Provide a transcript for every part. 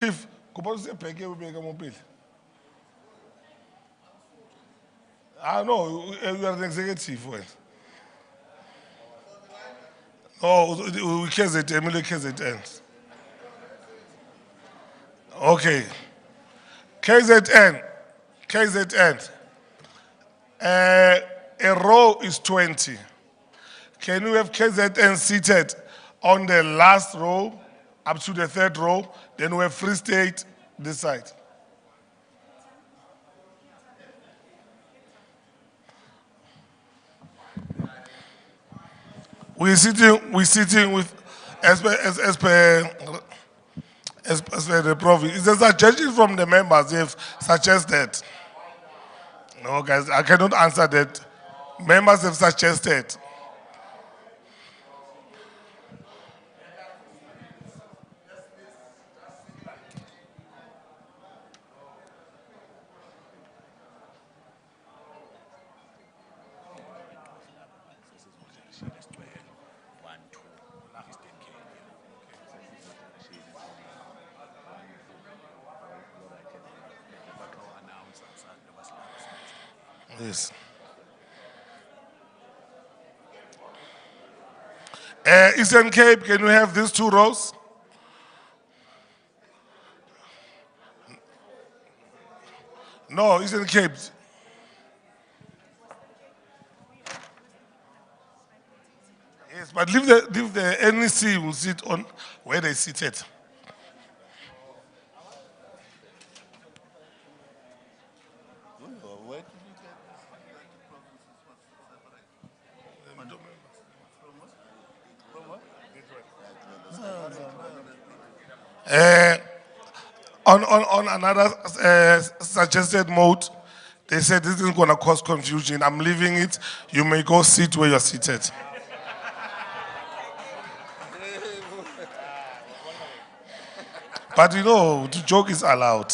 If no, you are an executive. Well. Oh, we KZN. Okay. KZN. A row is 20. Can you have KZN seated on the last row up to the third row? Then we have Free State this side. We're sitting with as per the province. It's a suggestion from the members. They've suggested. No, guys, I cannot answer that. Members have suggested. Yes. Eastern Cape, can you have these two rows? No, Eastern Cape. Yes, but leave the NEC will sit on where they seated. On another suggested mode, they said this is going to cause confusion. I'm leaving it. You may go sit where you're seated. But you know, the joke is allowed.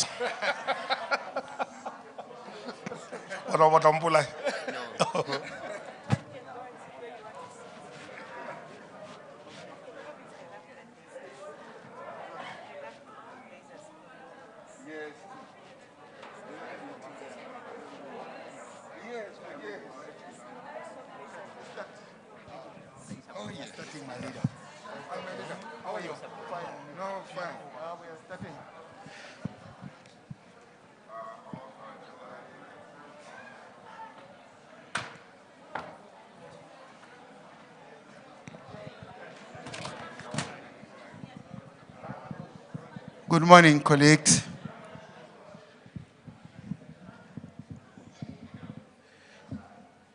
What I'm pulling. Good morning, colleagues.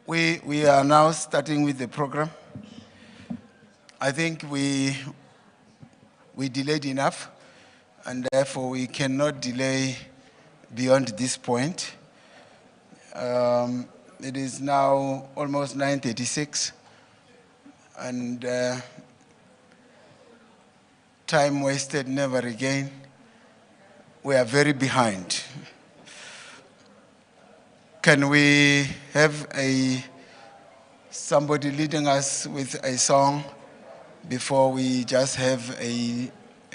We are now starting with the program. I think we delayed enough, and therefore we cannot delay beyond this point. It is now almost 9:36, and time wasted, never again. We are very behind. Can we have somebody leading us with a song before we just have a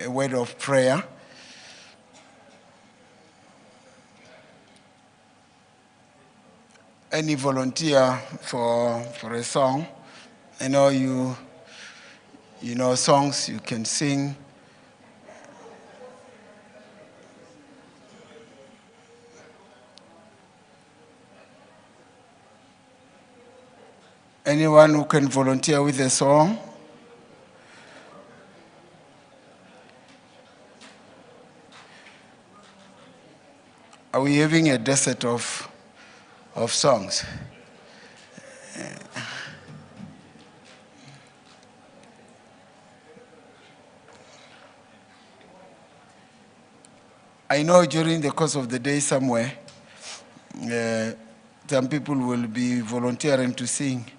word of prayer? Any volunteer for a song? I know you know songs you can sing. Anyone who can volunteer with a song? Are we having a desert of songs? I know during the course of the day somewhere, some people will be volunteering to sing.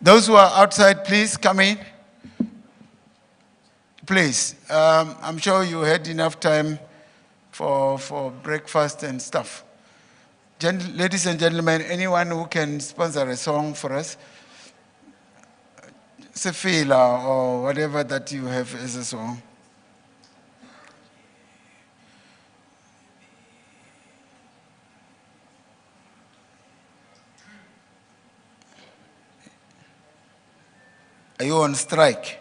Those who are outside, please come in. Please, I'm sure you had enough time for breakfast and stuff. Ladies and gentlemen, anyone who can sponsor a song for us, Sefila or whatever that you have as a song. Are you on strike?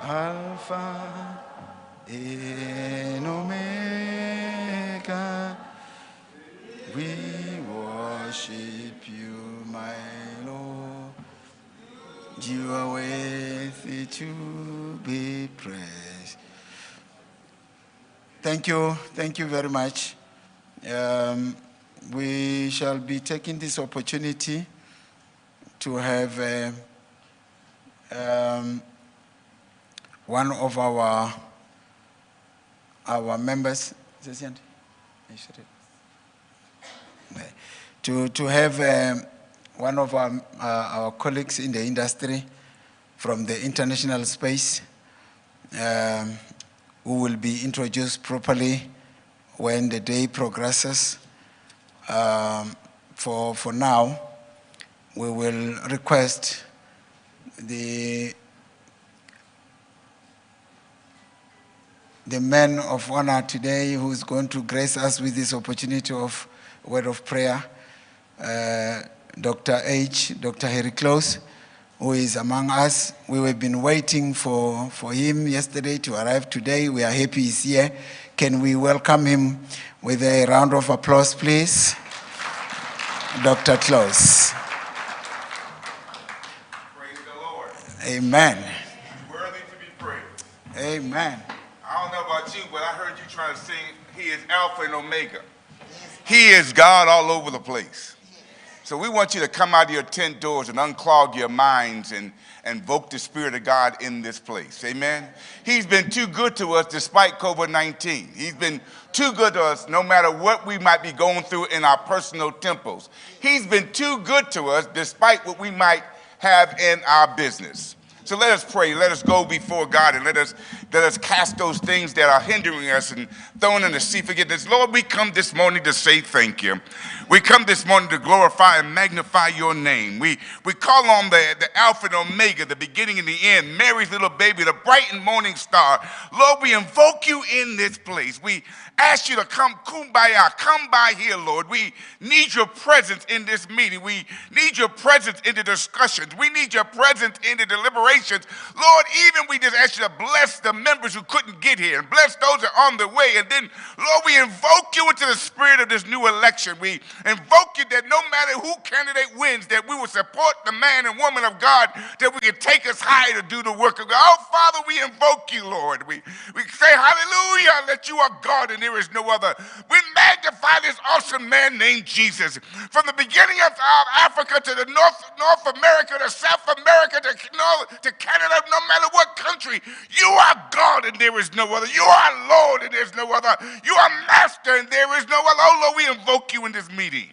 Alpha and Omega, we worship you, my Lord. You are worthy to be praised. Thank you very much. We shall be taking this opportunity to have one of our members, to have one of our colleagues in the industry from the international space who will be introduced properly when the day progresses. For now, we will request the man of honor today who is going to grace us with this opportunity of word of prayer, Dr. Harry Close, who is among us. We have been waiting for him yesterday to arrive today. We are happy he's here. Can we welcome him with a round of applause, please? Dr. Close. Praise the Lord. Amen. He's worthy to be praised. Amen. I don't know about you, but I heard you trying to sing, He is Alpha and Omega. He is God all over the place. So we want you to come out of your tent doors and unclog your minds and invoke the Spirit of God in this place. Amen. He's been too good to us despite COVID-19. He's been too good to us no matter what we might be going through in our personal temples. He's been too good to us despite what we might have in our business. So let us pray. Let us go before God and let us cast those things that are hindering us and thrown in the sea forgiveness. Lord, we come this morning to say thank you. We come this morning to glorify and magnify your name. We call on the Alpha and Omega, the beginning and the end, Mary's little baby, the bright and morning star. Lord, we invoke you in this place. We ask you to come kumbaya, come by here, Lord. We need your presence in this meeting. We need your presence in the discussions. We need your presence in the deliberations. Lord, even we just ask you to bless the members who couldn't get here and bless those that are on the way. And then, Lord, we invoke you into the spirit of this new election. We invoke you that no matter who candidate wins, that we will support the man and woman of God, that we can take us high to do the work of God. Oh, Father, we invoke you, Lord. We say hallelujah, that you are God and there is no other. We magnify this awesome man named Jesus. From the beginning of Africa to the North America, to South America, to Canada, no matter what country, you are God and there is no other. You are Lord and there's no other. You are Master and there is no other. Oh, Lord, we invoke you in this meeting.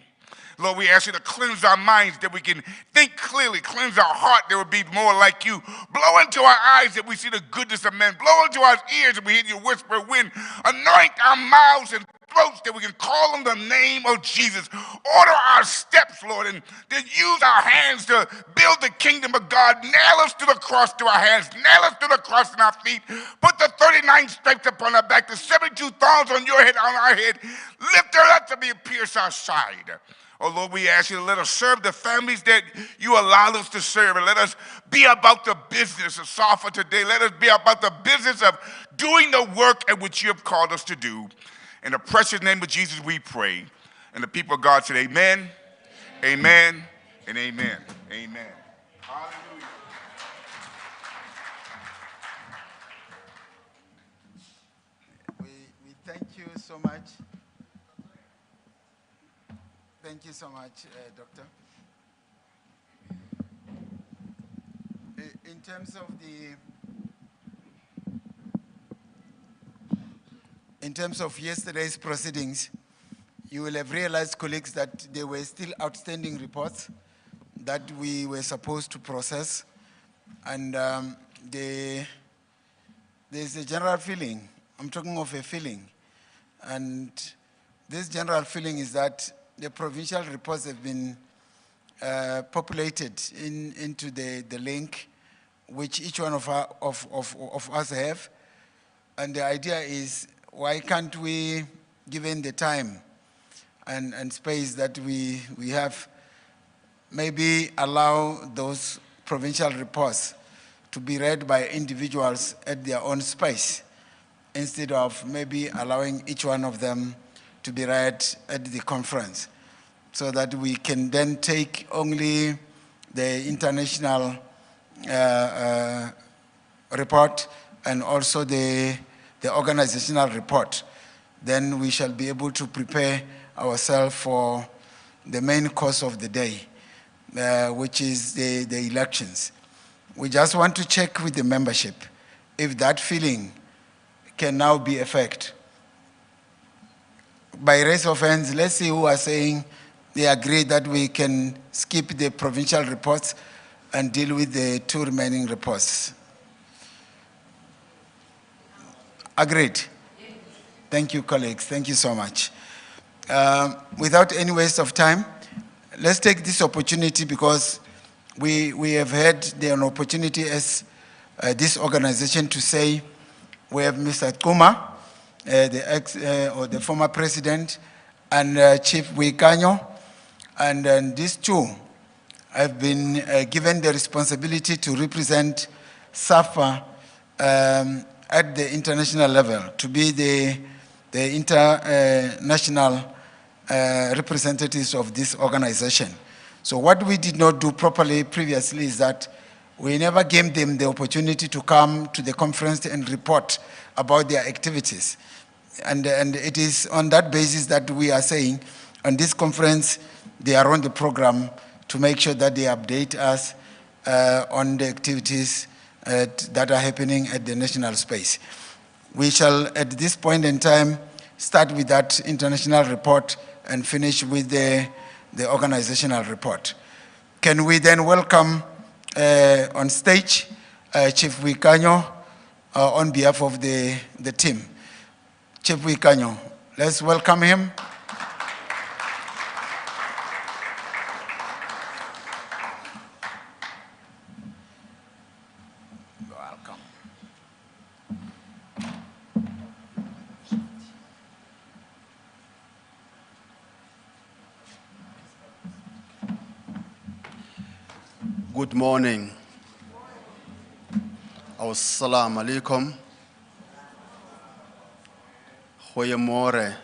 Lord, we ask you to cleanse our minds that we can think clearly, cleanse our heart that would be more like you. Blow into our eyes that we see the goodness of men. Blow into our ears that we hear your whisper wind. Anoint our mouths and throats that we can call on the name of Jesus. Order our steps, Lord, and then use our hands to build the kingdom of God. Nail us to the cross to our hands. Nail us to the cross in our feet. Put the 39 stripes upon our back, the 72 thorns on your head, on our head. Lift her up to be pierce our side. Oh, Lord, we ask you to let us serve the families that you allow us to serve. And let us be about the business of SAFPA today. Let us be about the business of doing the work at which you have called us to do. In the precious name of Jesus, we pray. And the people of God said, amen, amen, and amen. Amen. Hallelujah. We thank you so much. Thank you so much, Doctor. In terms of yesterday's proceedings, you will have realized, colleagues, that there were still outstanding reports that we were supposed to process. And there's a general feeling, I'm talking of a feeling, and this general feeling is that the provincial reports have been populated into the link which each one of us have. And the idea is, why can't we, given the time and space that we have, maybe allow those provincial reports to be read by individuals at their own space, instead of maybe allowing each one of them to be read at the conference, so that we can then take only the international report and also the organizational report. Then we shall be able to prepare ourselves for the main course of the day, which is the elections. We just want to check with the membership if that feeling can now be effect. By raise of hands, let's see who are saying they agree that we can skip the provincial reports and deal with the two remaining reports. Agreed? Thank you, colleagues. Thank you so much. Without any waste of time, let's take this opportunity, because we have had an opportunity as this organization to say we have Mr. Kuma, the former president, and Chief Wikanyo, and these two have been given the responsibility to represent SAFPA at the international level, to be the international representatives of this organization. So what we did not do properly previously is that we never gave them the opportunity to come to the conference and report about their activities. And it is on that basis that we are saying on this conference, they are on the program to make sure that they update us on the activities that are happening at the national space. We shall, at this point in time, start with that international report and finish with the organizational report. Can we then welcome on stage Chief Wikanyo on behalf of the team. Chief Wikanyo, let's welcome him. Welcome. Good morning. Assalamu alaikum. Goeiemorgen.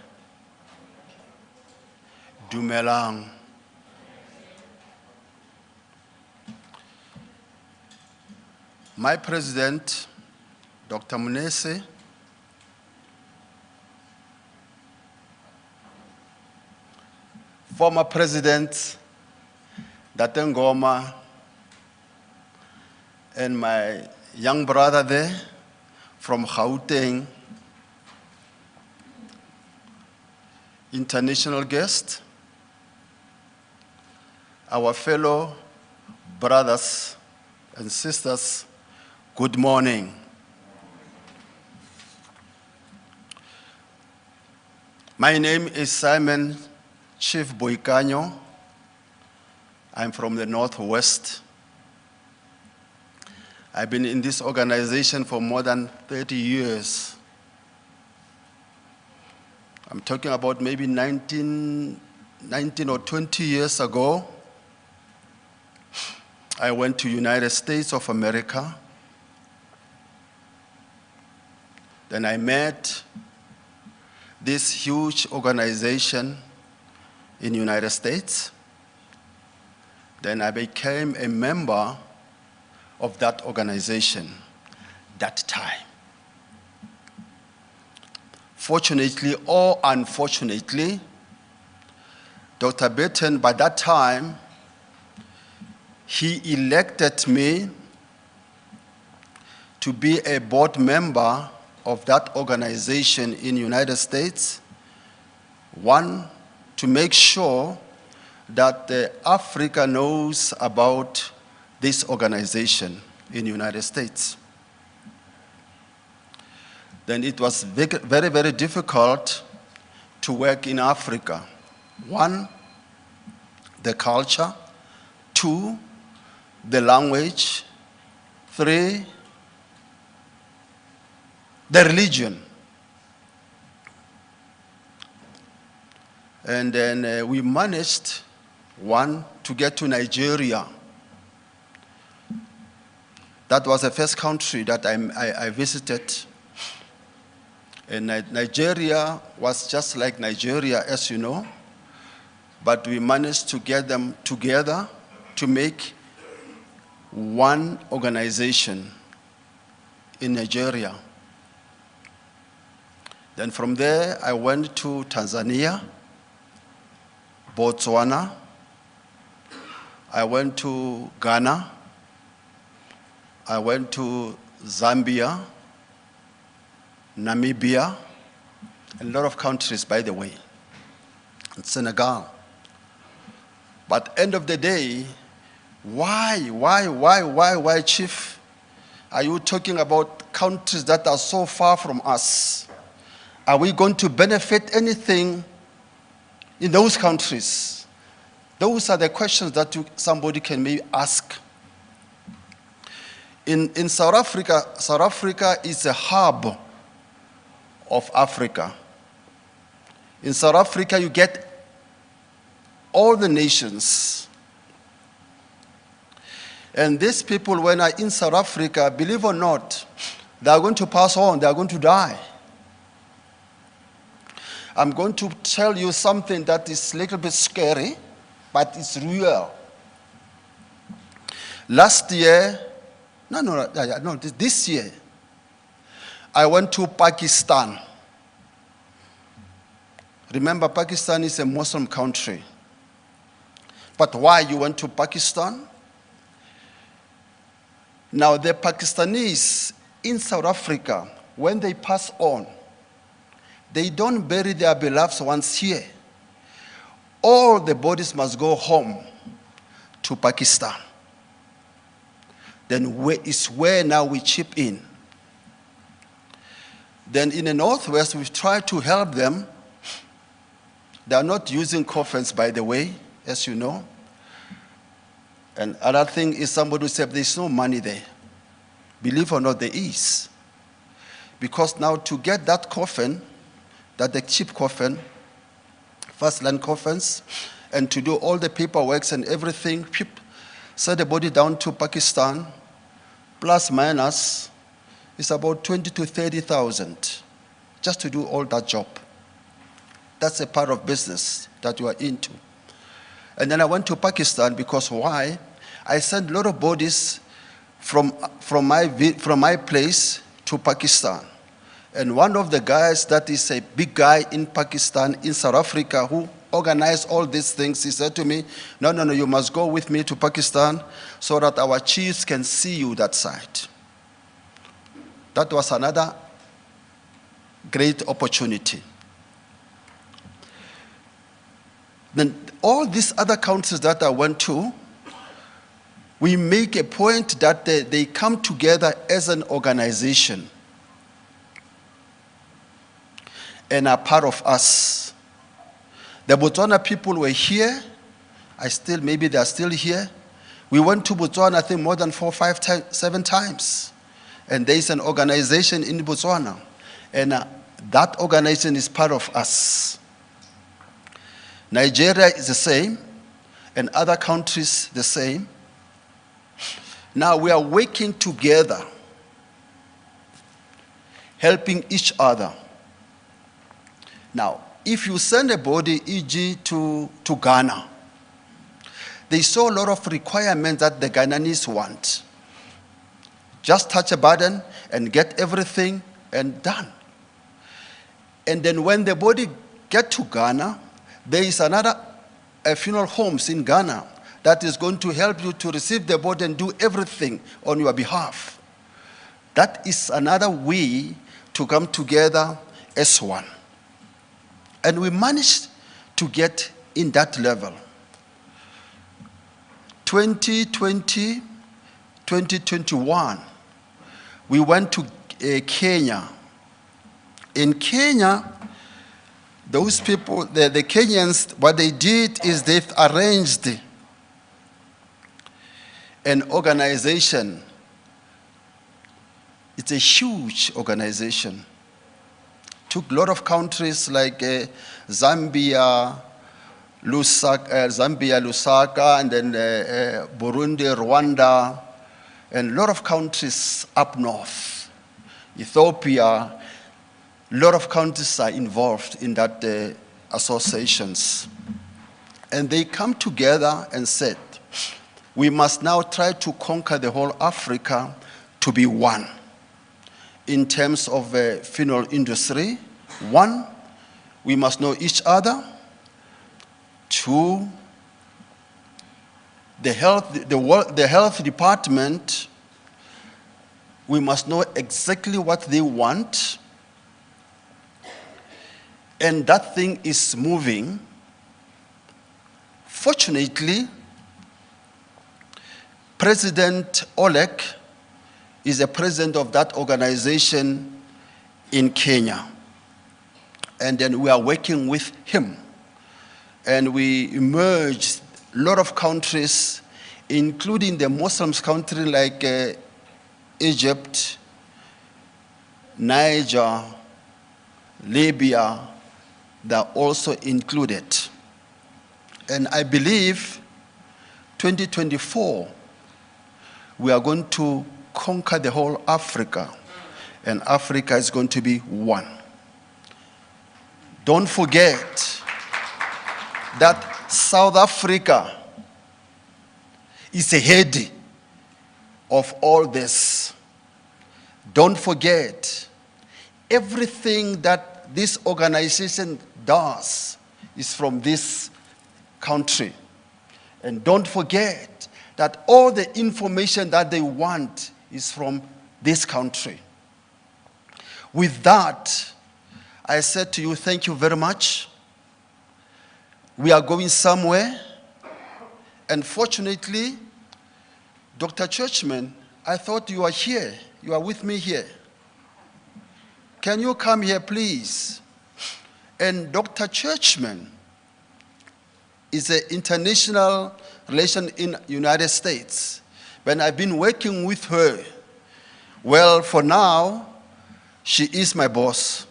Dumelang. My president, Dr. Munese, former president Datengoma, and my young brother there from Gauteng, international guest, our fellow brothers and sisters, good morning. My name is Simon Chief Boikanyo. I'm from the Northwest. I've been in this organization for more than 30 years. I'm talking about maybe 19 or 20 years ago, I went to United States of America. Then I met this huge organization in United States. Then I became a member of that organization that time. Fortunately or unfortunately, Dr. Batten, by that time, he elected me to be a board member of that organization in the United States. One, to make sure that Africa knows about this organization in the United States. Then it was very, very difficult to work in Africa. One, the culture. Two, the language. Three, the religion. And then we managed, one, to get to Nigeria. That was the first country that I visited. And Nigeria was just like Nigeria, as you know, but we managed to get them together to make one organization in Nigeria. Then from there, I went to Tanzania, Botswana, I went to Ghana, I went to Zambia, Namibia, a lot of countries, by the way, and Senegal. But end of the day, why, Chief? Are you talking about countries that are so far from us? Are we going to benefit anything in those countries? Those are the questions that somebody can maybe ask. In South Africa is a hub of Africa. In South Africa, you get all the nations. And these people, when are in South Africa, believe or not, they are going to pass on, they are going to die. I'm going to tell you something that is a little bit scary, but it's real. Last year, this year, I went to Pakistan. Remember, Pakistan is a Muslim country. But why you went to Pakistan? Now, the Pakistanis in South Africa, when they pass on, they don't bury their beloved ones here. All the bodies must go home to Pakistan. Then it's where now we chip in. Then in the Northwest, we try to help them. They are not using coffins, by the way, as you know. And another thing is somebody who said there's no money there. Believe or not, there is. Because now to get that coffin, that the cheap coffin, first-land coffins, and to do all the paperwork and everything, send the body down to Pakistan, plus minus, it's about 20 to 30,000 just to do all that job. That's a part of business that you are into. And then I went to Pakistan because why? I sent a lot of bodies from my place to Pakistan. And one of the guys that is a big guy in Pakistan, in South Africa, who organized all these things, he said to me, no, you must go with me to Pakistan so that our chiefs can see you that side. That was another great opportunity. Then all these other countries that I went to, we make a point that they come together as an organization and are part of us. The Botswana people were here. Maybe they are still here. We went to Botswana, I think, more than 4, 5, 7 times. And there is an organization in Botswana. And that organization is part of us. Nigeria is the same, and other countries the same. Now we are working together, helping each other. Now, if you send a body, e.g. to Ghana, they saw a lot of requirements that the Guyanese want. Just touch a button and get everything and done. And then when the body get to Ghana, there is another funeral homes in Ghana that is going to help you to receive the body and do everything on your behalf. That is another way to come together as one. And we managed to get in that level. 2020, 2021, we went to Kenya. In Kenya, those people, the Kenyans, what they did is they've arranged an organization. It's a huge organization. Took a lot of countries like Zambia, Lusaka, and then Burundi, Rwanda, and a lot of countries up north. Ethiopia, a lot of countries are involved in that associations. And they come together and said, we must now try to conquer the whole Africa to be one. In terms of the funeral industry, one, we must know each other. Two, the health department, we must know exactly what they want. And that thing is moving. Fortunately, President Oleg is the president of that organization in Kenya. And then we are working with him. And we merged a lot of countries, including the Muslim countries like Egypt, Niger, Libya, they're also included. And I believe 2024, we are going to conquer the whole Africa, and Africa is going to be one. Don't forget that South Africa is ahead of all this. Don't forget, everything that this organization does is from this country. And don't forget that all the information that they want is from this country. With that, I said to you, thank you very much. We are going somewhere. And fortunately, Dr. Churchman, I thought you are here. You are with me here. Can you come here, please? And Dr. Churchman is an international relation in United States. When I've been working with her, well, for now, she is my boss.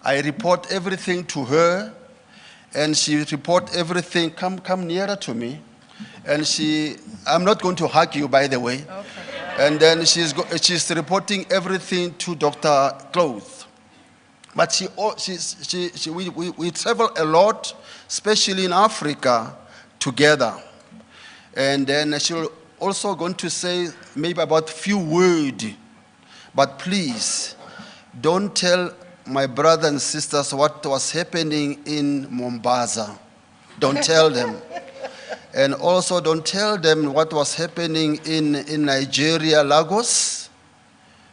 I report everything to her, and she reports everything. Come nearer to me. And I'm not going to hug you, by the way. Okay. And then she's reporting everything to Dr. Cloth. But we travel a lot, especially in Africa, together. And then she'll also going to say maybe about a few words. But please, don't tell my brothers and sisters what was happening in Mombasa. Don't tell them. And also don't tell them what was happening in Nigeria, Lagos.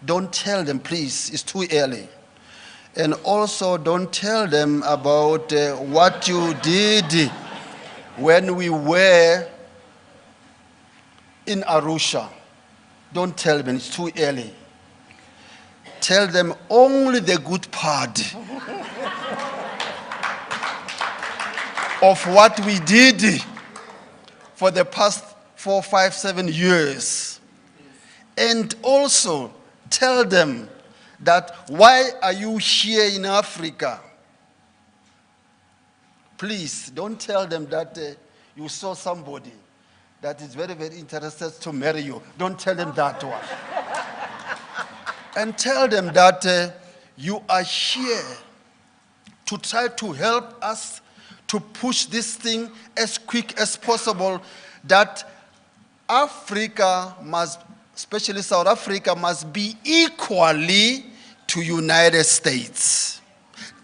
Don't tell them, please. It's too early. And also don't tell them about what you did when we were in Arusha. Don't tell them, it's too early. Tell them only the good part of what we did for the past 4, 5, 7 years. And also tell them that why are you here in Africa? Please don't tell them that you saw somebody that is very, very interested to marry you. Don't tell them that one. And tell them that you are here to try to help us to push this thing as quick as possible, that Africa must, especially South Africa, must be equally to United States.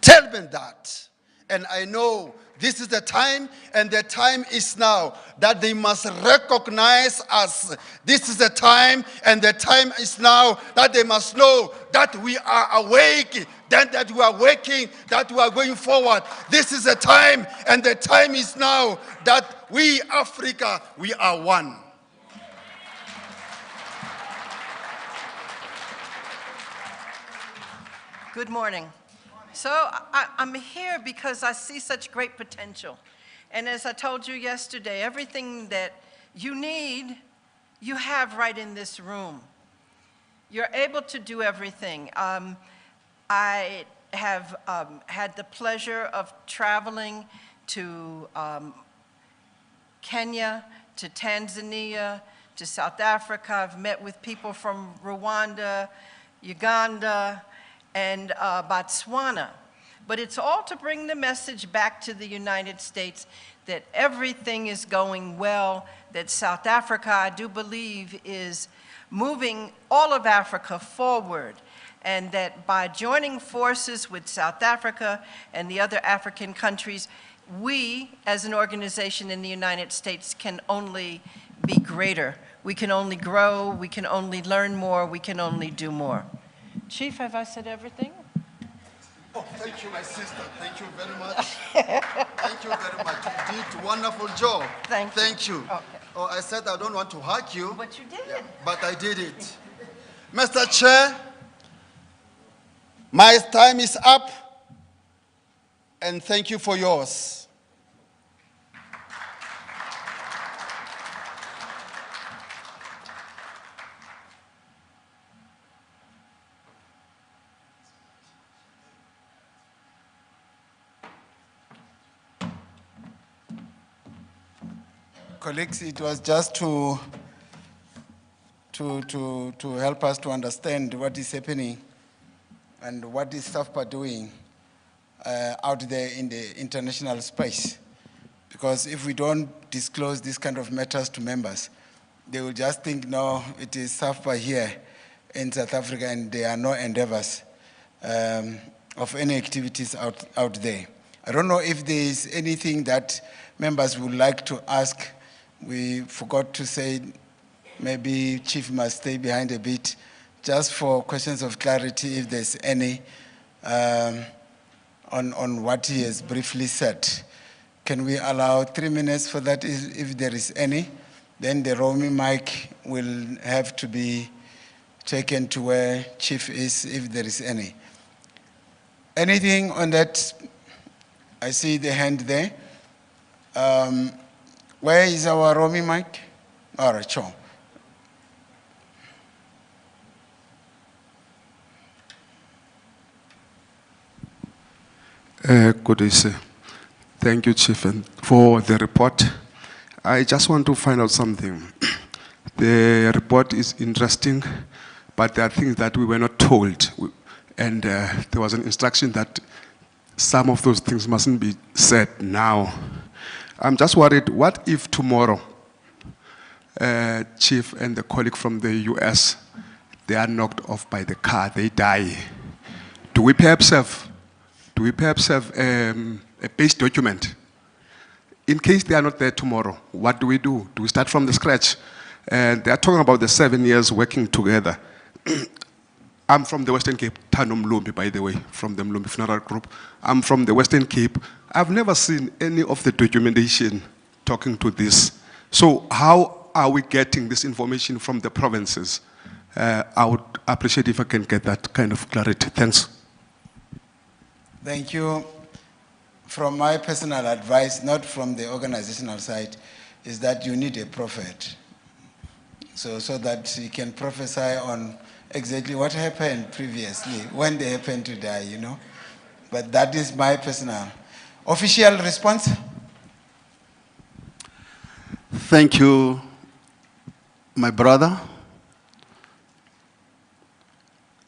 Tell them that. And I know this is the time, and the time is now, that they must recognize us. This is the time, and the time is now, that they must know that we are awake, that we are waking, that we are going forward. This is the time, and the time is now, that we, Africa, we are one. Good morning. So I'm here because I see such great potential. And as I told you yesterday, everything that you need, you have right in this room. You're able to do everything. I have had the pleasure of traveling to Kenya, to Tanzania, to South Africa. I've met with people from Rwanda, Uganda, and Botswana. But it's all to bring the message back to the United States that everything is going well, that South Africa, I do believe, is moving all of Africa forward, and that by joining forces with South Africa and the other African countries, we, as an organization in the United States, can only be greater. We can only grow, we can only learn more, we can only do more. Chief, have I said everything? Oh, thank you, my sister. Thank you very much. Thank you very much. You did a wonderful job. Thank you. Okay. Oh, I said I don't want to hug you. But you did. Yeah, but I did it. Mr. Chair, my time is up, and thank you for yours. Colleagues, it was just to help us to understand what is happening and what is SAFPA doing out there in the international space. Because if we don't disclose this kind of matters to members, they will just think, no, it is SAFPA here in South Africa, and there are no endeavors of any activities out there. I don't know if there is anything that members would like to ask. We forgot to say, maybe Chief must stay behind a bit, just for questions of clarity, if there's any, on what he has briefly said. Can we allow 3 minutes for that, if there is any? Then the roaming mic will have to be taken to where Chief is, if there is any. Anything on that? I see the hand there. Where is our roaming mic? All right, sure. Good day, sir. Thank you, Chief, for the report. I just want to find out something. The report is interesting, but there are things that we were not told. And there was an instruction that some of those things mustn't be said now. I'm just worried, what if tomorrow, Chief and the colleague from the US, they are knocked off by the car, they die? Do we perhaps have a base document? In case they are not there tomorrow, what do we do? Do we start from the scratch? And they are talking about the 7 years working together. I'm from the Western Cape, Tano Mlumbi, by the way, from the Mlumbi Funeral Group. I'm from the Western Cape. I've never seen any of the documentation talking to this. So how are we getting this information from the provinces? I would appreciate if I can get that kind of clarity. Thanks. Thank you. From my personal advice, not from the organizational side, is that you need a prophet. So that he can prophesy on exactly what happened previously, when they happened to die, you know. But that is my personal. Official response? Thank you, my brother.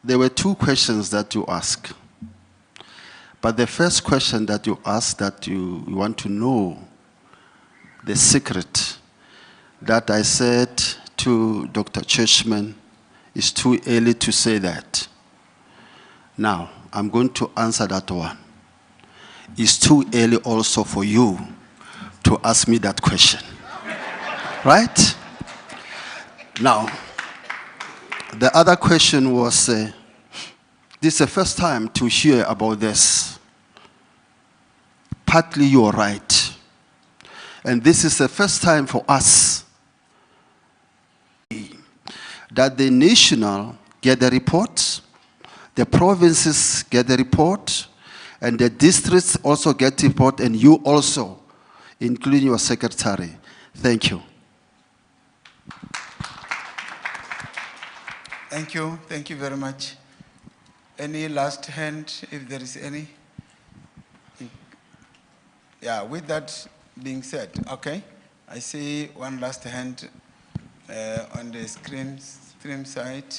There were two questions that you asked. But the first question that you asked, that you want to know the secret, that I said to Dr. Churchman, it's too early to say that. Now, I'm going to answer that one. It's too early also for you to ask me that question. Right? Now, the other question was, this is the first time to hear about this. Partly you're right. And this is the first time for us that the national get the report, the provinces get the report, and the districts also get the report, and you also, including your secretary. Thank you. Thank you very much. Any last hand, if there is any? Yeah, with that being said, okay. I see one last hand on the stream side.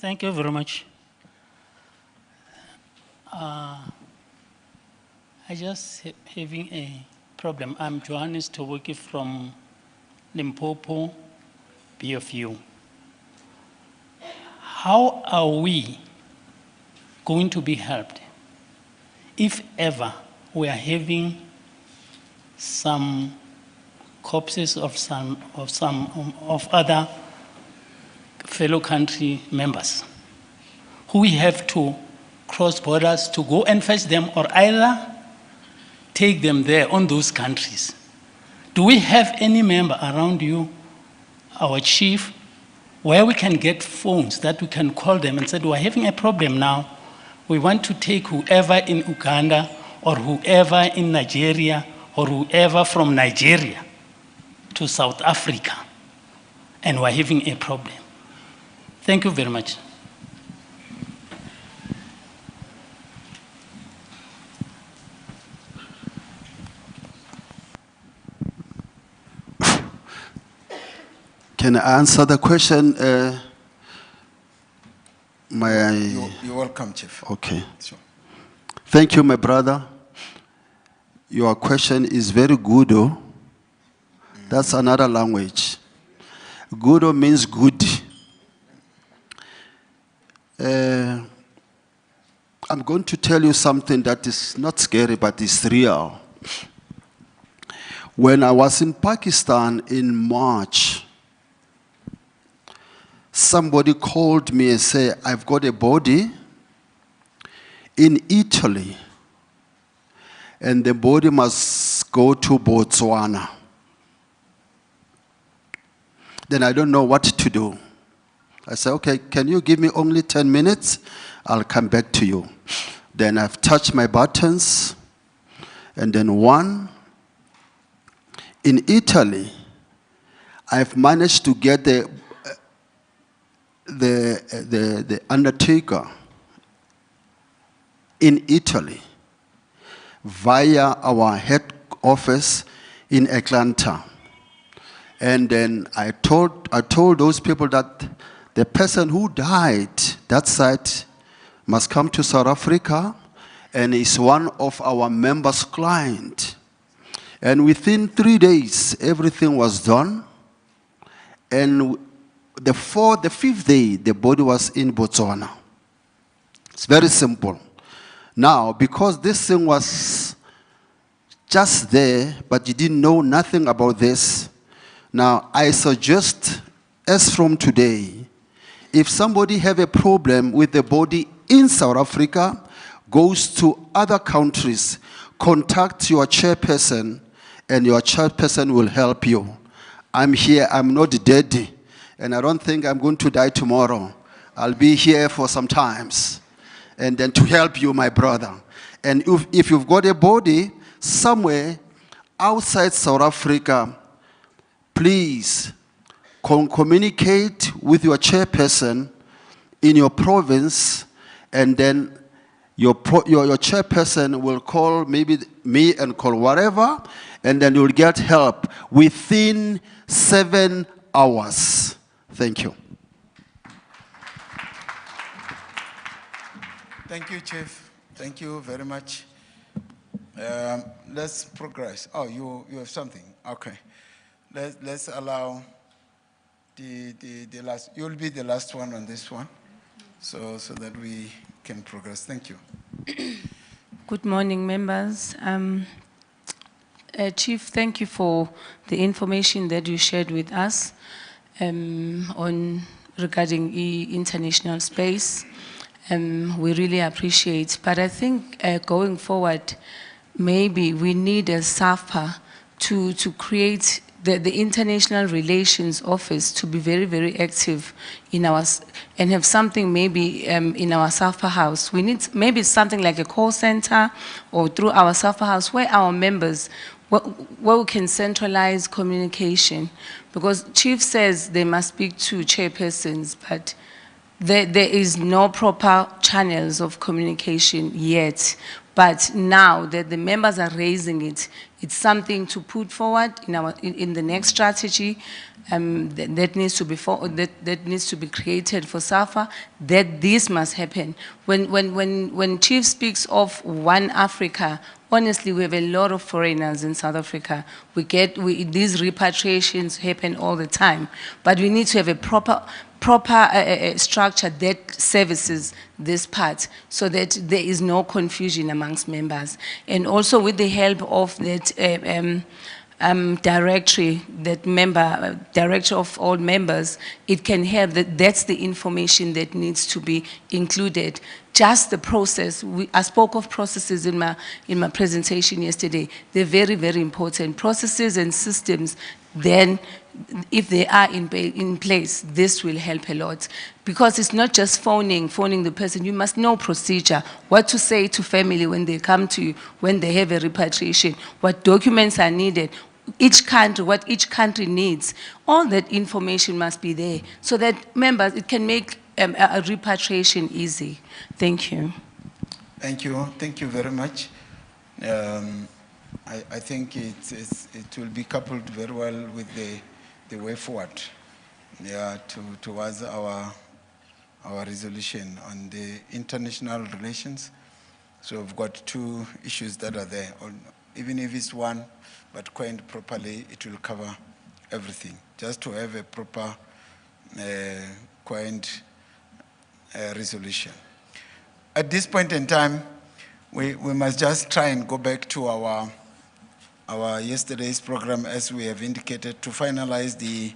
Thank you very much. I just having a problem. I'm Johannes Towoki from Limpopo, BFU. How are we going to be helped if ever we are having some corpses of other fellow country members who we have to cross borders to go and fetch them, or either take them there on those countries? Do we have any member around you, our chief, where we can get phones that we can call them and say, we're having a problem now. We want to take whoever in Uganda or whoever in Nigeria or whoever from Nigeria to South Africa, and we're having a problem. Thank you very much. Can I answer the question? You're welcome, Chief. Okay. Sure. Thank you, my brother. Your question is very good. That's another language. Gudo means good. I'm going to tell you something that is not scary, but it's real. When I was in Pakistan in March, somebody called me and said, I've got a body in Italy, and the body must go to Botswana. Then I don't know what to do. I said, okay, can you give me only 10 minutes? I'll come back to you. Then I've touched my buttons, and then one, in Italy, I've managed to get the undertaker in Italy via our head office in Atlanta. And then I told those people that the person who died that site must come to South Africa and is one of our members' clients. And within 3 days, everything was done. And the fifth day, the body was in Botswana. It's very simple. Now, because this thing was just there, but you didn't know nothing about this, now I suggest, as from today, if somebody have a problem with the body in South Africa, goes to other countries, contact your chairperson, and your chairperson will help you. I'm here, I'm not dead. And I don't think I'm going to die tomorrow. I'll be here for some times. And then to help you, my brother. And if you've got a body somewhere outside South Africa, please communicate with your chairperson in your province, and then your chairperson will call maybe me and call whatever, and then you'll get help within 7 hours. Thank you. Thank you, Chief. Thank you very much. Let's progress. Oh, you have something. Okay. Let's allow the last. You'll be the last one on this one, so that we can progress. Thank you. Good morning, members. Chief, thank you for the information that you shared with us on regarding international space. We really appreciate. But I think going forward, maybe we need a SAFPA to create the International Relations Office to be very, very active in our, and have something maybe in our SAFPA house. We need maybe something like a call center or through our SAFPA house where our members, where we can centralize communication. Because Chief says they must speak to chairpersons, but there is no proper channels of communication yet. But now that the members are raising it, it's something to put forward in the next strategy that needs to be that needs to be created for SAFA. That this must happen. When Chief speaks of one Africa, honestly, we have a lot of foreigners in South Africa. These repatriations happen all the time, but we need to have a proper structure that services this part so that there is no confusion amongst members. And also with the help of that directory, director of all members, it can help that's the information that needs to be included. Just the process, I spoke of processes in my presentation yesterday. They're very, very important. Processes and systems, then if they are in place, this will help a lot. Because it's not just phoning the person. You must know procedure, what to say to family when they come to you, when they have a repatriation, what documents are needed, each country, what each country needs. All that information must be there so that members, it can make a repatriation easy. Thank you. Thank you. Thank you very much. I think it will be coupled very well with the way forward, towards our resolution on the international relations. So we've got two issues that are there. Even if it's one, but coined properly, it will cover everything. Just to have a proper coined resolution. At this point in time, we must just try and go back to our yesterday's program, as we have indicated, to finalize the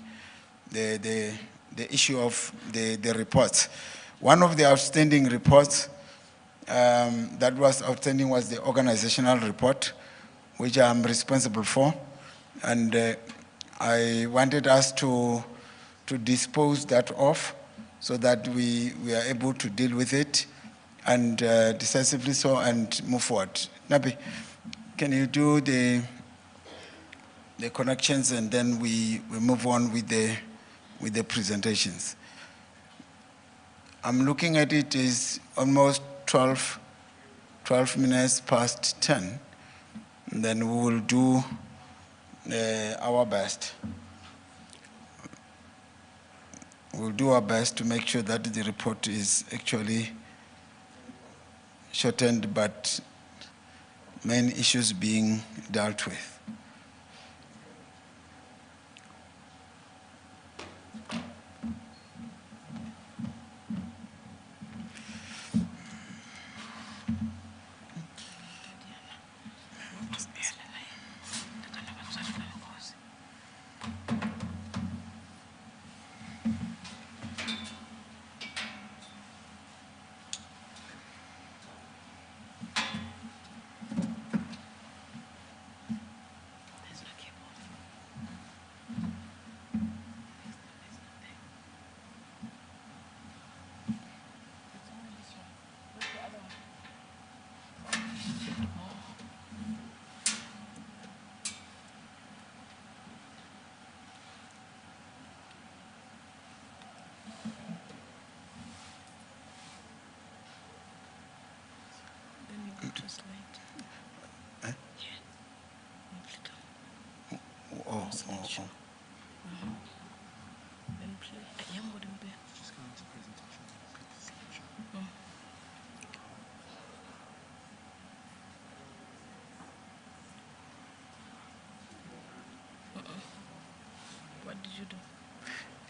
issue of the reports. One of the outstanding reports that was outstanding was the organizational report, which I'm responsible for. And I wanted us to dispose that off so that we are able to deal with it and decisively so and move forward. Nabi, can you do the connections and then we move on with the presentations? I'm looking at it is almost 12 minutes past 10. And then we will do our best. We'll do our best to make sure that the report is actually shortened, but main issues being dealt with.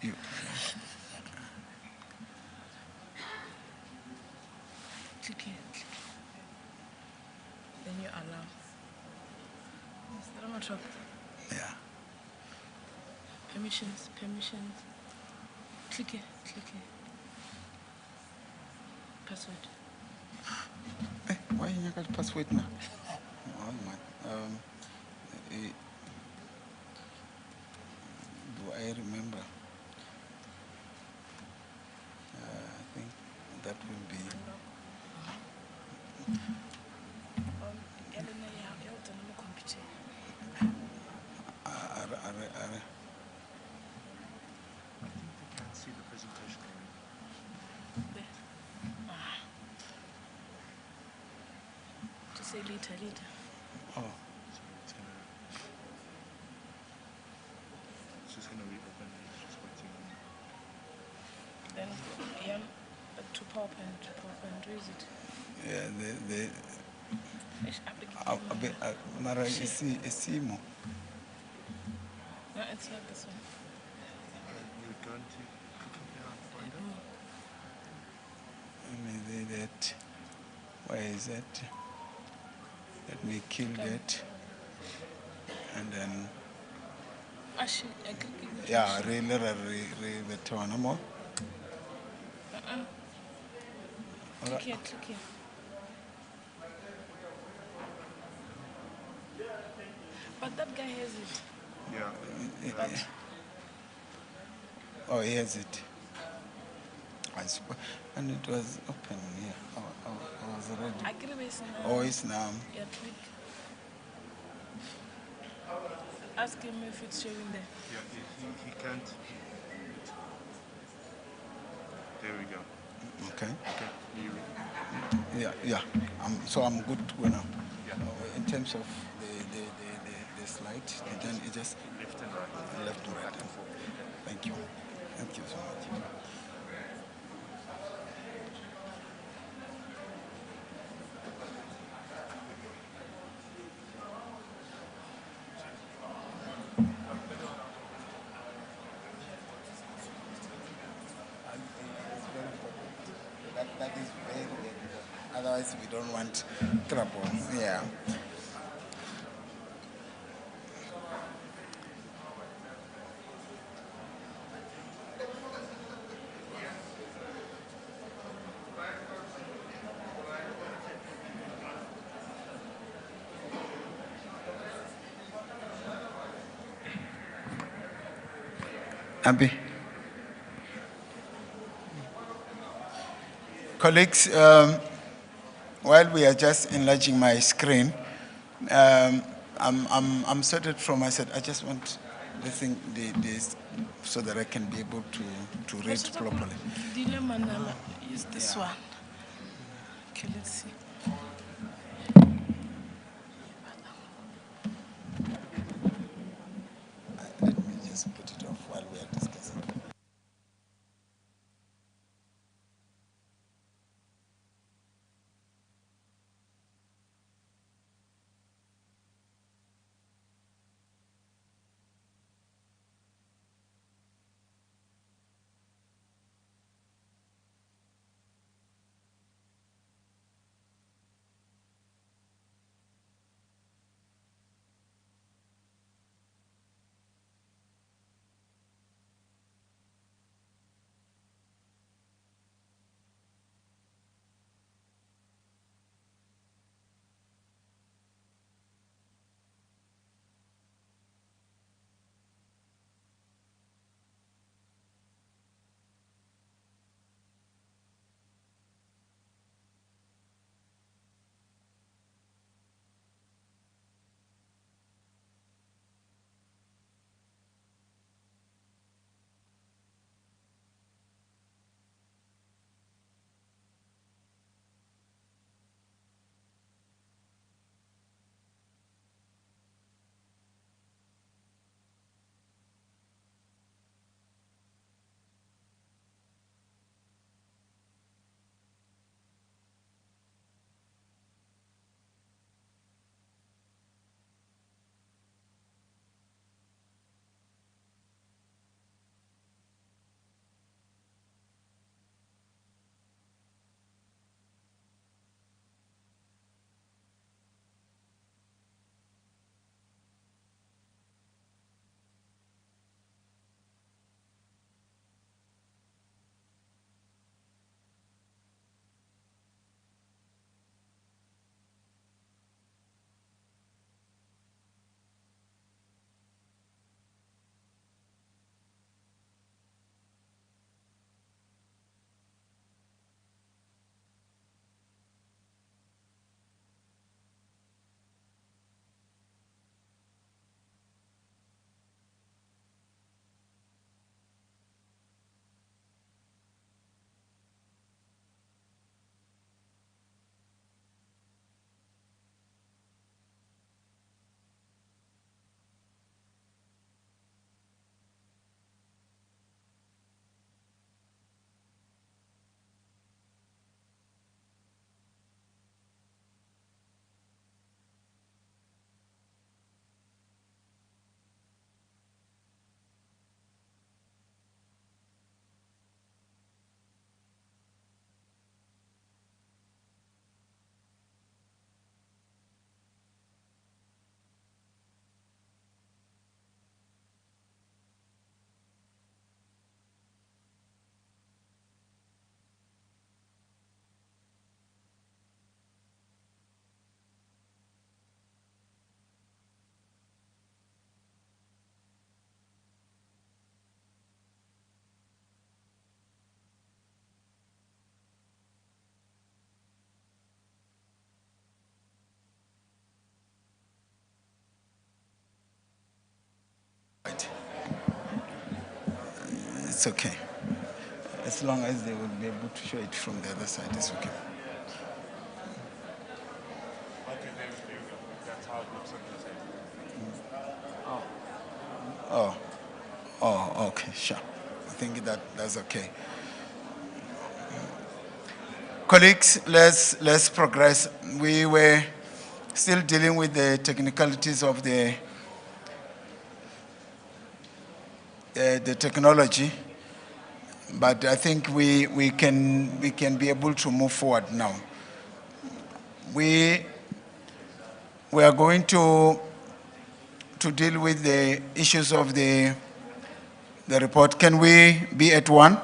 You. Click here. Click. Then you allow. Is that on top? Yeah. Permissions. Click here. Password. Why you got password now? Oh man. Do I remember? I think that will be. Just say later. Oh. She's going to reopen it. She's waiting. Then back to PowerPoint. Where is it? Yeah, Application. Mara Esimo. No, it's not this one. You're going to find it? Maybe that. Where is that? Let me kill that. And then. Yeah, return more. Click here. But that guy has it. Yeah. Oh, he has it. And it was open here. I was ready. Oh, it's now. Yeah, click. Ask him if it's showing there. Yeah, he can't. There we go. Okay. You. Yeah. So I'm good to go now. Yeah. In terms of the slide, then it just Left and right. left and right. Thank you. Thank you so much. That is very good. Otherwise, we don't want trouble. Yeah. Abby. Colleagues, while we are just enlarging my screen, I'm sorted from. I said I just want the thing, this, so that I can be able to read properly. Dilemma number is this one. Okay, let's see. Let me just put it off while we are discussing. it's okay. As long as they will be able to show it from the other side, it's okay. Oh, okay, sure. I think that's okay. Colleagues, let's progress. We were still dealing with the technicalities of the technology, but I think we can be able to move forward now. We are going to deal with the issues of the report. Can we be at 1?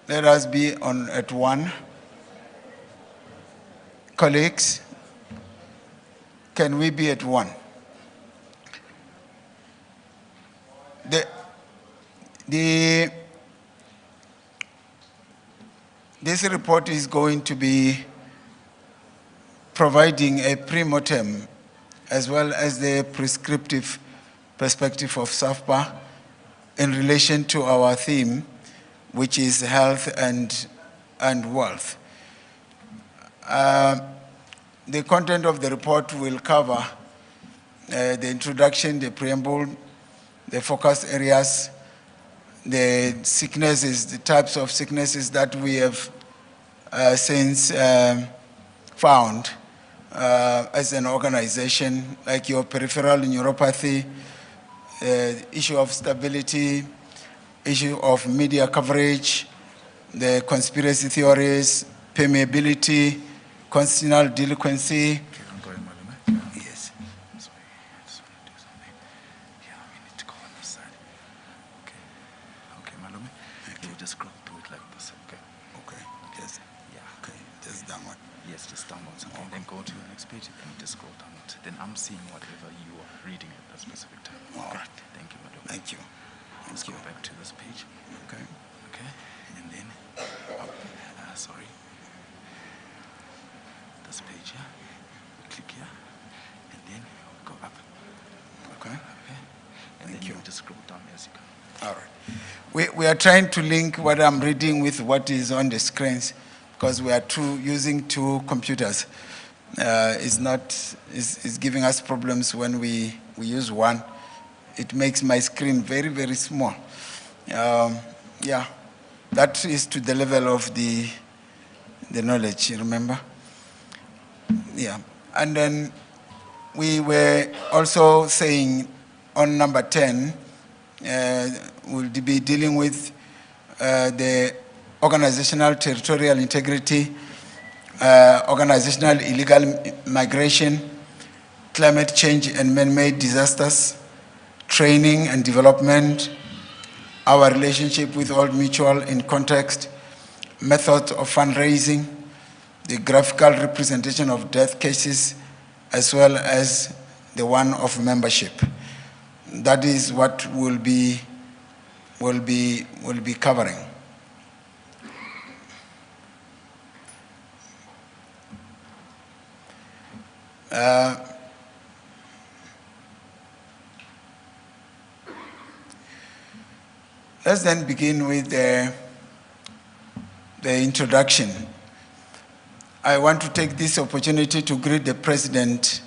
Let us be at 1. Colleagues, can we be at 1? This report is going to be providing a pre-mortem as well as the prescriptive perspective of SAFPA in relation to our theme, which is health and wealth. The content of the report will cover the introduction, the preamble, the focus areas, the sicknesses, the types of sicknesses that we have since found as an organization, like your peripheral neuropathy, issue of stability, issue of media coverage, the conspiracy theories, permeability, constitutional delinquency. Yes. Okay, Malume. You just scroll through it like this. Okay. Okay. Yes. Yeah. Okay. Just downward. Yes, just downwards. Okay. Then go to the next page and just scroll downwards. Then I'm seeing whatever you are reading at that specific time. All Okay. right. Thank you, Malume. Thank you. Let's go back to this page. Okay. Okay. And then, sorry. This page here. Click here. And then go up. Okay. Okay. And Thank then you. just scroll down as you go. All right. We are trying to link what I'm reading with what is on the screens because we are using two computers. It's giving us problems when we use one. It makes my screen very, very small. Yeah, that is to the level of the knowledge, you remember? Yeah, and then we were also saying on number 10, we'll be dealing with the organizational territorial integrity, organizational illegal migration, climate change and man-made disasters, training and development, our relationship with Old Mutual in context, methods of fundraising, the graphical representation of death cases, as well as the one of membership. That is what we'll be covering. Let's then begin with the introduction. I want to take this opportunity to greet the President,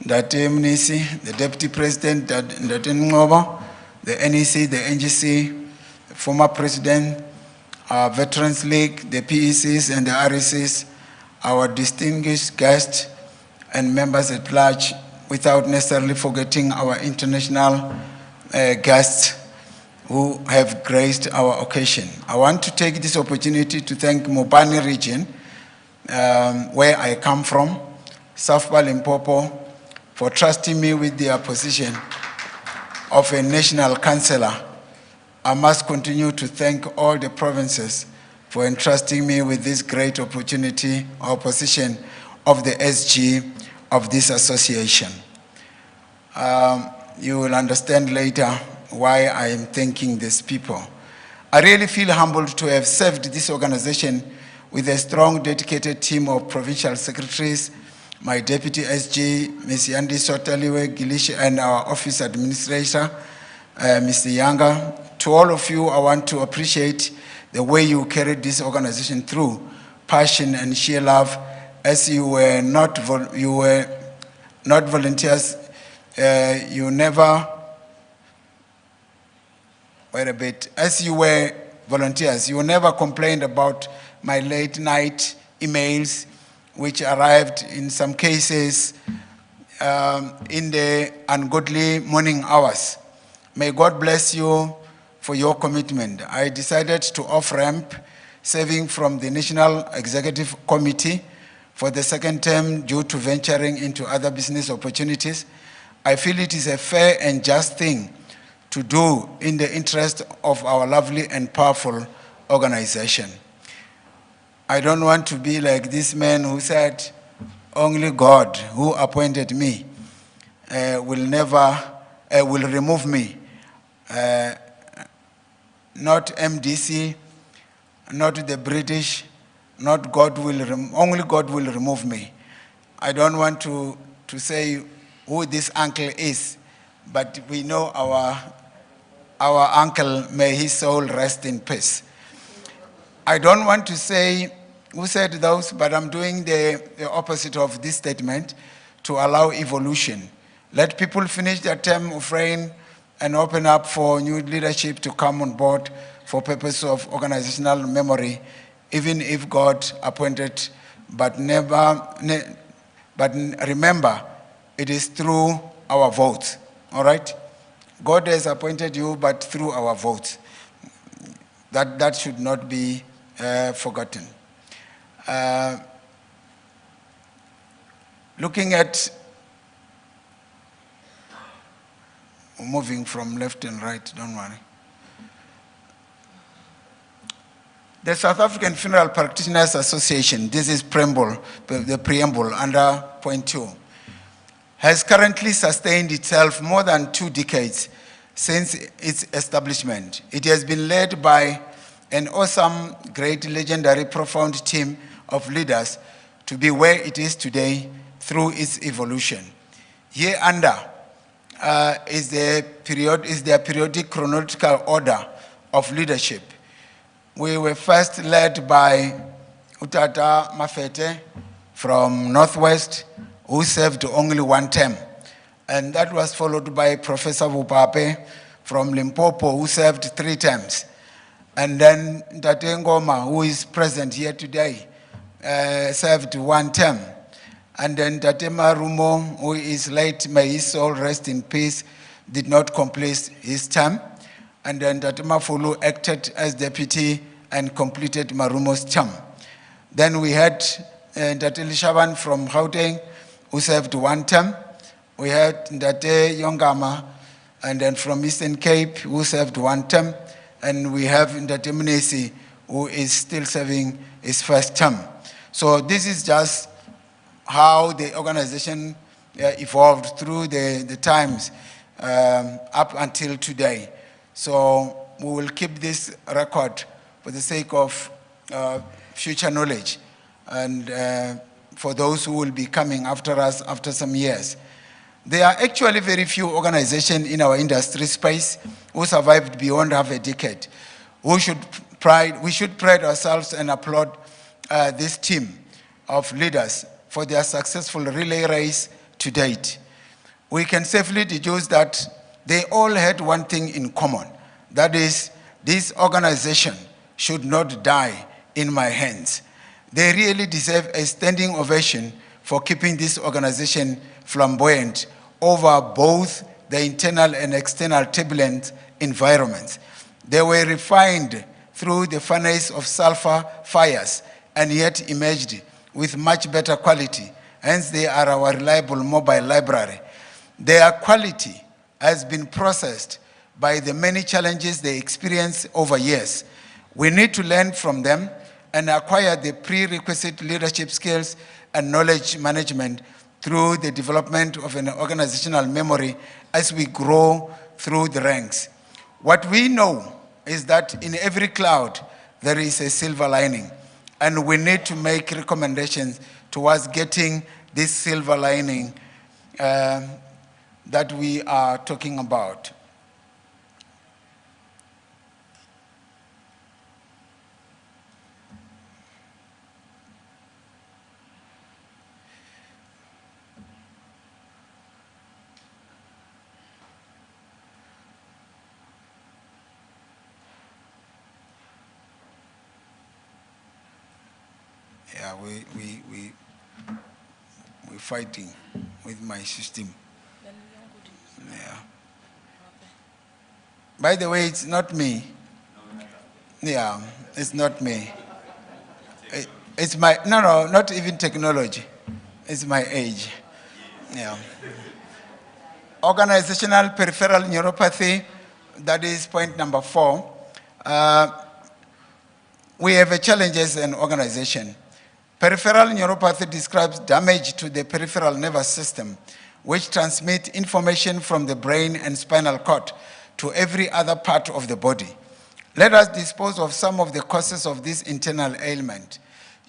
Date Mnisi, the Deputy President, Date Ngobo, the NEC, the NGC, the former President, our Veterans League, the PECs and the RECs, our distinguished guests and members at large, without necessarily forgetting our international guests who have graced our occasion. I want to take this opportunity to thank Mopani region, where I come from, SAFPA Limpopo, for trusting me with their position of a national councillor. I must continue to thank all the provinces for entrusting me with this great opportunity or position of the SG of this association. You will understand later why I am thanking these people. I really feel humbled to have served this organization with a strong, dedicated team of provincial secretaries, my deputy SG, Ms. Yandi Sotaliwe Gilish, and our office administrator, Mr. Younger. To all of you, I want to appreciate the way you carried this organization through passion and sheer love, as you were not volunteers. You never, wait a bit, as you were volunteers, you never complained about my late night emails, which arrived in some cases in the ungodly morning hours. May God bless you for your commitment. I decided to off-ramp, serving from the National Executive Committee for the second term due to venturing into other business opportunities. I feel it is a fair and just thing to do in the interest of our lovely and powerful organization. I don't want to be like this man who said, only God who appointed me will remove me. Not MDC, not the British, not God only God will remove me. I don't want to say who this uncle is, but we know our uncle, may his soul rest in peace. I don't want to say who said those, but I'm doing the opposite of this statement to allow evolution. Let people finish their term of reign and open up for new leadership to come on board for purpose of organizational memory, even if God appointed, but remember, it is through our votes, all right? God has appointed you, but through our votes. That should not be forgotten. Looking at, moving from left and right, don't worry. The South African Funeral Practitioners Association, this is the preamble under point 2, has currently sustained itself more than 2 decades since its establishment. It has been led by an awesome, great, legendary, profound team of leaders to be where it is today through its evolution. Hereunder is their periodic chronological order of leadership. We were first led by Utata Mafete from Northwest, who served only 1 term. And that was followed by Professor Vupape from Limpopo, who served 3 terms. And then Tate Ngoma, who is present here today, served 1 term. And then Tate Marumo, who is late, may his soul rest in peace, did not complete his term. And then Tate Mafulu acted as deputy and completed Marumo's term. Then we had Tate Lishaban from Gauteng, who served 1 term. We had Ndate Yongama, and then from Eastern Cape, who served 1 term. And we have Ndate Mnesi, who is still serving his 1st term. So this is just how the organization evolved through the times up until today. So we will keep this record for the sake of future knowledge and for those who will be coming after us after some years. There are actually very few organizations in our industry space who survived beyond half a decade. We should pride ourselves and applaud this team of leaders for their successful relay race to date. We can safely deduce that they all had one thing in common. That is, this organization should not die in my hands. They really deserve a standing ovation for keeping this organization flamboyant over both the internal and external turbulent environments. They were refined through the furnace of sulfur fires and yet emerged with much better quality. Hence, they are our reliable mobile library. Their quality has been processed by the many challenges they experienced over years. We need to learn from them and acquire the prerequisite leadership skills and knowledge management through the development of an organizational memory as we grow through the ranks. What we know is that in every cloud, there is a silver lining, and we need to make recommendations towards getting this silver lining that we are talking about. Yeah, we're fighting with my system. Yeah. By the way, it's not me. Yeah, it's not me. It's my, no, not even technology. It's my age. Yeah. Organizational peripheral neuropathy, that is point number 4. We have a challenge as an organization. Peripheral neuropathy describes damage to the peripheral nervous system, which transmits information from the brain and spinal cord to every other part of the body. Let us dispose of some of the causes of this internal ailment.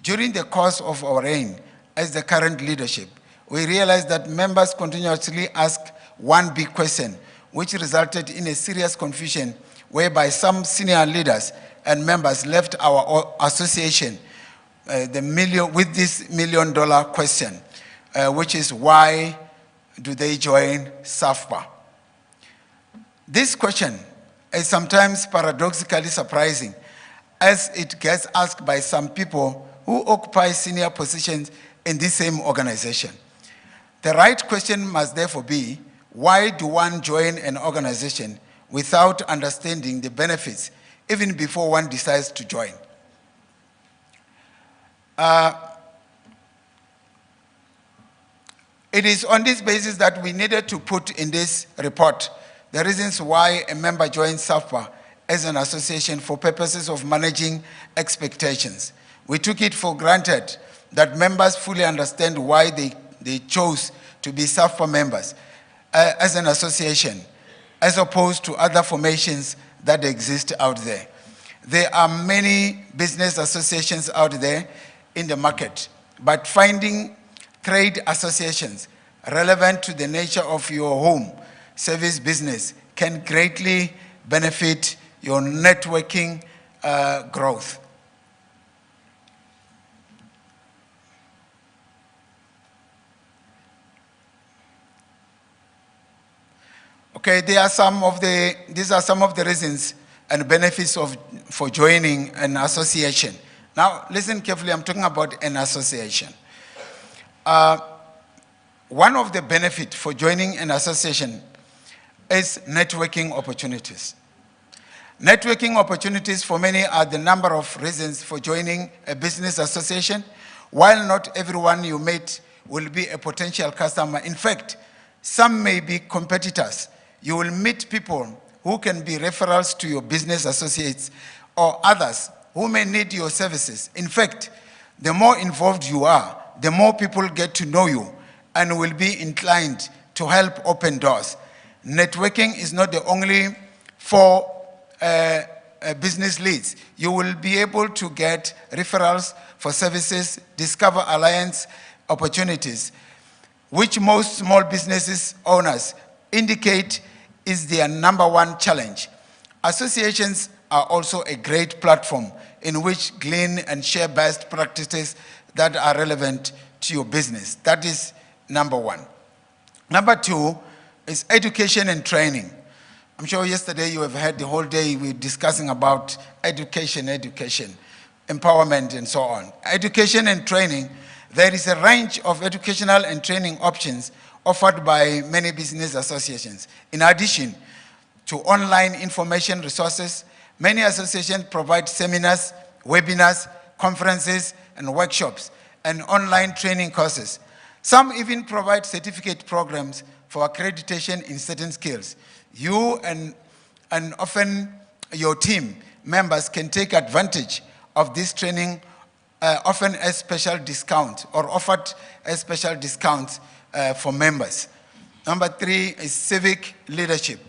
During the course of our reign as the current leadership, we realized that members continuously asked one big question, which resulted in a serious confusion whereby some senior leaders and members left our association with this $1 million question, which is why do they join SAFPA? This question is sometimes paradoxically surprising, as it gets asked by some people who occupy senior positions in this same organization. The right question must therefore be, why do one join an organization without understanding the benefits even before one decides to join? It is on this basis that we needed to put in this report the reasons why a member joins SAFPA as an association for purposes of managing expectations. We took it for granted that members fully understand why they chose to be SAFPA members as an association, as opposed to other formations that exist out there. There are many business associations out there in the market, but finding trade associations relevant to the nature of your home service business can greatly benefit your networking growth. Okay, these are some of the reasons and benefits for joining an association. Now, listen carefully, I'm talking about an association. One of the benefits for joining an association is networking opportunities. Networking opportunities for many are the number of reasons for joining a business association. While not everyone you meet will be a potential customer, in fact, some may be competitors. You will meet people who can be referrals to your business associates or others who may need your services. In fact, the more involved you are, the more people get to know you and will be inclined to help open doors. Networking is not the only for business leads. You will be able to get referrals for services, discover alliance opportunities, which most small businesses owners indicate is their #1 challenge. Associations are also a great platform in which glean and share best practices that are relevant to your business. That is #1. #2 is education and training. I'm sure yesterday you have had the whole day we're discussing about education, empowerment, and so on. Education and training, there is a range of educational and training options offered by many business associations. In addition to online information resources, many associations provide seminars, webinars, conferences, and workshops, and online training courses. Some even provide certificate programs for accreditation in certain skills. You and often your team members can take advantage of this training, often as special discount or offered as special discounts for members. #3 is civic leadership.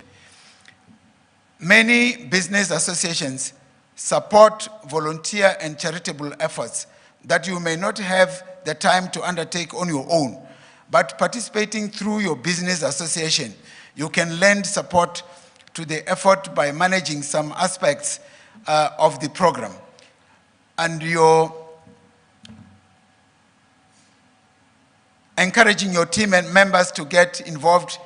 Many business associations support volunteer and charitable efforts that you may not have the time to undertake on your own, but participating through your business association, you can lend support to the effort by managing some aspects of the program. And you're encouraging your team and members to get involved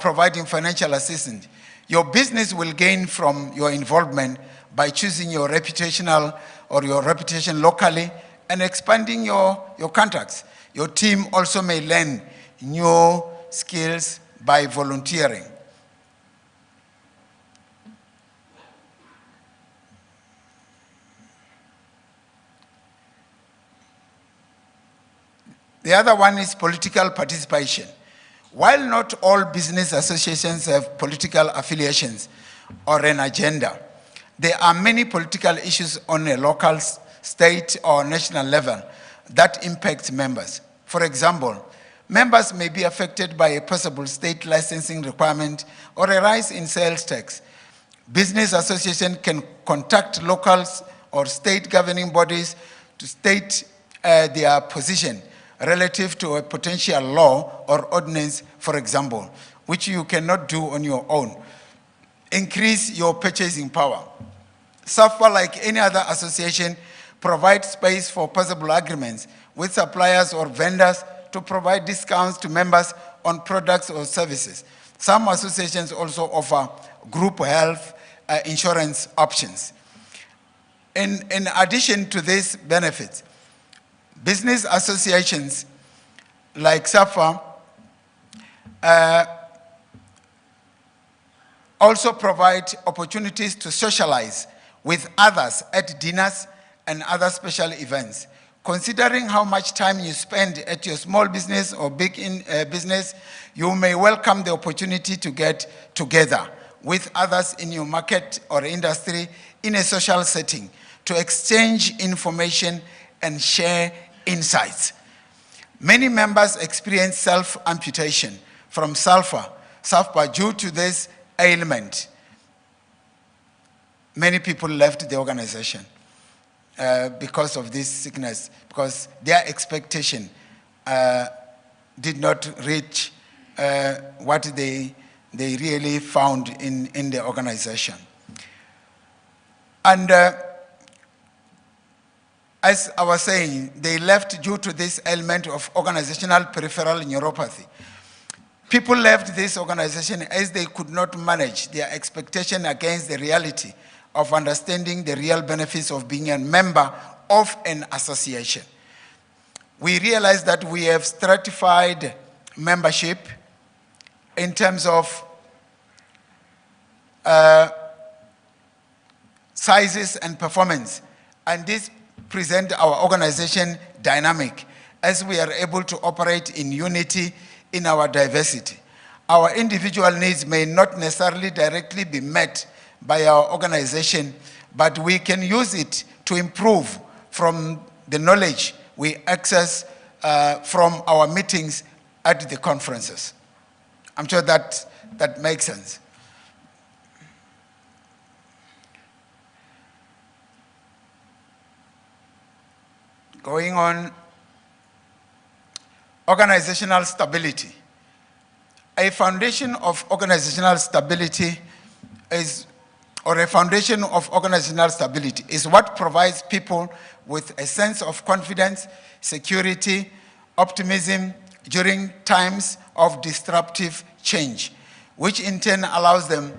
providing financial assistance. Your business will gain from your involvement by choosing your reputational or your reputation locally and expanding your contacts. Your team also may learn new skills by volunteering. The other one is political participation. While not all business associations have political affiliations or an agenda, there are many political issues on a local, state, or national level that impact members. For example, members may be affected by a possible state licensing requirement or a rise in sales tax. Business association can contact locals or state governing bodies to state their position relative to a potential law or ordinance, for example, which you cannot do on your own. Increase your purchasing power. SAFPA, like any other association, provides space for possible agreements with suppliers or vendors to provide discounts to members on products or services. Some associations also offer group health insurance options. In addition to these benefits, business associations like SAFPA also provide opportunities to socialize with others at dinners and other special events. Considering how much time you spend at your small business or big business, you may welcome the opportunity to get together with others in your market or industry in a social setting to exchange information and share insights. Many members experience self-amputation from SAFPA due to this ailment. Many people left the organization because of this sickness, because their expectation did not reach what they really found in the organization. And as I was saying, they left due to this ailment of organizational peripheral neuropathy. People left this organization as they could not manage their expectation against the reality of understanding the real benefits of being a member of an association. We realized that we have stratified membership in terms of sizes and performance, and this present our organization dynamic as we are able to operate in unity in our diversity. Our individual needs may not necessarily directly be met by our organization, but we can use it to improve from the knowledge we access from our meetings at the conferences. I'm sure that makes sense. Going on, organizational stability. A foundation of organizational stability is what provides people with a sense of confidence, security, optimism during times of disruptive change, which in turn allows them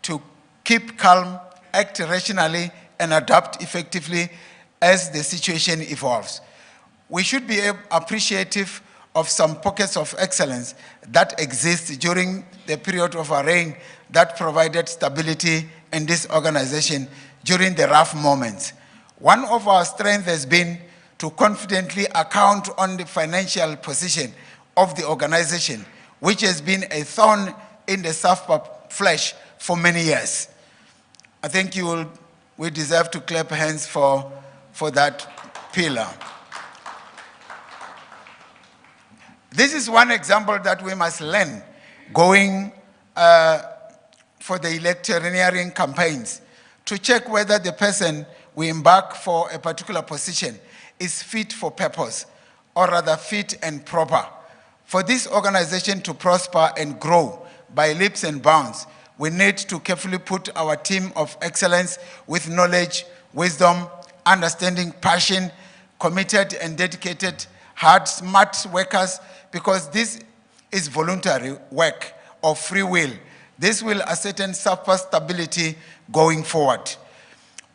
to keep calm, act rationally, and adapt effectively as the situation evolves. We should be appreciative of some pockets of excellence that exist during the period of our reign that provided stability in this organization during the rough moments. One of our strengths has been to confidently account on the financial position of the organization, which has been a thorn in the SAFPA flesh for many years. I think we deserve to clap hands for that pillar. This is one example that we must learn going for the electioneering campaigns to check whether the person we embark for a particular position is fit for purpose, or rather fit and proper. For this organization to prosper and grow by leaps and bounds, we need to carefully put our team of excellence with knowledge, wisdom, understanding, passion, committed and dedicated, hard, smart workers, because this is voluntary work of free will. This will ascertain SAFPA stability going forward.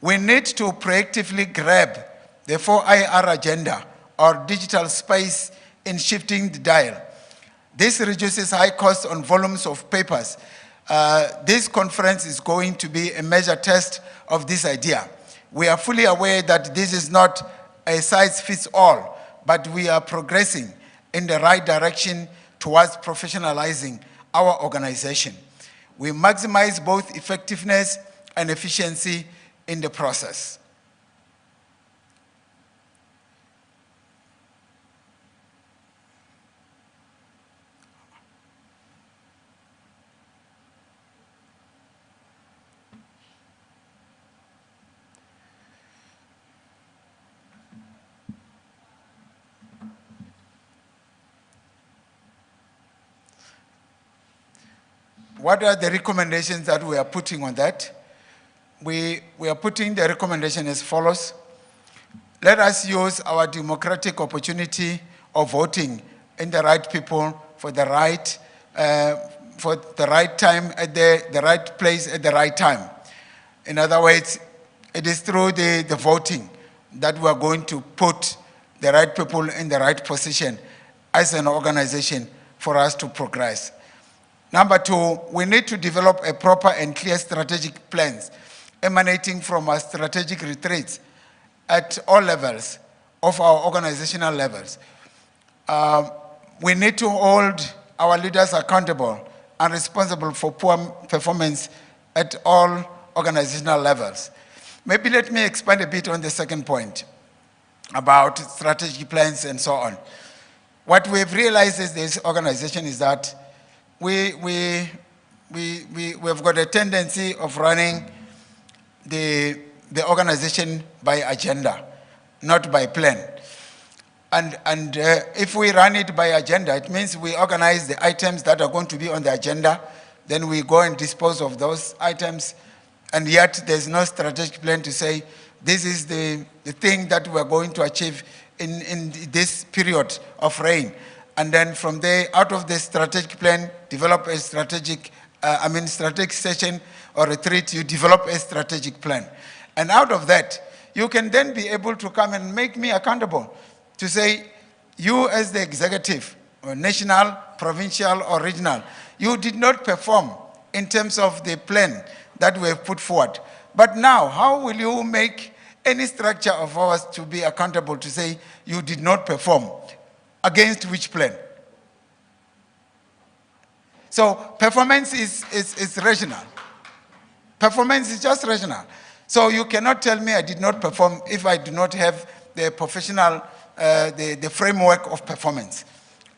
We need to proactively grab the 4IR agenda, or digital space in shifting the dial. This reduces high costs on volumes of papers. This conference is going to be a major test of this idea. We are fully aware that this is not a size-fits-all, but we are progressing in the right direction towards professionalizing our organization. We maximize both effectiveness and efficiency in the process. What are the recommendations that we are putting on that? We are putting the recommendation as follows. Let us use our democratic opportunity of voting in the right people for the right time at the right place at the right time. In other words, it is through the voting that we are going to put the right people in the right position as an organization for us to progress. Number two, we need to develop a proper and clear strategic plans emanating from our strategic retreats at all levels of our organizational levels. We need to hold our leaders accountable and responsible for poor performance at all organizational levels. Maybe let me expand a bit on the second point about strategic plans and so on. What we've realized as this organization is that we've got a tendency of running the organization by agenda, not by plan. And if we run it by agenda, it means we organize the items that are going to be on the agenda, then we go and dispose of those items, and yet there's no strategic plan to say, this is the thing that we're going to achieve in this period of reign. And then from there, out of the strategic plan, develop a strategic session or retreat, you develop a strategic plan. And out of that, you can then be able to come and make me accountable to say, you as the executive, or national, provincial, or regional, you did not perform in terms of the plan that we have put forward. But now, how will you make any structure of ours to be accountable to say you did not perform? Against which plan? So performance is rational. Performance is just rational. So you cannot tell me I did not perform if I do not have the professional, the framework of performance.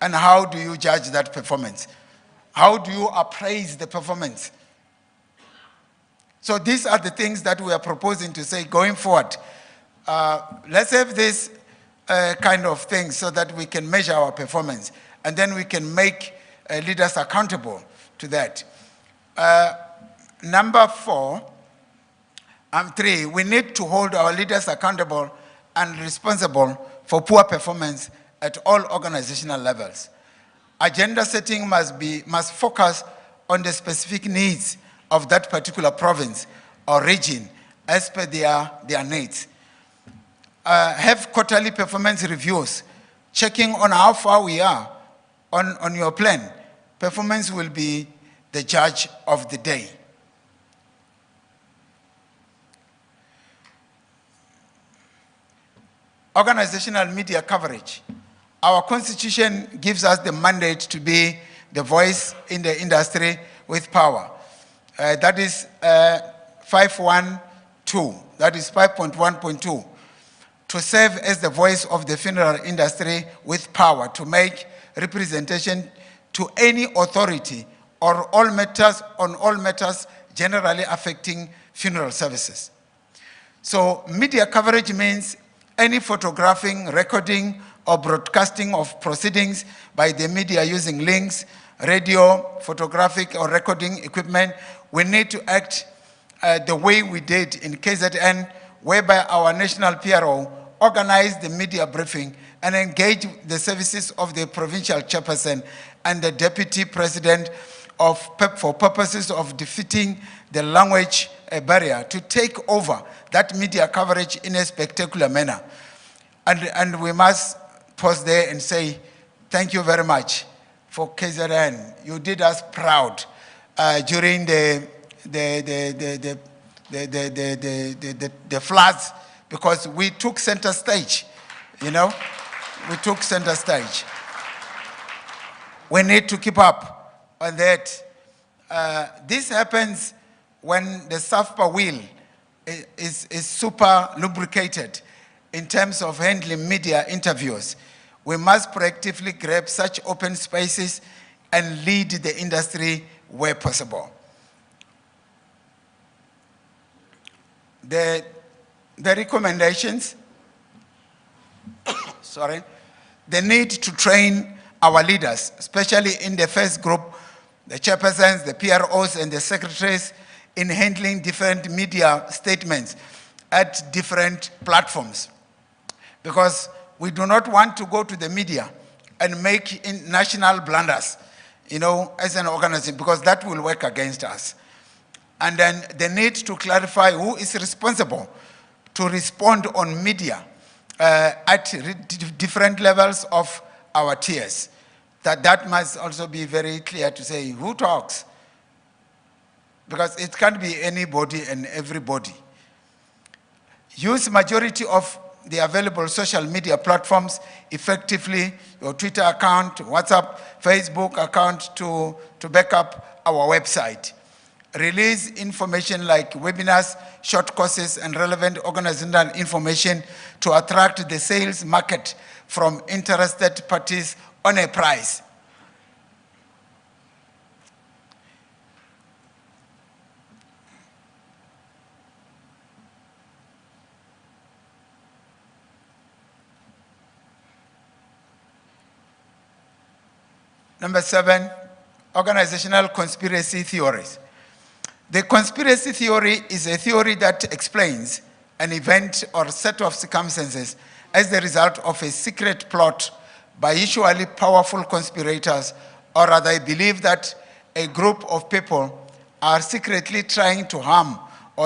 And how do you judge that performance? How do you appraise the performance? So these are the things that we are proposing to say going forward. Let's have this kind of thing so that we can measure our performance, and then we can make leaders accountable to that. Number 3, we need to hold our leaders accountable and responsible for poor performance at all organizational levels. Agenda setting must focus on the specific needs of that particular province or region as per their needs. Have quarterly performance reviews, checking on how far we are on your plan. Performance will be the judge of the day. Organizational media coverage. Our constitution gives us the mandate to be the voice in the industry with power. That is 5.1.2. That is 5.1.2. To serve as the voice of the funeral industry with power to make representation to any authority or on all matters generally affecting funeral services. So media coverage means any photographing, recording, or broadcasting of proceedings by the media using links, radio, photographic, or recording equipment. We need to act the way we did in KZN, whereby our national PRO organized the media briefing and engaged the services of the provincial chairperson and the deputy president for purposes of defeating the language barrier to take over that media coverage in a spectacular manner. And we must pause there and say, thank you very much for KZN. You did us proud during the floods, because we took center stage, you know? We took center stage. We need to keep up on that. This happens when the SAFPA wheel is super lubricated in terms of handling media interviews. We must proactively grab such open spaces and lead the industry where possible. The recommendations, sorry, the need to train our leaders, especially in the first group, the chairpersons, the PROs, and the secretaries, in handling different media statements at different platforms. Because we do not want to go to the media and make national blunders, you know, as an organization, because that will work against us. And then the need to clarify who is responsible to respond on media at different levels of our tiers. That must also be very clear to say who talks, because it can't be anybody and everybody. Use majority of the available social media platforms effectively, your Twitter account, WhatsApp, Facebook account to back up our website. Release information like webinars, short courses, and relevant organizational information to attract the sales market from interested parties on a price. Number 7, organizational conspiracy theories. The conspiracy theory is a theory that explains an event or set of circumstances as the result of a secret plot by usually powerful conspirators, or rather believe that a group of people are secretly trying to harm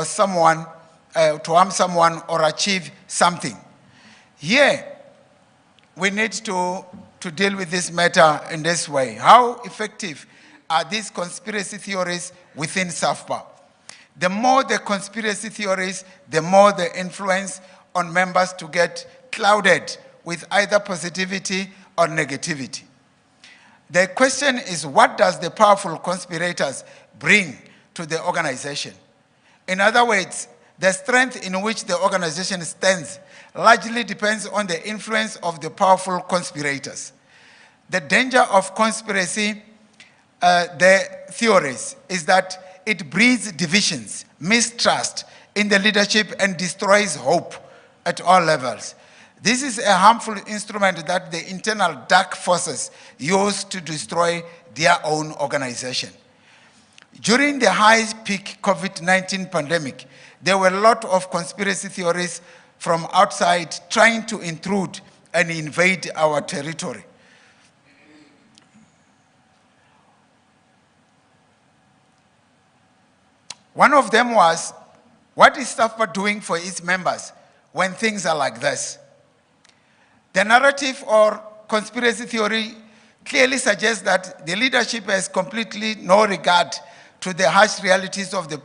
someone or achieve something. Here, we need to deal with this matter in this way. How effective are these conspiracy theories within SAFPA? The more the conspiracy theories, the more the influence on members to get clouded with either positivity or negativity. The question is, what does the powerful conspirators bring to the organization? In other words, the strength in which the organization stands largely depends on the influence of the powerful conspirators. The danger of conspiracy the theories is that it breeds divisions, mistrust in the leadership, and destroys hope at all levels. This is a harmful instrument that the internal dark forces use to destroy their own organization. During the high-peak COVID-19 pandemic, there were a lot of conspiracy theories from outside trying to intrude and invade our territory. One of them was, what is SAFPA doing for its members when things are like this? The narrative or conspiracy theory clearly suggests that the leadership has completely no regard to the harsh realities of the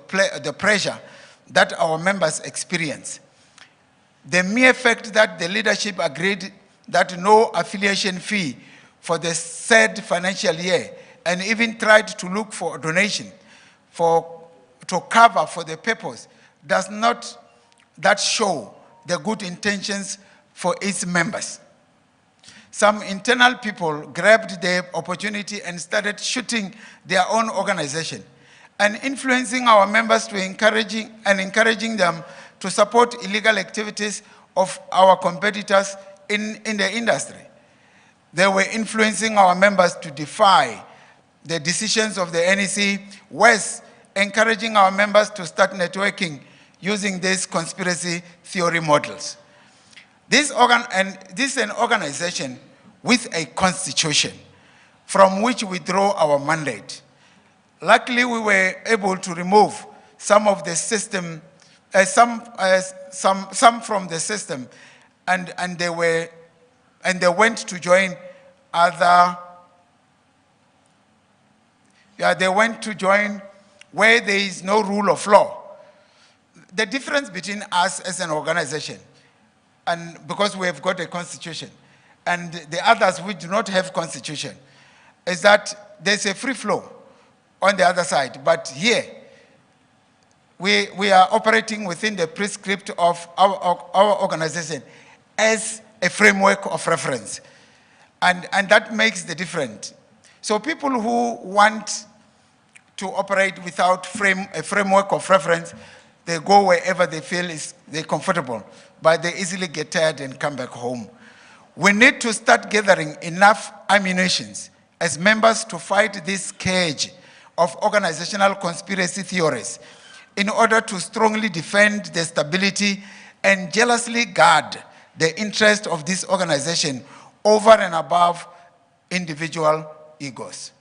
pressure that our members experience. The mere fact that the leadership agreed that no affiliation fee for the said financial year, and even tried to look for a donation to cover for the purpose, does not that show the good intentions for its members. Some internal people grabbed the opportunity and started shooting their own organization and influencing our members to encouraging them to support illegal activities of our competitors in the industry. They were influencing our members to defy the decisions of the NEC, worse, encouraging our members to start networking using these conspiracy theory models. This is an organization with a constitution from which we draw our mandate. Luckily, we were able to remove some of the system, some from the system, and they went to join other, they went to join where there is no rule of law. The difference between us as an organization, and because we have got a constitution, and the others who do not have constitution, is that there's a free flow on the other side. But here, we are operating within the prescript of our organization as a framework of reference. And that makes the difference. So people who want to operate without a framework of reference, they go wherever they feel they're comfortable, but they easily get tired and come back home. We need to start gathering enough ammunition as members to fight this cage of organizational conspiracy theories in order to strongly defend the stability and jealously guard the interest of this organization over and above individual egos.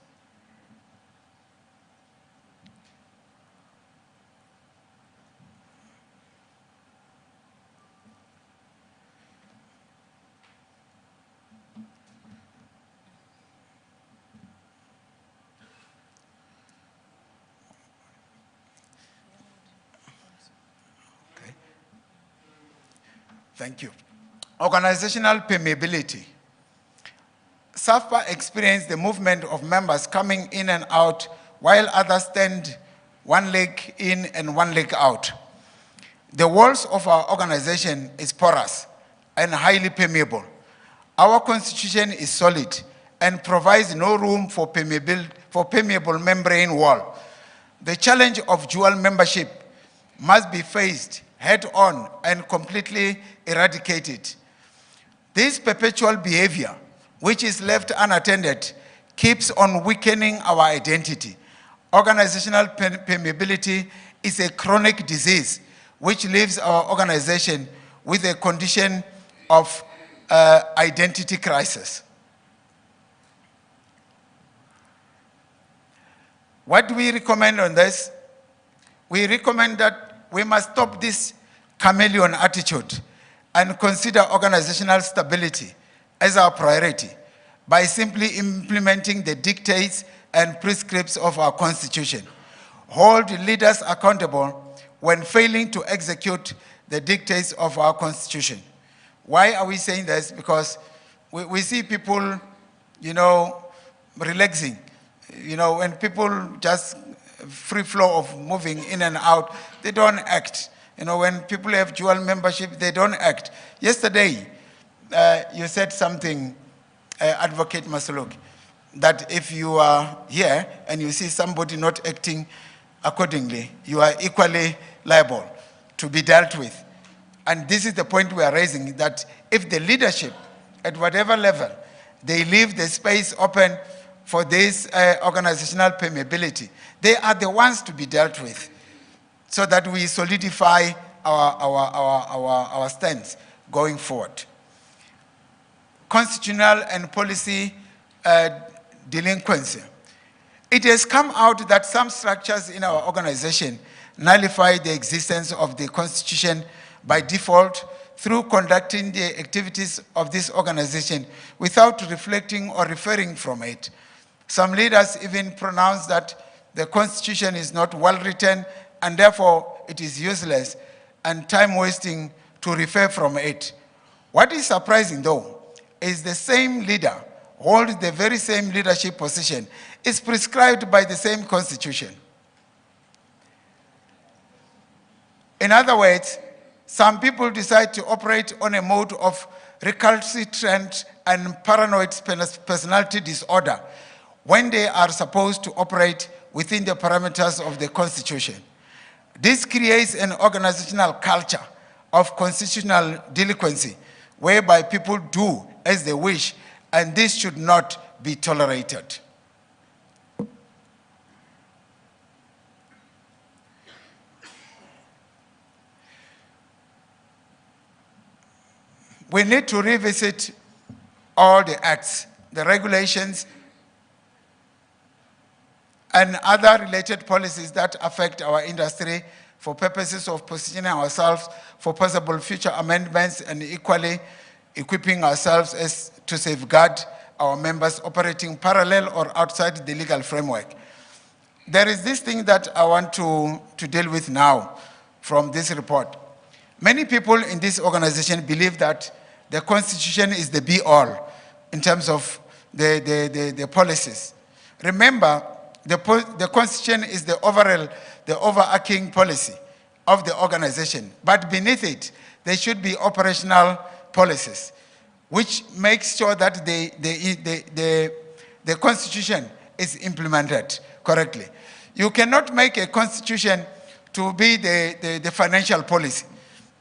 Thank you. Organizational permeability. SAFPA experienced the movement of members coming in and out while others stand one leg in and one leg out. The walls of our organization is porous and highly permeable. Our constitution is solid and provides no room for permeable membrane wall. The challenge of dual membership must be faced head-on and completely eradicated. This perpetual behavior, which is left unattended, keeps on weakening our identity. Organizational permeability is a chronic disease which leaves our organization with a condition of identity crisis. What do we recommend on this? We recommend that we must stop this chameleon attitude and consider organizational stability as our priority by simply implementing the dictates and prescripts of our constitution. Hold leaders accountable when failing to execute the dictates of our constitution. Why are we saying this? Because we see people, relaxing. When people just free flow of moving in and out, they don't act. When people have dual membership, they don't act. Yesterday, you said something, Advocate Masuluk, that if you are here and you see somebody not acting accordingly, you are equally liable to be dealt with. And this is the point we are raising, that if the leadership, at whatever level, they leave the space open for this organizational permeability, they are the ones to be dealt with, so that we solidify our stance going forward. Constitutional and policy delinquency. It has come out that some structures in our organization nullify the existence of the Constitution by default through conducting the activities of this organization without reflecting or referring from it. Some leaders even pronounce that the Constitution is not well written and therefore it is useless and time-wasting to refer from it. What is surprising though is the same leader holds the very same leadership position is prescribed by the same Constitution. In other words, some people decide to operate on a mode of recalcitrant and paranoid personality disorder when they are supposed to operate within the parameters of the Constitution. This creates an organizational culture of constitutional delinquency, whereby people do as they wish, and this should not be tolerated. We need to revisit all the acts, the regulations, and other related policies that affect our industry for purposes of positioning ourselves for possible future amendments and equally equipping ourselves as to safeguard our members operating parallel or outside the legal framework. There is this thing that I want to deal with now from this report. Many people in this organization believe that the Constitution is the be-all in terms of the policies. Remember, the Constitution is the overarching policy of the organization, but beneath it, there should be operational policies, which makes sure that the Constitution is implemented correctly. You cannot make a Constitution to be the financial policy.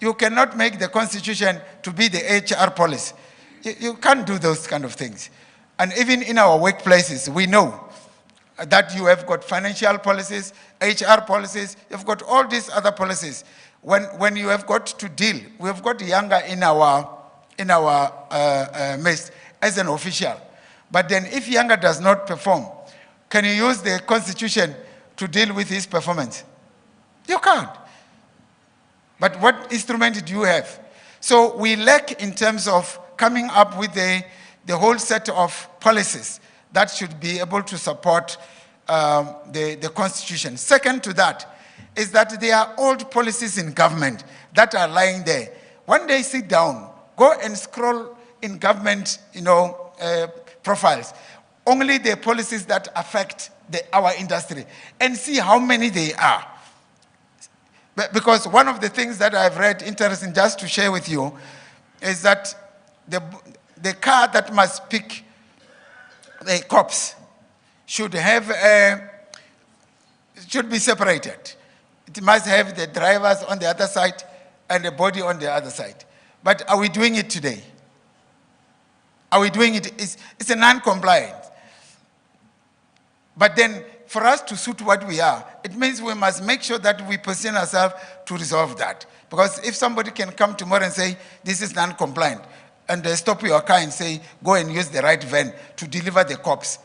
You cannot make the Constitution to be the HR policy. You can't do those kind of things. And even in our workplaces, we know that you have got financial policies, HR policies, you've got all these other policies. When you have got to deal, we have got younger in our midst as an official. But then if younger does not perform, can you use the Constitution to deal with his performance? You can't. But what instrument do you have? So we lack in terms of coming up with the whole set of policies that should be able to support the Constitution. Second to that is that there are old policies in government that are lying there. One day sit down, go and scroll in government profiles, only the policies that affect our industry, and see how many they are. Because one of the things that I've read, interesting just to share with you, is that the car that must pick the cops should be separated. It must have the drivers on the other side and the body on the other side. But are we doing it today? Are we doing it? It's a non-compliant. But then, for us to suit what we are, it means we must make sure that we position ourselves to resolve that. Because if somebody can come tomorrow and say, this is non-compliant, and they stop your car and say, go and use the right van to deliver the cops,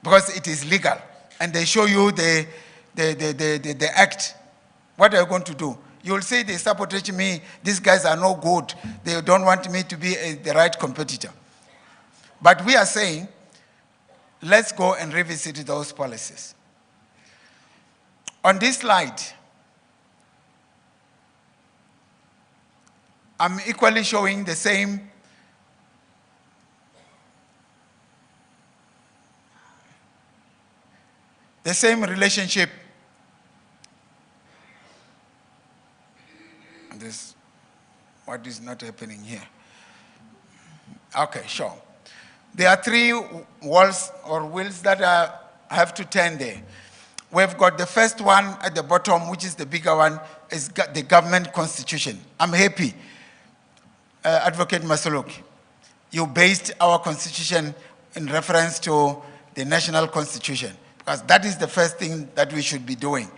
because it is legal, and they show you the act, what are you going to do? You will say, they sabotage me, these guys are no good, they don't want me to be the right competitor. But we are saying, let's go and revisit those policies. On this slide, I'm equally showing the same relationship. What is not happening here? Okay, sure. There are three walls or wheels that have to turn there. We've got the first one at the bottom, which is the bigger one, is the government constitution. I'm happy, Advocate Masoluk, you based our constitution in reference to the national constitution, because that is the first thing that we should be doing.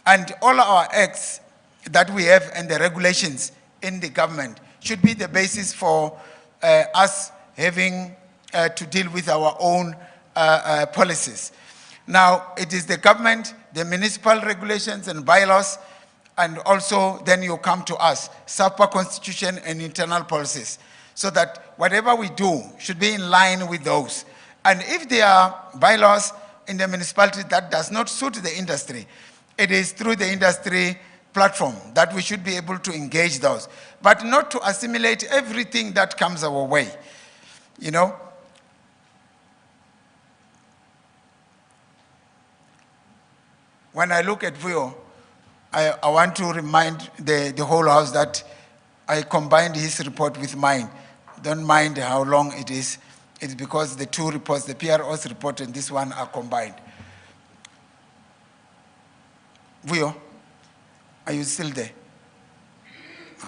And all our acts that we have and the regulations in the government should be the basis for us having to deal with our own policies. Now, it is the government, the municipal regulations and bylaws, and also then you come to us, SAFPA constitution and internal policies, so that whatever we do should be in line with those. And if there are bylaws in the municipality that does not suit the industry, it is through the industry platform that we should be able to engage those, but not to assimilate everything that comes our way, you know. When I look at Vuyo, I want to remind the whole house that I combined his report with mine. Don't mind how long it is. It's because the two reports, the PRO's report and this one, are combined. Vuyo, are you still there?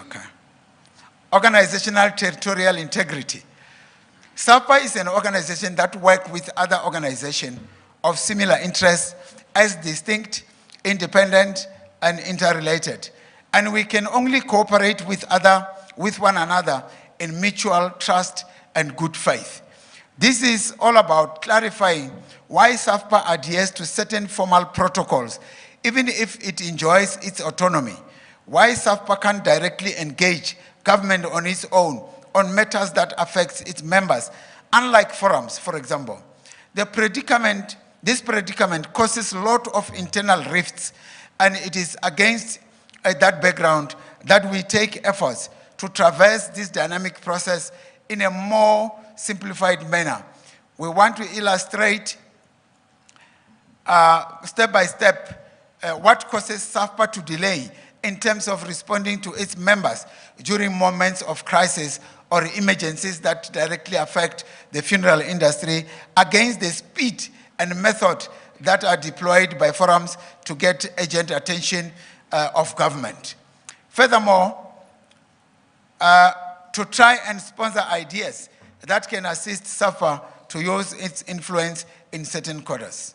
Okay. Organizational territorial integrity. SAFPA is an organization that works with other organizations of similar interests as distinct, independent, and interrelated. And we can only cooperate with one another in mutual trust and good faith. This is all about clarifying why SAFPA adheres to certain formal protocols even if it enjoys its autonomy. Why SAFPA can't directly engage government on its own on matters that affects its members, unlike forums, for example. This predicament causes a lot of internal rifts, and it is against that background that we take efforts to traverse this dynamic process in a more simplified manner. We want to illustrate step by step what causes SAFPA to delay in terms of responding to its members during moments of crisis or emergencies that directly affect the funeral industry, against the speed and method that are deployed by forums to get urgent attention of government. Furthermore, to try and sponsor ideas that can assist SAFPA to use its influence in certain quarters.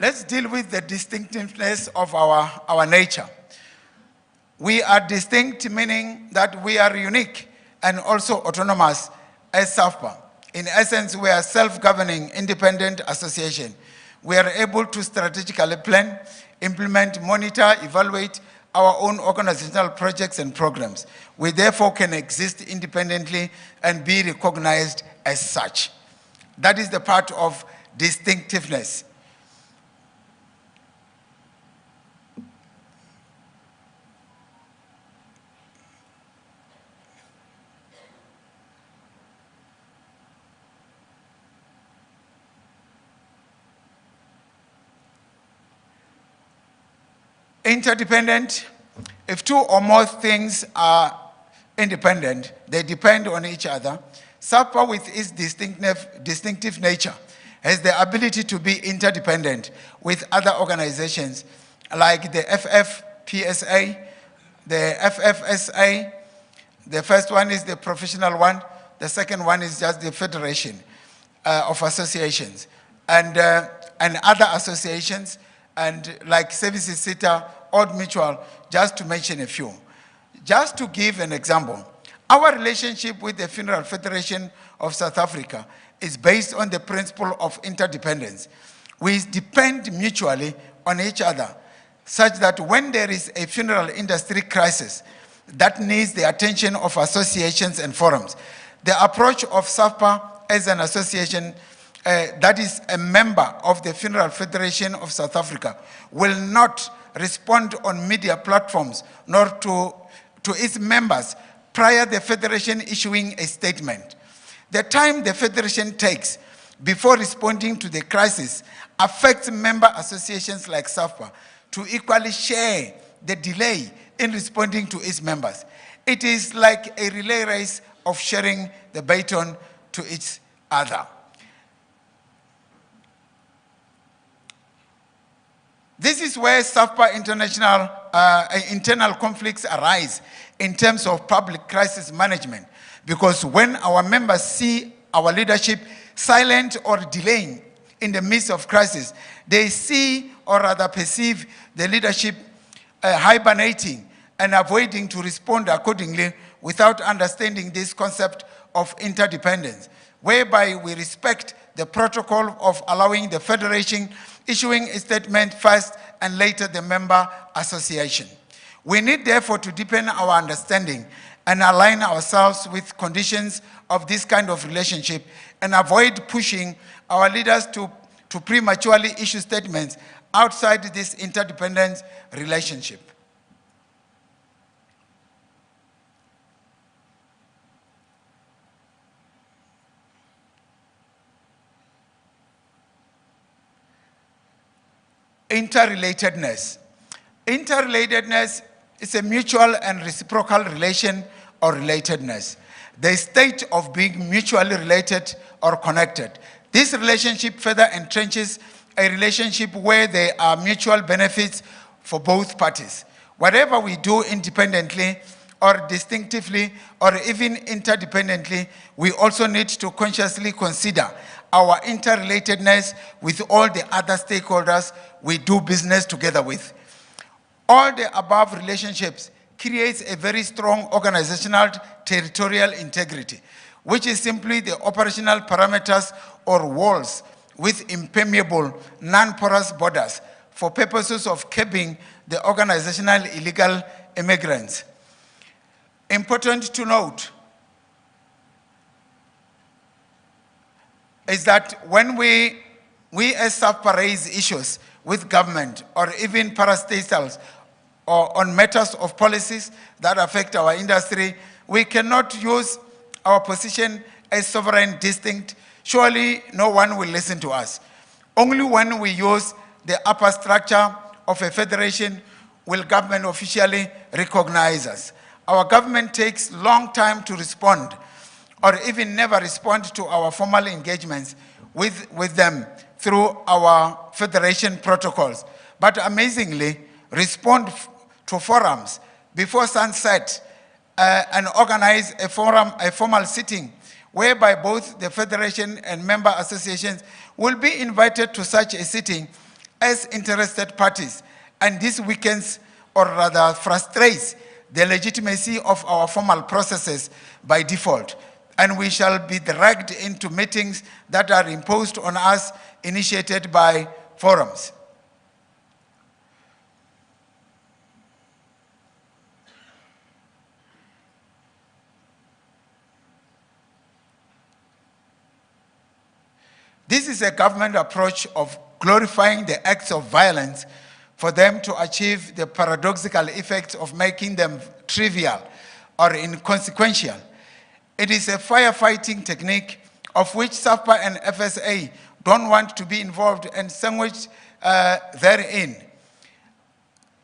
Let's deal with the distinctiveness of our nature. We are distinct, meaning that we are unique and also autonomous as SAFPA. In essence, we are a self-governing independent association. We are able to strategically plan, implement, monitor, evaluate our own organizational projects and programs. We therefore can exist independently and be recognized as such. That is the part of distinctiveness. Interdependent. If two or more things are independent, they depend on each other. SAFPA, with its distinctive nature, has the ability to be interdependent with other organizations like the FFPSA, the FFSA. The first one is the professional one. The second one is just the Federation of Associations, and other associations, and like Services SITA, Old Mutual, just to mention a few. Just to give an example, our relationship with the Funeral Federation of South Africa is based on the principle of interdependence. We depend mutually on each other, such that when there is a funeral industry crisis that needs the attention of associations and forums, the approach of SAFPA as an association that is a member of the Funeral Federation of South Africa will not respond on media platforms nor to its members prior to the Federation issuing a statement. The time the Federation takes before responding to the crisis affects member associations like SAFPA to equally share the delay in responding to its members. It is like a relay race of sharing the baton to each other. This is where SAFPA internal conflicts arise in terms of public crisis management, because when our members see our leadership silent or delaying in the midst of crisis, they see or rather perceive the leadership hibernating and avoiding to respond accordingly without understanding this concept of interdependence, whereby we respect the protocol of allowing the Federation issuing a statement first and later the member association. We need therefore to deepen our understanding and align ourselves with conditions of this kind of relationship and avoid pushing our leaders to prematurely issue statements outside this interdependent relationship. Interrelatedness. Interrelatedness is a mutual and reciprocal relation or relatedness, the state of being mutually related or connected. This relationship further entrenches a relationship where there are mutual benefits for both parties. Whatever we do independently or distinctively or even interdependently, we also need to consciously consider our interrelatedness with all the other stakeholders we do business together with. All the above relationships creates a very strong organizational territorial integrity, which is simply the operational parameters or walls with impermeable, non-porous borders for purposes of curbing the organizational illegal immigrants. Important to note is that when we as SAFPA raise issues with government or even parastatals or on matters of policies that affect our industry, we cannot use our position as sovereign distinct. Surely no one will listen to us. Only when we use the upper structure of a federation will government officially recognize us. Our government takes long time to respond or even never respond to our formal engagements with them through our federation protocols. But amazingly, respond to forums before sunset and organize a formal sitting whereby both the federation and member associations will be invited to such a sitting as interested parties. And this weakens or rather frustrates the legitimacy of our formal processes by default. And we shall be dragged into meetings that are imposed on us, initiated by forums. This is a government approach of glorifying the acts of violence for them to achieve the paradoxical effect of making them trivial or inconsequential. It is a firefighting technique of which SAFPA and FSA don't want to be involved and sandwiched therein.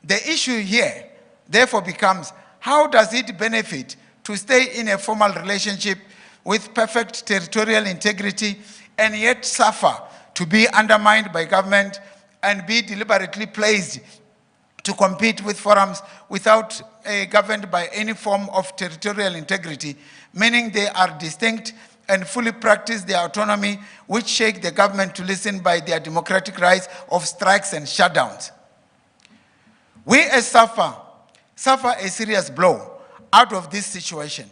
The issue here, therefore, becomes how does it benefit to stay in a formal relationship with perfect territorial integrity and yet suffer to be undermined by government and be deliberately placed to compete with forums without governed by any form of territorial integrity, meaning they are distinct and fully practice their autonomy, which shake the government to listen by their democratic rights of strikes and shutdowns. We as SAFPA suffer a serious blow out of this situation,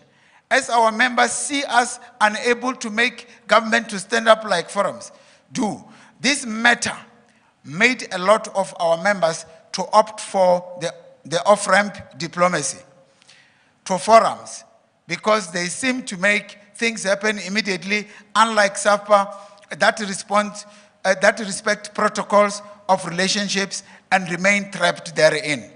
as our members see us unable to make government to stand up like forums do. This matter made a lot of our members to opt for the off-ramp diplomacy to forums because they seem to make things happen immediately, unlike SAFPA that respect protocols of relationships and remain trapped therein.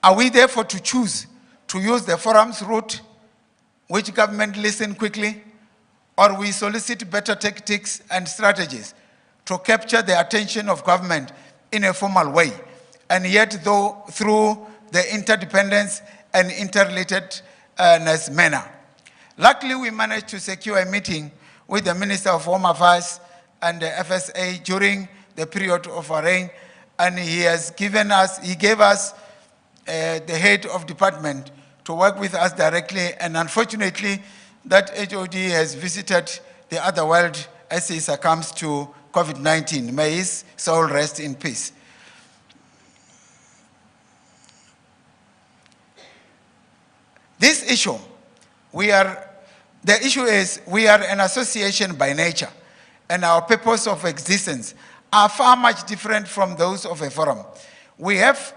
Are we therefore to choose to use the forums route, which government listen quickly, or we solicit better tactics and strategies to capture the attention of government in a formal way, and yet though through the interdependence and interrelatedness manner? Luckily, we managed to secure a meeting with the Minister of Home Affairs and the FSA during the period of our reign, and he gave us the head of department to work with us directly, and unfortunately, that HOD has visited the other world as he succumbs to COVID-19. May his soul rest in peace. This issue, the issue is we are an association by nature, and our purpose of existence are far much different from those of a forum. We have,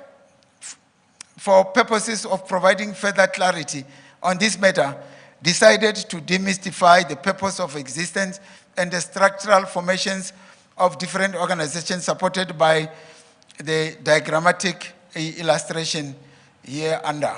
for purposes of providing further clarity on this matter, decided to demystify the purpose of existence and the structural formations of different organizations supported by the diagrammatic illustration here under.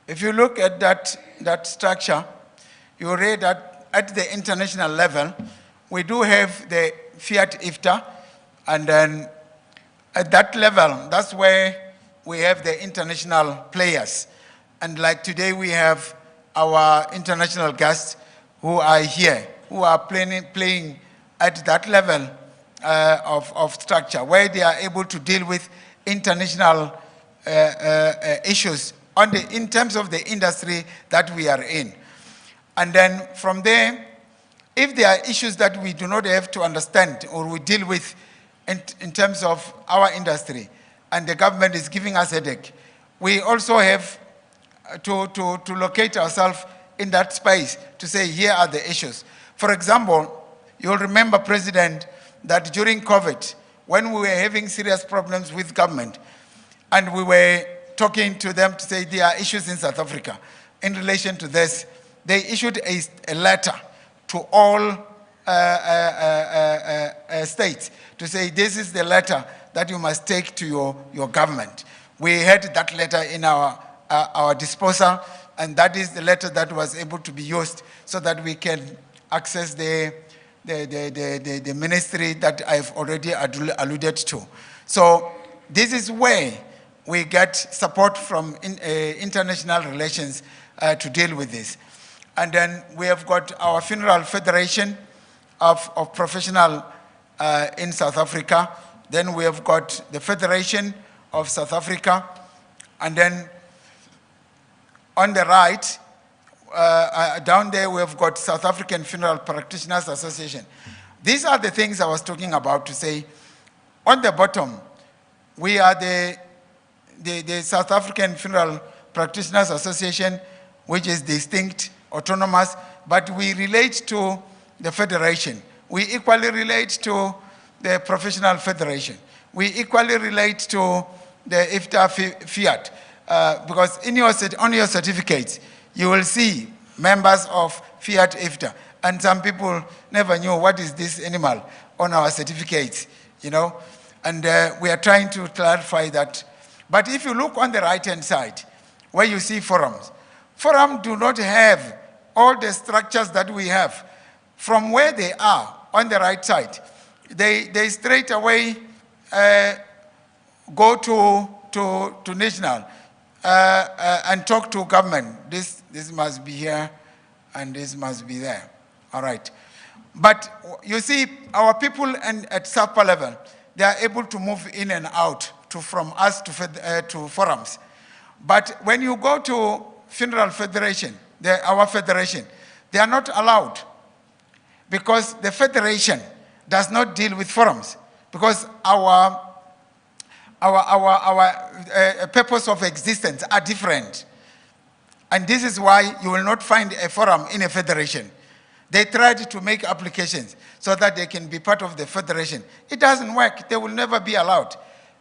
If you look at that structure, you read that at the international level, we do have the Fiat IFTA, and then at that level, that's where we have the international players. And like today, we have our international guests who are here, who are playing at that level of structure, where they are able to deal with international issues in terms of the industry that we are in. And then from there, if there are issues that we do not have to understand or we deal with in terms of our industry, and the government is giving us a headache, we also have to locate ourselves in that space to say, here are the issues. For example, you'll remember, President, that during COVID, when we were having serious problems with government, and we were talking to them to say there are issues in South Africa in relation to this, they issued a letter to all states to say, this is the letter that you must take to your government. We had that letter in our disposal, and that is the letter that was able to be used so that we can access the ministry that I've already alluded to. So this is where we get support from international relations to deal with this. And then we have got our Funeral Federation of Professional in South Africa. Then we have got the Federation of South Africa. And then on the right, down there, we have got South African Funeral Practitioners Association. These are the things I was talking about to say. On the bottom, we are the South African Funeral Practitioners Association, which is distinct, autonomous, but we relate to the federation. We equally relate to the Professional Federation. We equally relate to the IFTA Fiat, because on your certificates, you will see members of Fiat IFTA, and some people never knew what is this animal on our certificates, you know, and we are trying to clarify that. But if you look on the right-hand side, where you see forums, forums do not have all the structures that we have. From where they are on the right side, they straight away go to national and talk to government. This must be here and this must be there. All right. But you see, our people at SAFPA level, they are able to move in and out from us to forums. But when you go to Funeral Federation, our federation, they are not allowed, because the federation does not deal with forums, because our purpose of existence are different. And this is why you will not find a forum in a federation. They tried to make applications so that they can be part of the federation. It doesn't work. They will never be allowed,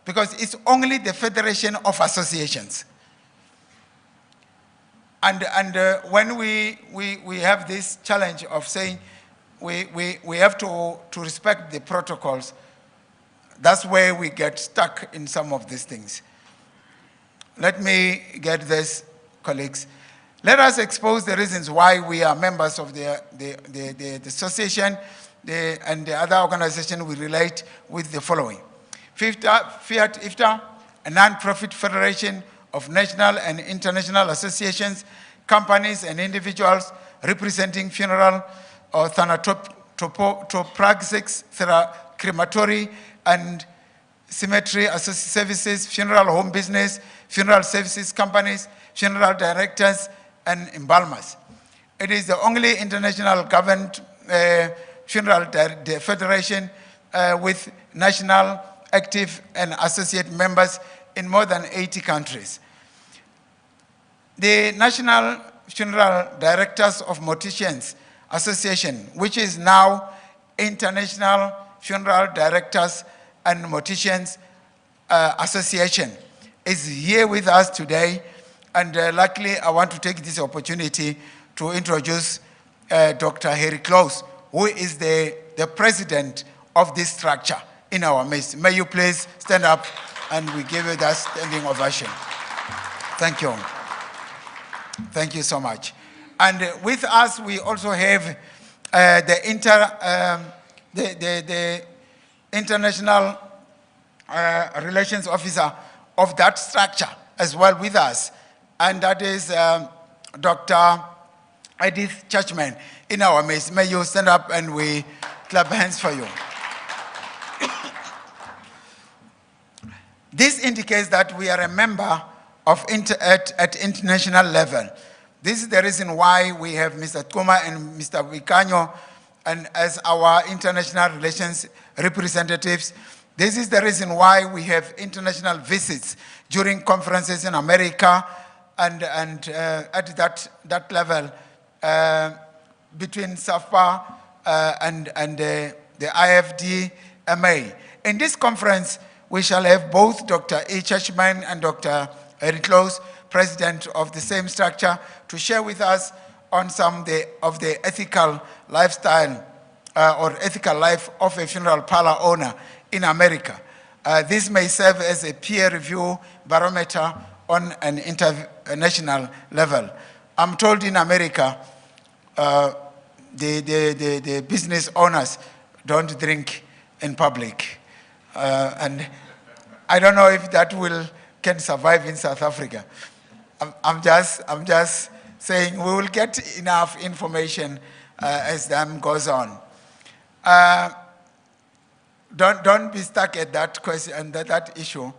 because it's only the federation of associations. And when we have this challenge of saying we have to respect the protocols, that's where we get stuck in some of these things. Let me get this, colleagues. Let us expose the reasons why we are members of the association and the other organization. We relate with the following. Fiat IFTA, a non-profit federation of national and international associations, companies and individuals representing funeral or thanatopraxics, crematory and cemetery services, funeral home business, funeral services companies, funeral directors, and embalmers. It is the only international governed funeral federation with national, active, and associate members in more than 80 countries. The National Funeral Directors of Morticians Association, which is now International Funeral Directors and Morticians Association, is here with us today. And luckily, I want to take this opportunity to introduce Dr. Harry Close, who is the president of this structure in our midst. May you please stand up and we give you that standing ovation. Thank you. Thank you so much. And with us, we also have the International Relations Officer of that structure as well with us, and that is Dr. Edith Churchman in our midst. May you stand up and we clap hands for you. This indicates that we are a member of at international level. This is the reason why we have Mr. Tkuma and Mr. Wikanyo and as our international relations representatives. This is the reason why we have international visits during conferences in America and at that level between SAFPA and the IFDMA. In this conference, we shall have both Dr. E. Churchman and Dr. Electoral, president of the same structure, to share with us on some of the ethical lifestyle or ethical life of a funeral parlor owner in America. This may serve as a peer review barometer on an international level. I'm told in America, the business owners don't drink in public. And I don't know if that can survive in South Africa. I'm just saying we will get enough information as time goes on. Don't be stuck at that question and that issue.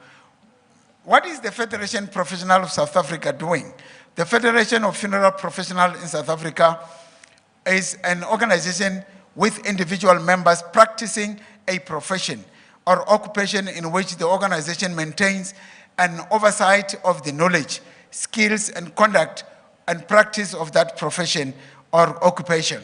What is the Federation Professional of South Africa doing? The Federation of Funeral Professionals in South Africa is an organization with individual members practicing a profession or occupation in which the organization maintains an oversight of the knowledge, skills, and conduct and practice of that profession or occupation.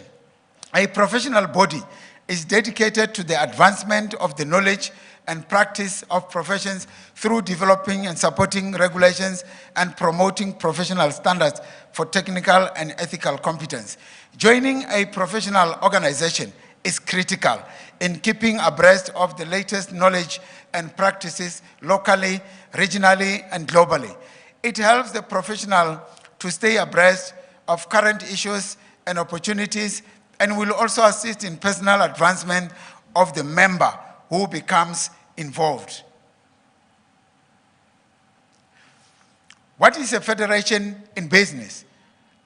A professional body is dedicated to the advancement of the knowledge and practice of professions through developing and supporting regulations and promoting professional standards for technical and ethical competence. Joining a professional organization is critical in keeping abreast of the latest knowledge and practices locally, regionally, and globally. It helps the professional to stay abreast of current issues and opportunities, and will also assist in personal advancement of the member who becomes involved. What is a federation in business?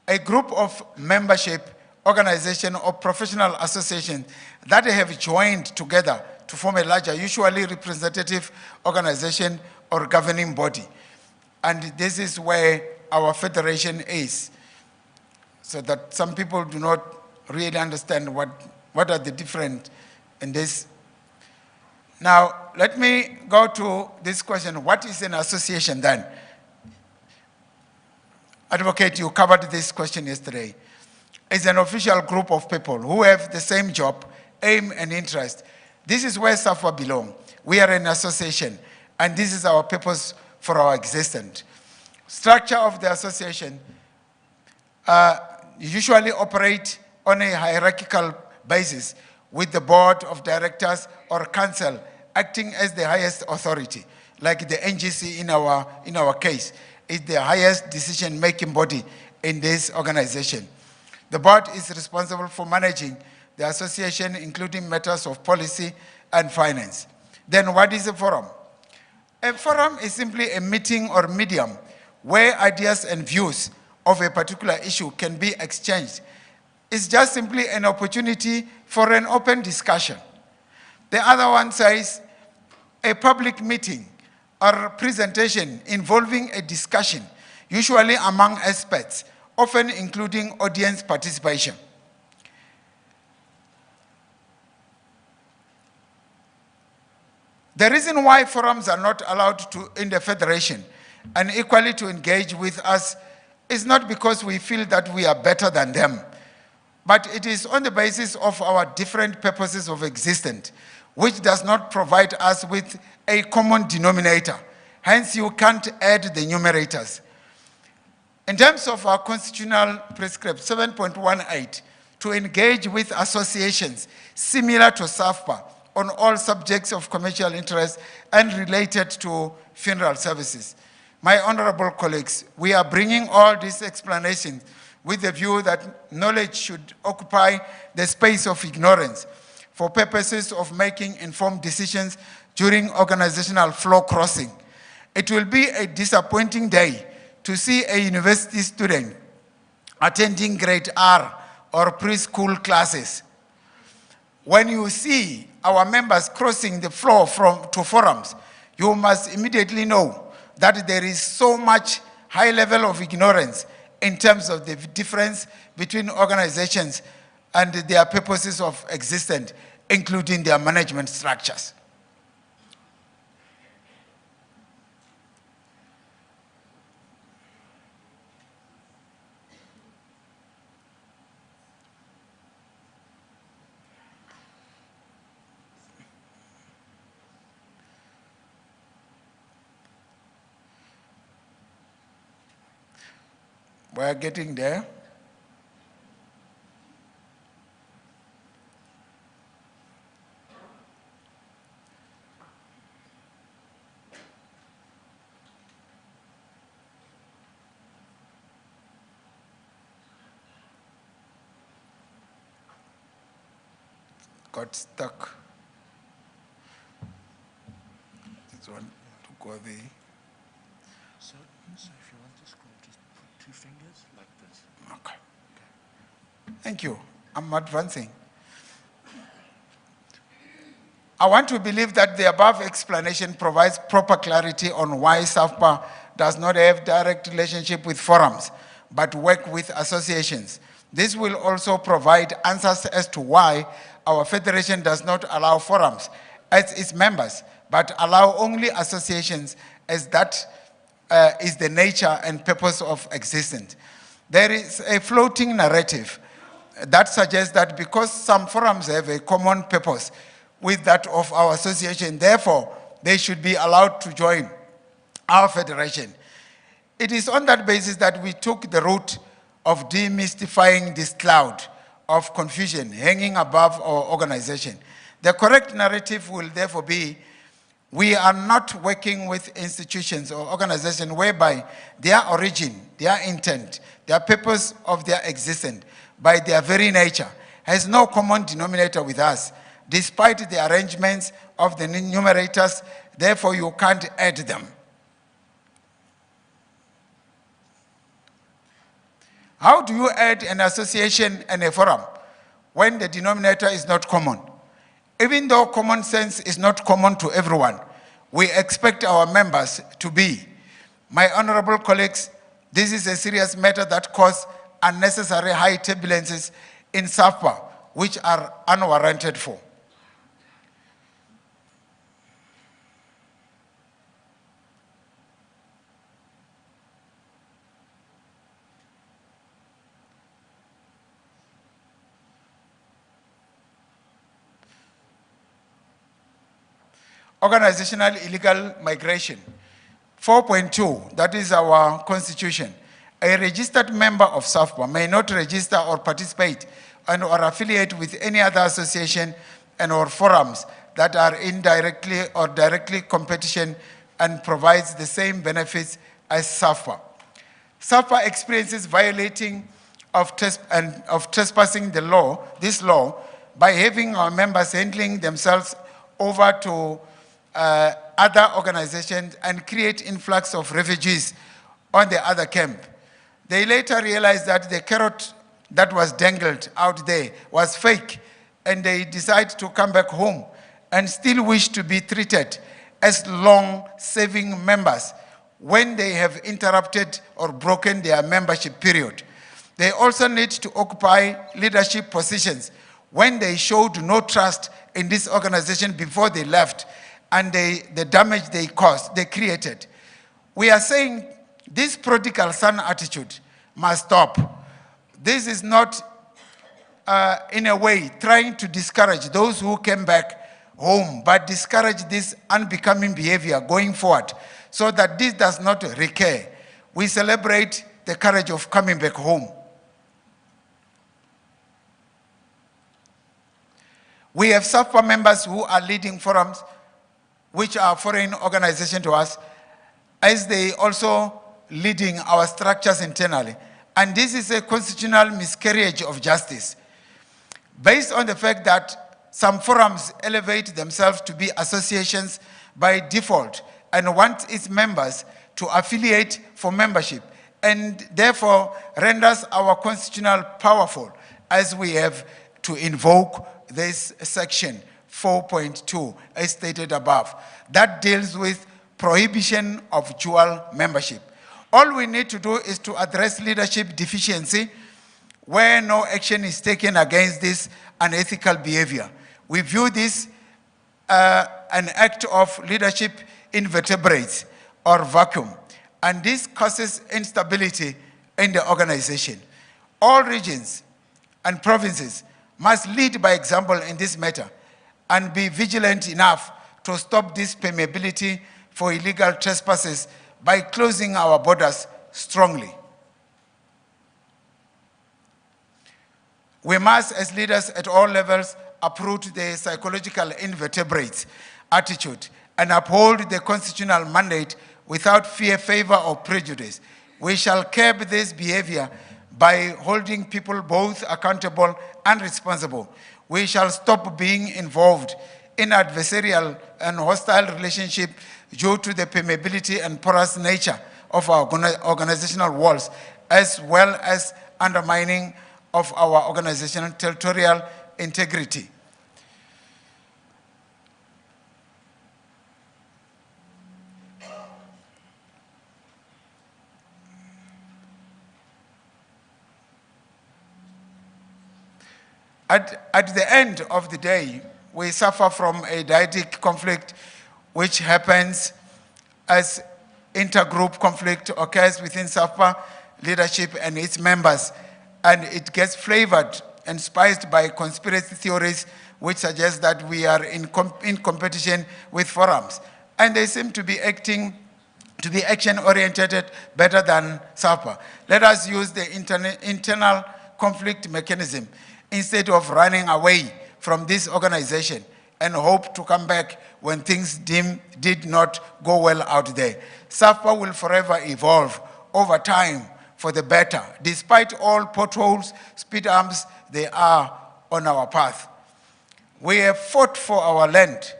A group of membership organization or professional association that have joined together to form a larger, usually representative organization or governing body. And this is where our federation is. So that some people do not really understand what are the different in this. Now, let me go to this question. What is an association then? Advocate, you covered this question yesterday. It's an official group of people who have the same job, aim, and interest. This is where SAFPA belongs. We are an association, and this is our purpose for our existence. Structure of the association usually operate on a hierarchical basis with the board of directors or council acting as the highest authority, like the NGC in our case, is the highest decision-making body in this organization. The board is responsible for managing the association, including matters of policy and finance. Then what is a forum? A forum is simply a meeting or medium where ideas and views of a particular issue can be exchanged. It's just simply an opportunity for an open discussion. The other one says a public meeting or presentation involving a discussion, usually among experts, often including audience participation. The reason why forums are not allowed in the federation and equally to engage with us is not because we feel that we are better than them, but it is on the basis of our different purposes of existence, which does not provide us with a common denominator. Hence, you can't add the numerators. In terms of our constitutional prescript 7.18, to engage with associations similar to SAFPA on all subjects of commercial interest and related to funeral services. My honorable colleagues, we are bringing all these explanations with the view that knowledge should occupy the space of ignorance for purposes of making informed decisions during organizational floor crossing. It will be a disappointing day to see a university student attending grade R or preschool classes. When you see our members crossing the floor to forums, you must immediately know that there is so much high level of ignorance in terms of the difference between organizations and their purposes of existence, including their management structures. We're getting there. Got stuck. This one to go there. So if you want to scroll, just put 2 fingers like this. Okay. Thank you. I'm advancing. I want to believe that the above explanation provides proper clarity on why SAFPA does not have direct relationship with forums, but work with associations. This will also provide answers as to why our federation does not allow forums as its members, but allow only associations, as that is the nature and purpose of existence. There is a floating narrative that suggests that because some forums have a common purpose with that of our association, therefore they should be allowed to join our federation. It is on that basis that we took the route of demystifying this cloud of confusion hanging above our organization. The correct narrative will therefore be, we are not working with institutions or organizations whereby their origin, their intent, their purpose of their existence, by their very nature, has no common denominator with us, despite the arrangements of the numerators, therefore you can't add them. How do you add an association and a forum when the denominator is not common? Even though common sense is not common to everyone, we expect our members to be. My honorable colleagues, this is a serious matter that causes unnecessary high turbulences in SAFPA, which are unwarranted for. Organizational illegal migration. 4.2, that is our constitution. A registered member of SAFPA may not register or participate and or affiliate with any other association and or forums that are indirectly or directly competition and provides the same benefits as SAFPA. SAFPA experiences violating of trespassing the law, this law, by having our members handling themselves over to other organizations and create influx of refugees on the other camp. They later realized that the carrot that was dangled out there was fake, and they decided to come back home and still wish to be treated as long-serving members when they have interrupted or broken their membership period. They also need to occupy leadership positions when they showed no trust in this organization before they left, and the damage they caused, they created. We are saying this prodigal son attitude must stop. This is not, in a way, trying to discourage those who came back home, but discourage this unbecoming behavior going forward so that this does not recur. We celebrate the courage of coming back home. We have SAFPA members who are leading forums, which are foreign organizations to us, as they also leading our structures internally. And this is a constitutional miscarriage of justice, based on the fact that some forums elevate themselves to be associations by default and wants its members to affiliate for membership, and therefore renders our constitutional powerful as we have to invoke this section 4.2 as stated above that deals with prohibition of dual membership. All we need to do is to address leadership deficiency where no action is taken against this unethical behavior. We view this an act of leadership invertebrates or vacuum, and this causes instability in the organization. All regions and provinces must lead by example in this matter and be vigilant enough to stop this permeability for illegal trespasses by closing our borders strongly. We must, as leaders at all levels, uproot the psychological invertebrates attitude and uphold the constitutional mandate without fear, favor, or prejudice. We shall curb this behavior by holding people both accountable and responsible. We shall stop being involved in adversarial and hostile relationship due to the permeability and porous nature of our organizational walls, as well as undermining of our organizational territorial integrity. At the end of the day, we suffer from a dyadic conflict which happens as intergroup conflict occurs within SAFPA leadership and its members, and it gets flavored and spiced by conspiracy theories which suggest that we are in competition with forums. And they seem to be action-oriented better than SAFPA. Let us use the internal conflict mechanism instead of running away from this organization and hope to come back when things did not go well out there. SAFPA will forever evolve over time for the better. Despite all potholes, speed bumps, they are on our path. We have fought for our land.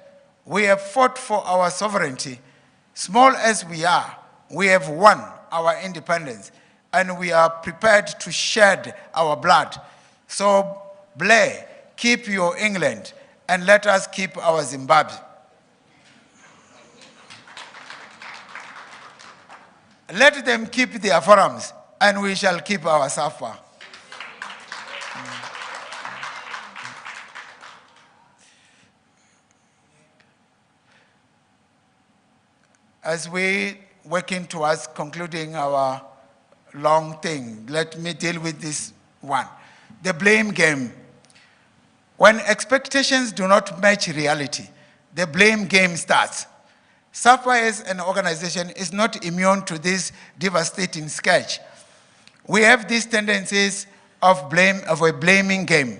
We have fought for our sovereignty. Small as we are, we have won our independence, and we are prepared to shed our blood. So, Blair, keep your England, and let us keep our Zimbabwe. Let them keep their forums, and we shall keep our SAFPA. As we working towards concluding our long thing, let me deal with this one. The blame game. When expectations do not match reality, the blame game starts. SAFPA as an organization is not immune to this devastating scourge. We have these tendencies of a blaming game,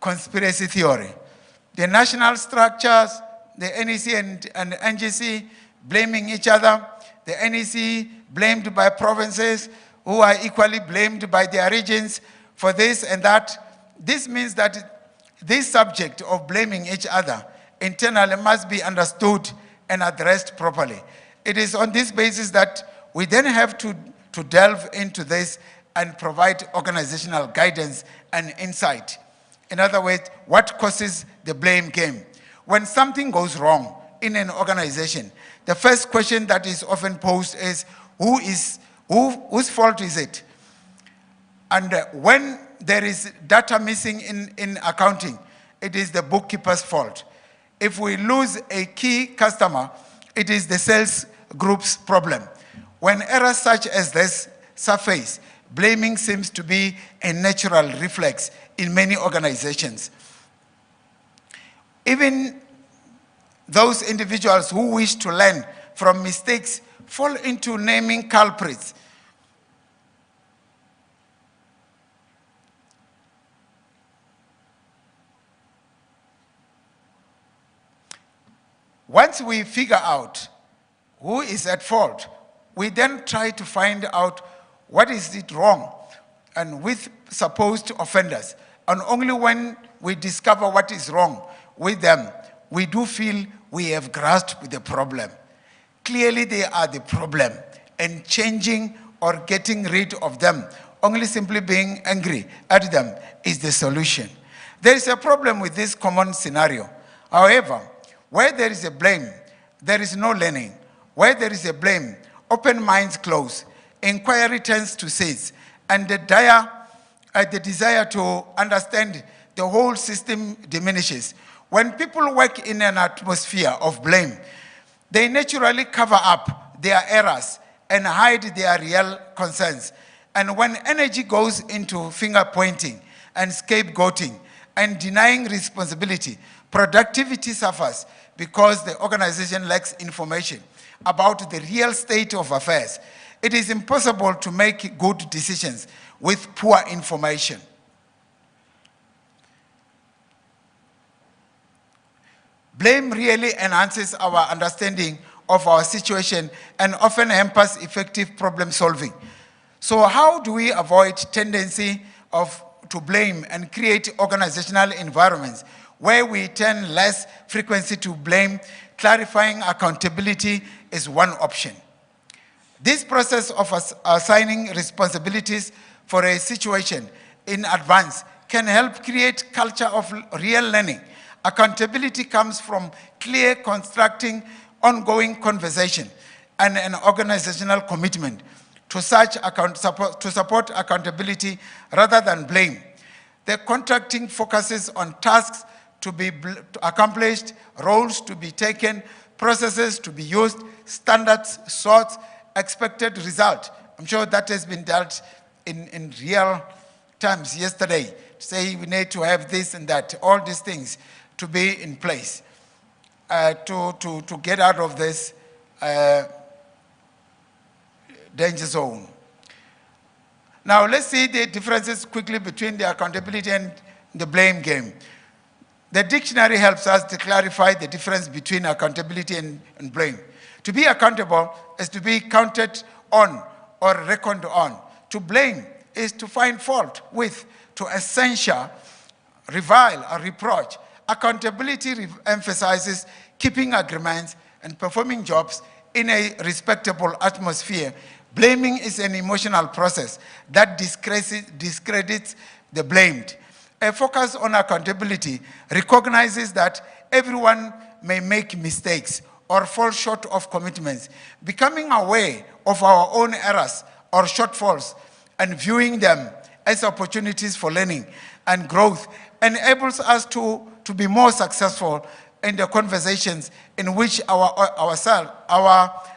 conspiracy theory. The national structures, the NEC and NGC blaming each other, the NEC blamed by provinces who are equally blamed by their regions for this and that. This means that this subject of blaming each other internally must be understood and addressed properly. It is on this basis that we then have to delve into this and provide organizational guidance and insight. In other words, what causes the blame game? When something goes wrong in an organization, the first question that is often posed is, whose fault is it? And when there is data missing in accounting, it is the bookkeeper's fault. If we lose a key customer, it is the sales group's problem. When errors such as this surface, blaming seems to be a natural reflex in many organizations. Even those individuals who wish to learn from mistakes fall into naming culprits. Once we figure out who is at fault, we then try to find out what is it wrong and with supposed offenders. And only when we discover what is wrong with them, we do feel we have grasped the problem. clearly they are the problem, and changing or getting rid of them, only simply being angry at them, is the solution. There is a problem with this common scenario. However, where there is a blame, there is no learning. Where there is a blame, open minds close, inquiry tends to cease, and the desire to understand the whole system diminishes. When people work in an atmosphere of blame, they naturally cover up their errors and hide their real concerns. And when energy goes into finger pointing and scapegoating and denying responsibility, productivity suffers because the organization lacks information about the real state of affairs. It is impossible to make good decisions with poor information. Blame really enhances our understanding of our situation and often hampers effective problem solving. So how do we avoid tendency to blame and create organizational environments where we turn less frequency to blame? Clarifying accountability is one option. This process of assigning responsibilities for a situation in advance can help create culture of real learning. Accountability comes from clear, constructing, ongoing conversation and an organizational commitment to support accountability rather than blame. The contracting focuses on tasks to be accomplished, roles to be taken, processes to be used, standards, sorts, expected result. I'm sure that has been dealt in real terms yesterday. Say we need to have this and that, all these things to be in place to get out of this danger zone. Now let's see the differences quickly between the accountability and the blame game. The dictionary helps us to clarify the difference between accountability and blame. To be accountable is to be counted on or reckoned on. To blame is to find fault with, to censure, revile, or reproach. Accountability emphasizes keeping agreements and performing jobs in a respectable atmosphere. Blaming is an emotional process that discredits the blamed. A focus on accountability recognizes that everyone may make mistakes or fall short of commitments. Becoming aware of our own errors or shortfalls and viewing them as opportunities for learning and growth enables us to be more successful in the conversations in which our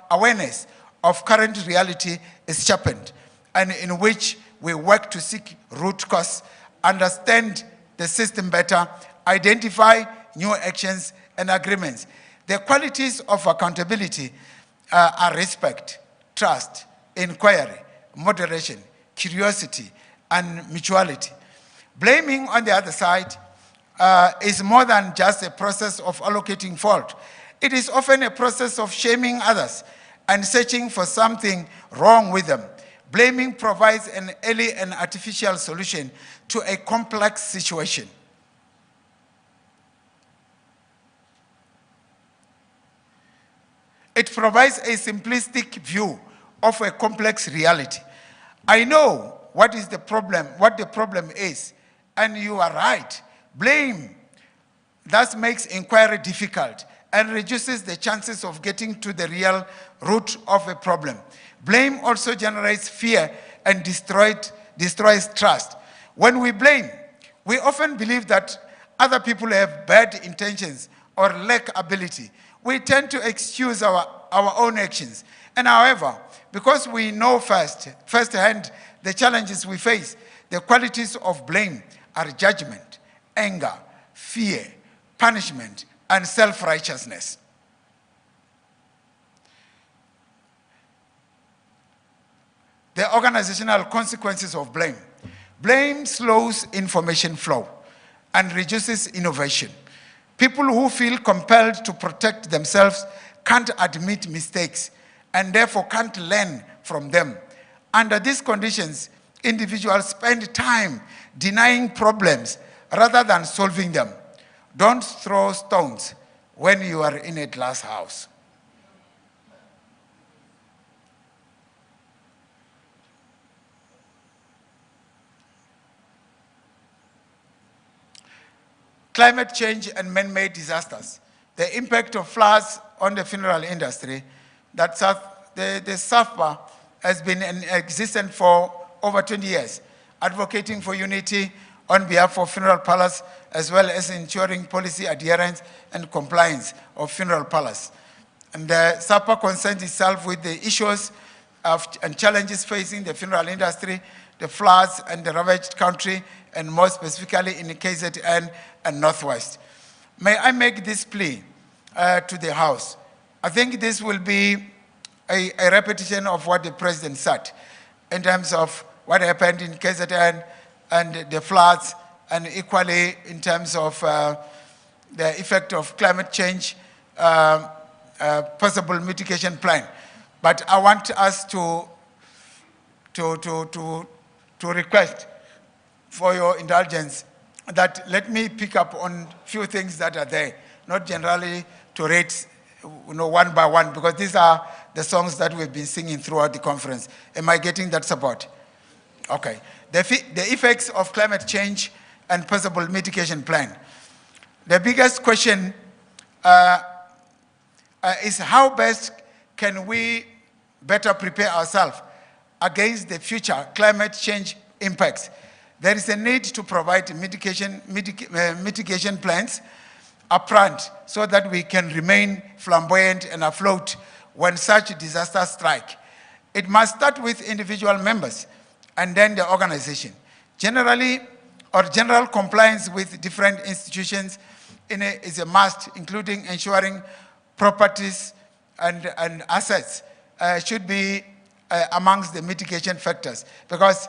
awareness of current reality is sharpened, and in which we work to seek root cause, understand the system better, identify new actions and agreements. The qualities of accountability are respect, trust, inquiry, moderation, curiosity, and mutuality. Blaming, on the other side, is more than just a process of allocating fault. It is often a process of shaming others and searching for something wrong with them. Blaming provides an early and artificial solution to a complex situation. It provides a simplistic view of a complex reality. I know what the problem is, and you are right. Blame thus makes inquiry difficult and reduces the chances of getting to the real root of a problem. Blame also generates fear and destroys trust. When we blame, we often believe that other people have bad intentions or lack ability. We tend to excuse our own actions. And however, because we know firsthand the challenges we face, the qualities of blame are judgment, anger, fear, punishment, and self-righteousness. The organizational consequences of blame. Blame slows information flow and reduces innovation. People who feel compelled to protect themselves can't admit mistakes and therefore can't learn from them. Under these conditions, individuals spend time denying problems rather than solving them. Don't throw stones when you are in a glass house. climate change and man-made disasters. The impact of floods on the funeral industry, the SAFPA has been in existence for over 20 years, advocating for unity on behalf of funeral parlors, as well as ensuring policy adherence and compliance of funeral parlors. And the SAFPA concerns itself with the issues and challenges facing the funeral industry, the floods and the ravaged country, and more specifically in the KZN and Northwest. May I make this plea to the House? I think this will be a repetition of what the President said in terms of what happened in KZN and the floods, and equally in terms of the effect of climate change, possible mitigation plan. But I want us to request for your indulgence that let me pick up on few things that are there, not generally to rate one by one, because these are the songs that we've been singing throughout the conference. Am I getting that support? Okay. The effects of climate change and possible mitigation plan. The biggest question is how best can we better prepare ourselves against the future climate change impacts. There is a need to provide mitigation plans upfront so that we can remain flamboyant and afloat when such disasters strike. It must start with individual members and then the organization. General compliance with different institutions is a must, including ensuring properties and assets should be amongst the mitigation factors. Because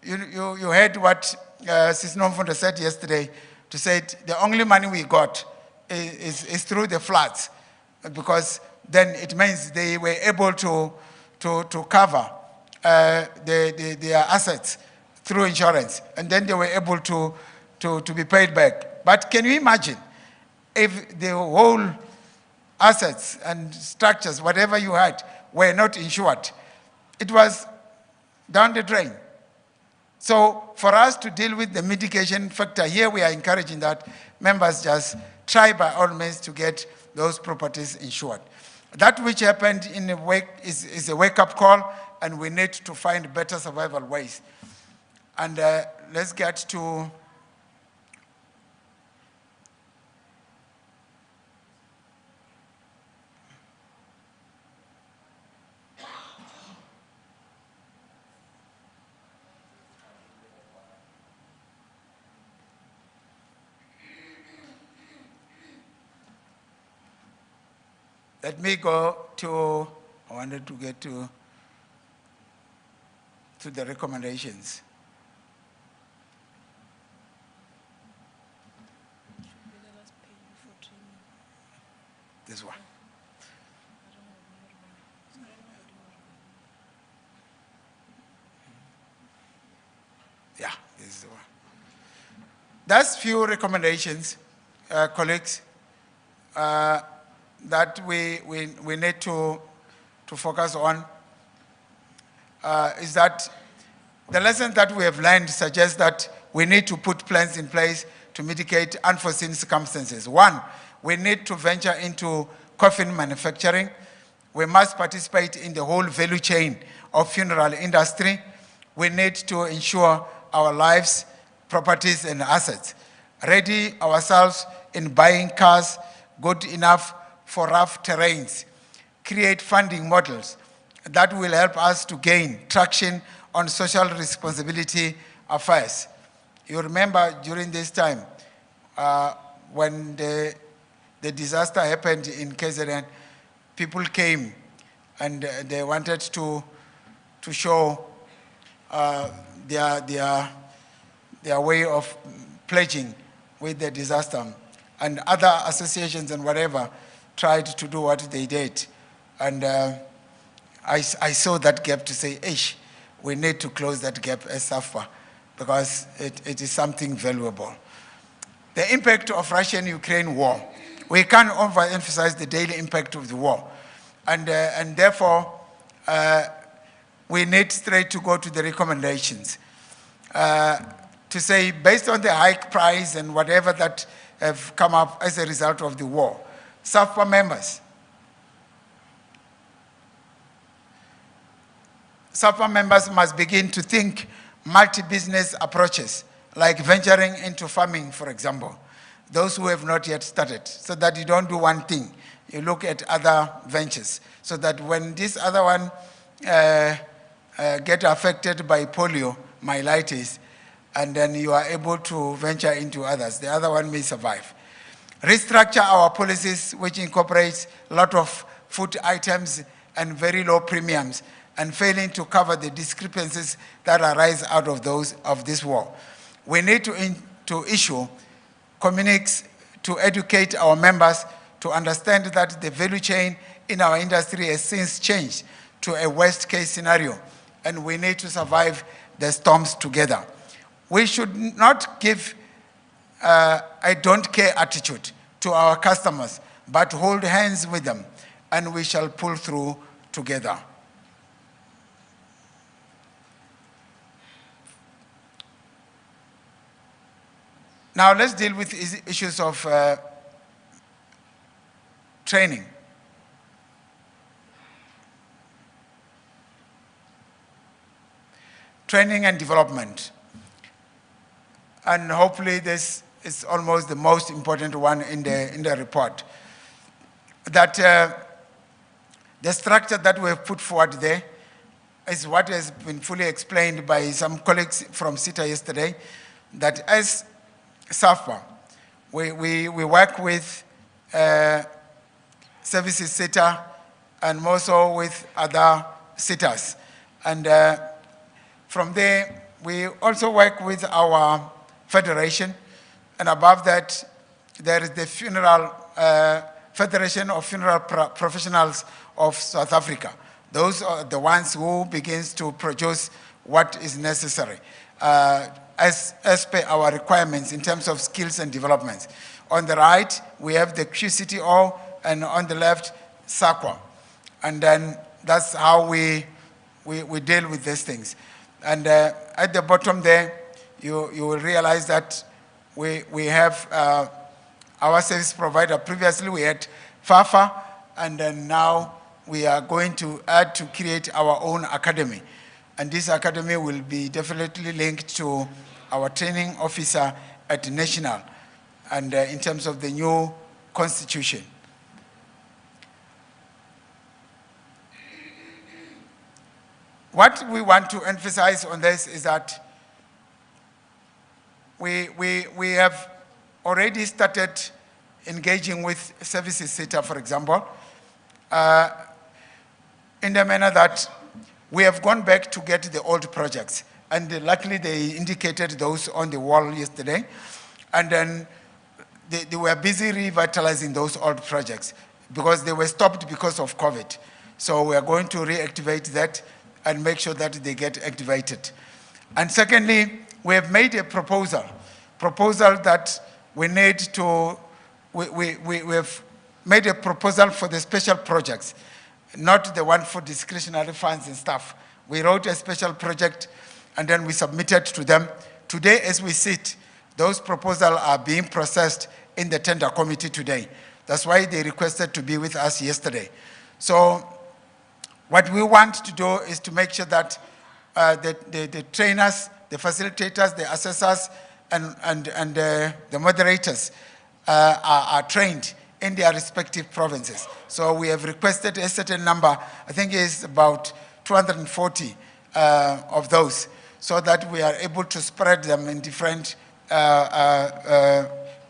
you heard what Sis Nomfundo said yesterday, to say the only money we got is through the floods, because then it means they were able to cover their assets through insurance, and then they were able to be paid back. But can you imagine if the whole assets and structures, whatever you had, were not insured? It was down the drain. So for us to deal with the mitigation factor, here we are encouraging that members just try by all means to get those properties insured. That which happened in the wake is a wake-up call, and we need to find better survival ways. And let's get to let me go to, I wanted to get to the recommendations. This one. Yeah, this is the one. That's few recommendations, colleagues, that we need to focus on. Is that the lessons that we have learned suggest that we need to put plans in place to mitigate unforeseen circumstances. One, we need to venture into coffin manufacturing. We must participate in the whole value chain of funeral industry. We need to ensure our lives, properties, and assets. Ready ourselves in buying cars good enough for rough terrains. Create funding models that will help us to gain traction on social responsibility affairs. You remember during this time, when the disaster happened in KZN, people came and they wanted to show their way of pledging with the disaster. And other associations and whatever tried to do what they did. And I saw that gap to say, ish, we need to close that gap as SAFPA, because it is something valuable. The impact of Russian-Ukraine war. We can't overemphasize the daily impact of the war. And therefore, we need straight to go to the recommendations. To to say, based on the high price and whatever that have come up as a result of the war, SAFPA members must begin to think multi-business approaches, like venturing into farming, for example, those who have not yet started, so that you don't do one thing. You look at other ventures, so that when this other one get affected by poliomyelitis, and then you are able to venture into others, the other one may survive. Restructure our policies, which incorporates a lot of food items and very low premiums, and failing to cover the discrepancies that arise out of this war. We need to issue communiques to educate our members to understand that the value chain in our industry has since changed to a worst case scenario, and we need to survive the storms together. We should not give a don't care attitude to our customers, but hold hands with them, and we shall pull through together. Now let's deal with issues of training. Training and development. And hopefully this is almost the most important one in the report. That the structure that we have put forward there is what has been fully explained by some colleagues from CITA yesterday, that as SAFPA, we work with services SITA and more so with other SITAs. And from there, we also work with our federation, and above that, there is the Federation of Funeral Professionals of South Africa. Those are the ones who begins to produce what is necessary as per our requirements in terms of skills and developments. On the right, we have the QCTO, and on the left, SAQA. And then that's how we deal with these things. And at the bottom there, you will realize that we have our service provider. Previously, we had FAFA, and then now we are going to add to create our own academy. And this academy will be definitely linked to our training officer at National, and in terms of the new constitution. What we want to emphasize on this is that we have already started engaging with services SITA, for example, in the manner that we have gone back to get the old projects. And luckily they indicated those on the wall yesterday. And then they were busy revitalizing those old projects because they were stopped because of COVID. So we are going to reactivate that and make sure that they get activated. And secondly, we have made a proposal that we need to, we have made a proposal for the special projects, not the one for discretionary funds and stuff. We wrote a special project and then we submitted to them. Today, as we sit, those proposals are being processed in the tender committee today. That's why they requested to be with us yesterday. So what we want to do is to make sure that the trainers, the facilitators, the assessors, and the moderators are trained in their respective provinces. So we have requested a certain number, I think it's about 240 of those, so that we are able to spread them in different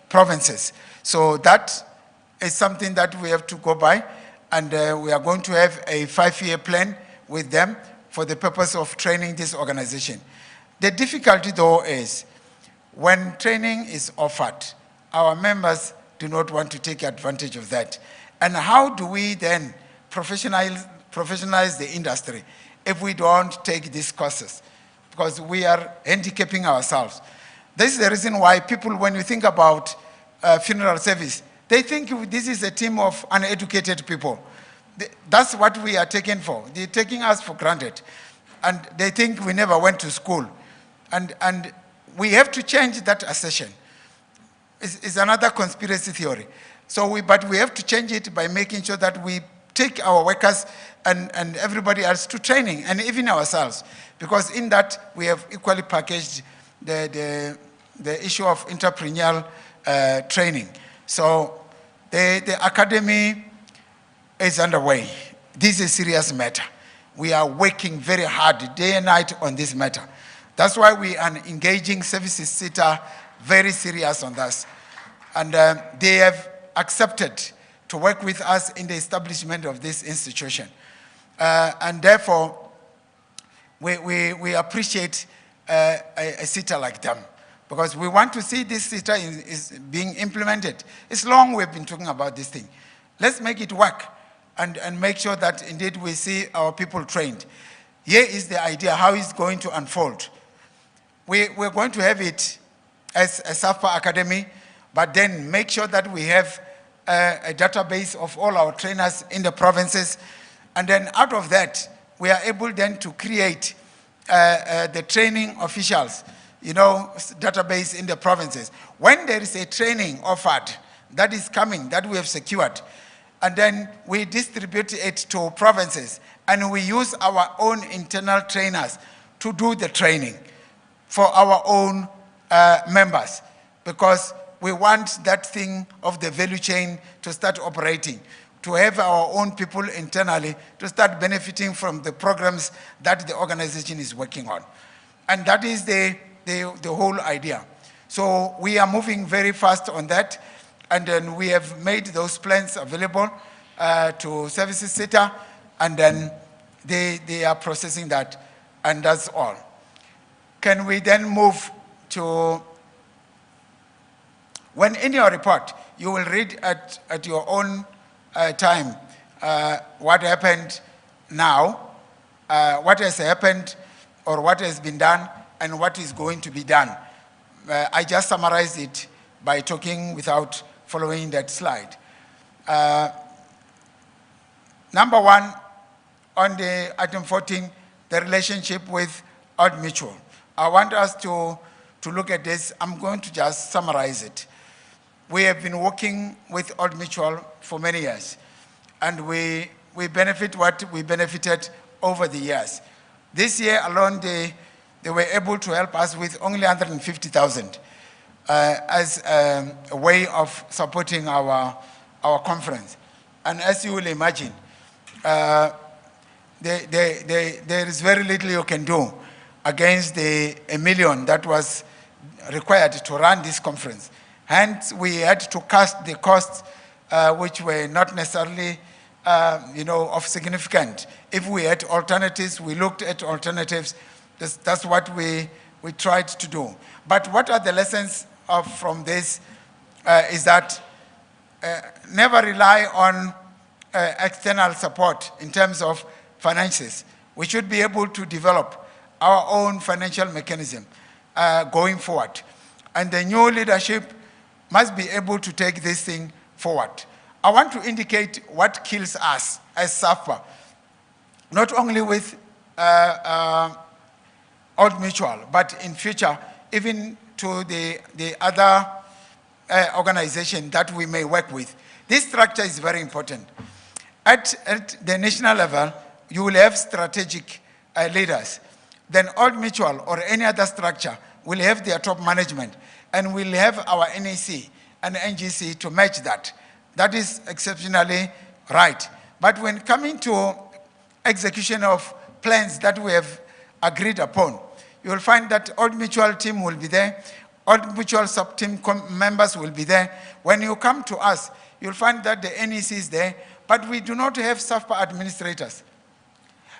provinces. So that is something that we have to go by, and we are going to have a 5-year plan with them for the purpose of training this organization. The difficulty though is when training is offered, our members do not want to take advantage of that. And how do we then professionalize the industry if we don't take these courses? Because we are handicapping ourselves. This is the reason why people, when you think about funeral service, they think this is a team of uneducated people. That's what we are taken for. They're taking us for granted. And they think we never went to school. And we have to change that assertion. It's another conspiracy theory. But we have to change it by making sure that we take our workers and everybody else to training, and even ourselves, because in that we have equally packaged the issue of entrepreneurial training. So the academy is underway. This is a serious matter. We are working very hard day and night on this matter. That's why we are engaging services SETA very serious on this. And they have accepted to work with us in the establishment of this institution. And therefore, we appreciate a SETA like them, because we want to see this SETA is being implemented. It's long we've been talking about this thing. Let's make it work and make sure that indeed we see our people trained. Here is the idea, how it's going to unfold. We're going to have it as a SAFPA Academy, but then make sure that we have a database of all our trainers in the provinces. And then out of that, we are able then to create the training officials, database in the provinces. When there is a training offered that is coming, that we have secured, and then we distribute it to provinces, and we use our own internal trainers to do the training for our own members, because we want that thing of the value chain to start operating, to have our own people internally to start benefiting from the programs that the organization is working on. And that is the whole idea. So we are moving very fast on that, and then we have made those plans available to services SETA, and then they are processing that, and that's all. Can we then move to, when in your report, you will read at your own time what happened now, what has happened or what has been done and what is going to be done. I just summarized it by talking without following that slide. Number one, on the item 14, the relationship with Old Mutual. I want us to look at this. I'm going to just summarize it. We have been working with Old Mutual for many years, and we benefit what we benefited over the years. This year alone, they were able to help us with only 150,000 as a way of supporting our conference. And as you will imagine, there is very little you can do against the $1 million that was required to run this conference. Hence, we had to cast the costs which were not necessarily of significant. If we had alternatives, we looked at alternatives. That's what we tried to do. But what are the lessons from this is that never rely on external support in terms of finances. We should be able to develop our own financial mechanism going forward. And the new leadership must be able to take this thing forward. I want to indicate what kills us as SAFPA, not only with Old Mutual, but in future, even to the other organization that we may work with. This structure is very important. At the national level, you will have strategic leaders. Then Old Mutual or any other structure will have their top management, and we'll have our NEC and NGC to match that. That is exceptionally right. But when coming to execution of plans that we have agreed upon, you will find that Old Mutual team will be there, Old Mutual sub-team members will be there. When you come to us, you'll find that the NEC is there, but we do not have SAFPA administrators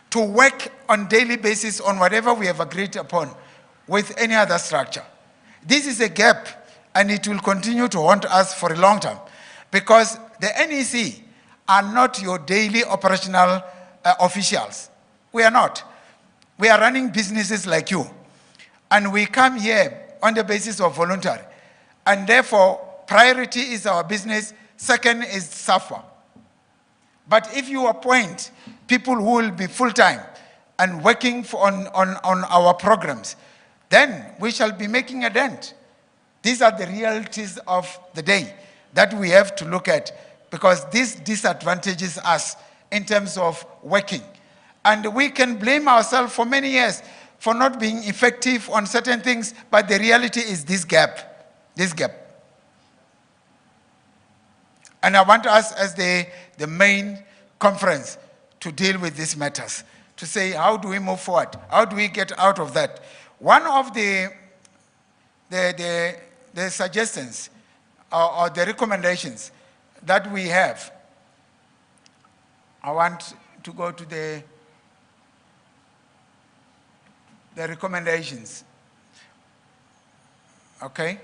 to work on daily basis on whatever we have agreed upon with any other structure. This is a gap, and it will continue to haunt us for a long time, because the NEC are not your daily operational officials. We are not. We are running businesses like you, and we come here on the basis of voluntary, and therefore priority is our business, second is SAFPA. But if you appoint people who will be full-time and working on our programs, then we shall be making a dent. These are the realities of the day that we have to look at, because this disadvantages us in terms of working. And we can blame ourselves for many years for not being effective on certain things, but the reality is this gap. And I want us as the main conference to deal with these matters, to say, how do we move forward? How do we get out of that? One of the suggestions or the recommendations that we have, I want to go to the recommendations. Okay?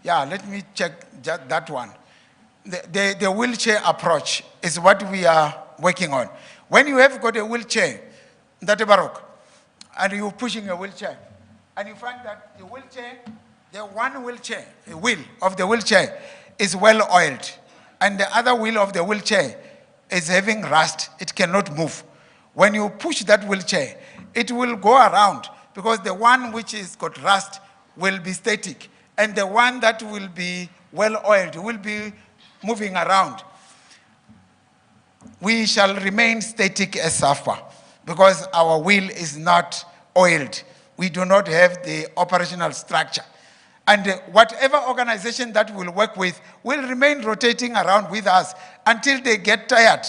Yeah, let me check that one. The wheelchair approach is what we are working on. When you have got a wheelchair, that Baroque, and you're pushing a wheelchair, and you find that the wheelchair, the one wheelchair, the wheel of the wheelchair is well oiled, and the other wheel of the wheelchair is having rust, it cannot move. When you push that wheelchair, it will go around, because the one which is got rust will be static, and the one that will be well oiled will be moving around. We shall remain static as SAFPA, because our wheel is not oiled. We do not have the operational structure. And whatever organization that we'll work with will remain rotating around with us until they get tired.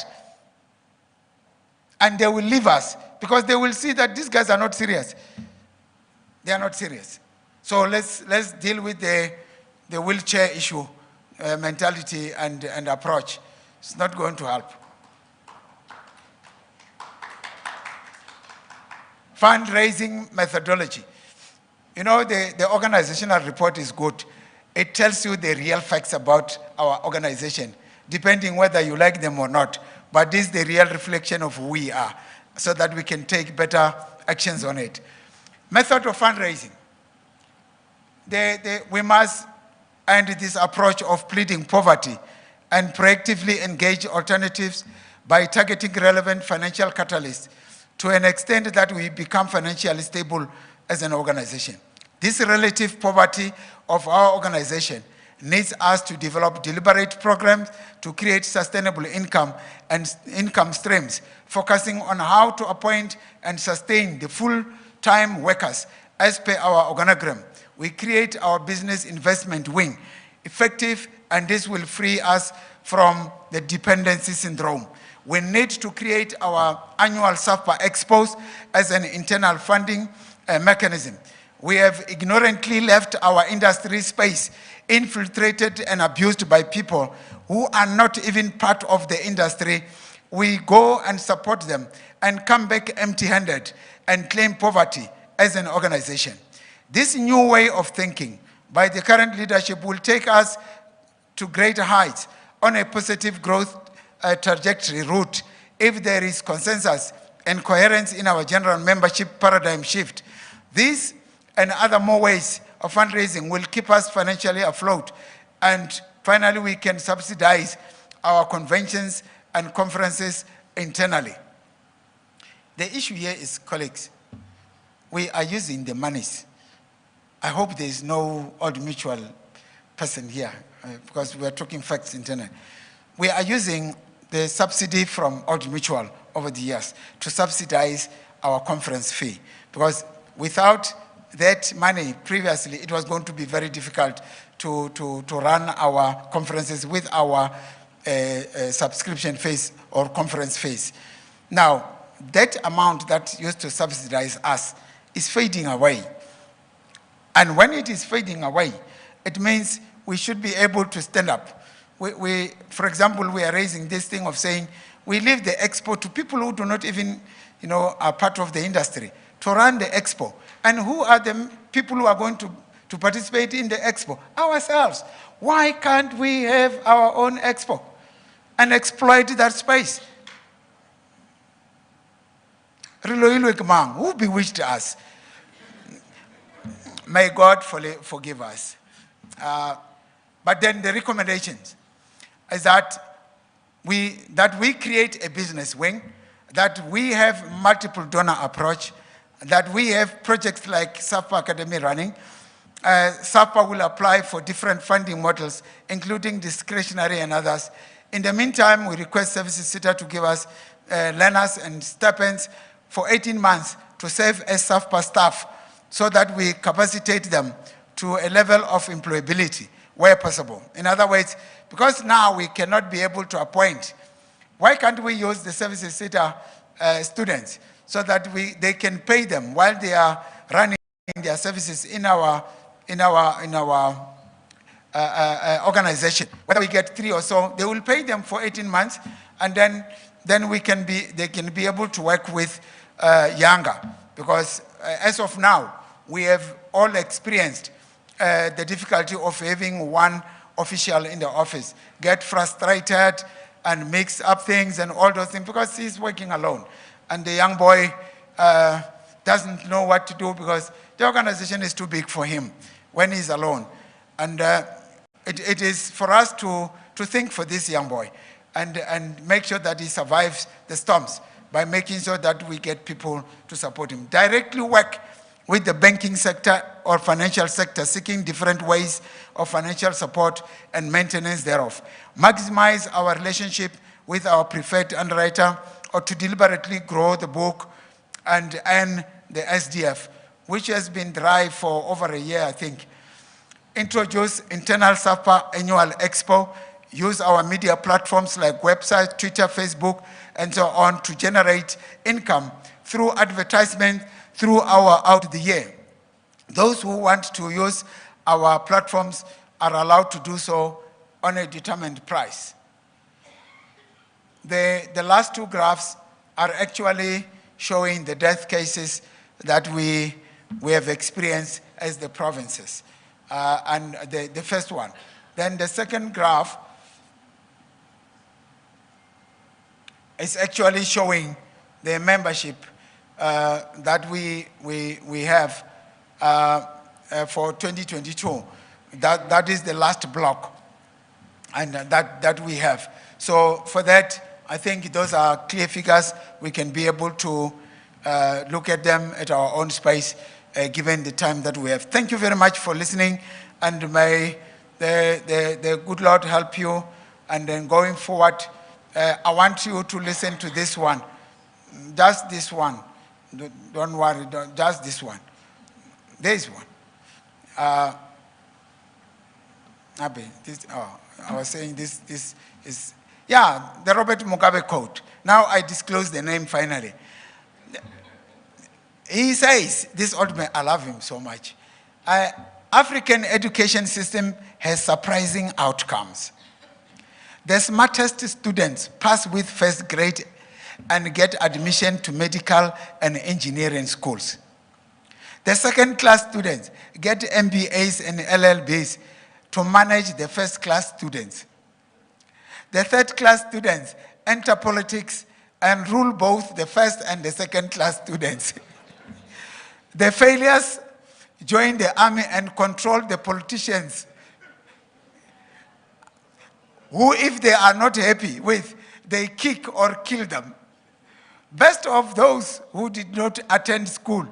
And they will leave us, because they will see that these guys are not serious. They are not serious. So let's deal with the wheelchair issue, mentality and approach. It's not going to help. Fundraising methodology. You know, the organizational report is good. It tells you the real facts about our organization, depending whether you like them or not. But this is the real reflection of who we are, so that we can take better actions on it. Method of fundraising. We must end this approach of pleading poverty and proactively engage alternatives by targeting relevant financial catalysts to an extent that we become financially stable as an organization. This relative poverty of our organization needs us to develop deliberate programs to create sustainable income and income streams, focusing on how to appoint and sustain the full-time workers as per our organogram. We create our business investment wing effective, and this will free us from the dependency syndrome. We need to create our annual SAFPA Expos as an internal funding mechanism. We have ignorantly left our industry space infiltrated and abused by people who are not even part of the industry. We go and support them and come back empty-handed and claim poverty as an organization. This new way of thinking by the current leadership will take us to greater heights on a positive growth trajectory route if there is consensus and coherence in our general membership paradigm shift. These and other more ways of fundraising will keep us financially afloat, and finally we can subsidize our conventions and conferences internally. The issue here is, colleagues, we are using the monies. I hope there is no Old Mutual person here, because we are talking facts internally. We are using the subsidy from Old Mutual over the years to subsidize our conference fee, because without that money previously, it was going to be very difficult to run our conferences with our subscription fees or conference fees. Now, that amount that used to subsidize us is fading away. And when it is fading away, it means we should be able to stand up. For example, we are raising this thing of saying we leave the expo to people who do not even, are part of the industry to run the expo. And who are the people who are going to participate in the expo? Ourselves. Why can't we have our own expo and exploit that space? Who bewitched us? May God forgive us. But then the recommendations is that we create a business wing, that we have multiple donor approach, that we have projects like SAFPA Academy running. SAFPA will apply for different funding models, including discretionary and others. In the meantime, we request Services SITA to give us learners and stipends for 18 months to serve as SAFPA staff so that we capacitate them to a level of employability where possible. In other words, because now we cannot be able to appoint, why can't we use the Services SITA students so that they can pay them while they are running their services in our organization? Whether we get 3 or so, they will pay them for 18 months, and then they can be able to work with younger. Because as of now, we have all experienced the difficulty of having one official in the office get frustrated and mix up things and all those things because he's working alone. And the young boy doesn't know what to do because the organization is too big for him when he's alone. And it is for us to think for this young boy and make sure that he survives the storms by making sure that we get people to support him. Directly work with the banking sector or financial sector, seeking different ways of financial support and maintenance thereof. Maximize our relationship with our preferred underwriter, or to deliberately grow the book and earn the SDF, which has been dry for over a year, I think. Introduce internal SAFPA annual expo, use our media platforms like website, Twitter, Facebook, and so on to generate income through advertisement throughout the year. Those who want to use our platforms are allowed to do so on a determined price. The last 2 graphs are actually showing the death cases that we have experienced as the provinces. And the first one. Then the second graph is actually showing the membership that we have for 2022. That is the last block, and that we have. So for that, I think those are clear figures. We can be able to look at them at our own space, given the time that we have. Thank you very much for listening, and may the good Lord help you. And then going forward, I want you to listen to this one. Just this one. Don't worry, just this one. There is one. Abe, I was saying this is, yeah, the Robert Mugabe quote. Now I disclose the name finally. He says, this old man, I love him so much. African education system has surprising outcomes. The smartest students pass with first grade and get admission to medical and engineering schools. The second-class students get MBAs and LLBs to manage the first-class students. The third-class students enter politics and rule both the first and the second-class students. The failures join the army and control the politicians, who, if they are not happy with, they kick or kill them. Best of those who did not attend school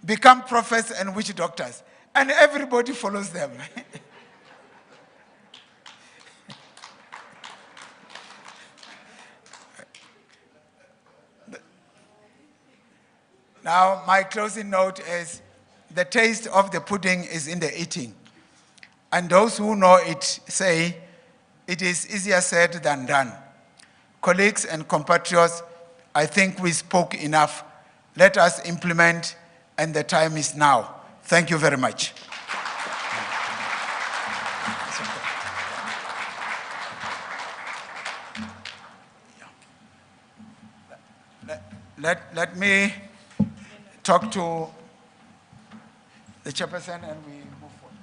become prophets and witch doctors, and everybody follows them. Now, my closing note is the taste of the pudding is in the eating. And those who know it say it is easier said than done. Colleagues and compatriots, I think we spoke enough. Let us implement, and the time is now. Thank you very much. Let me talk to the chairperson and we move forward.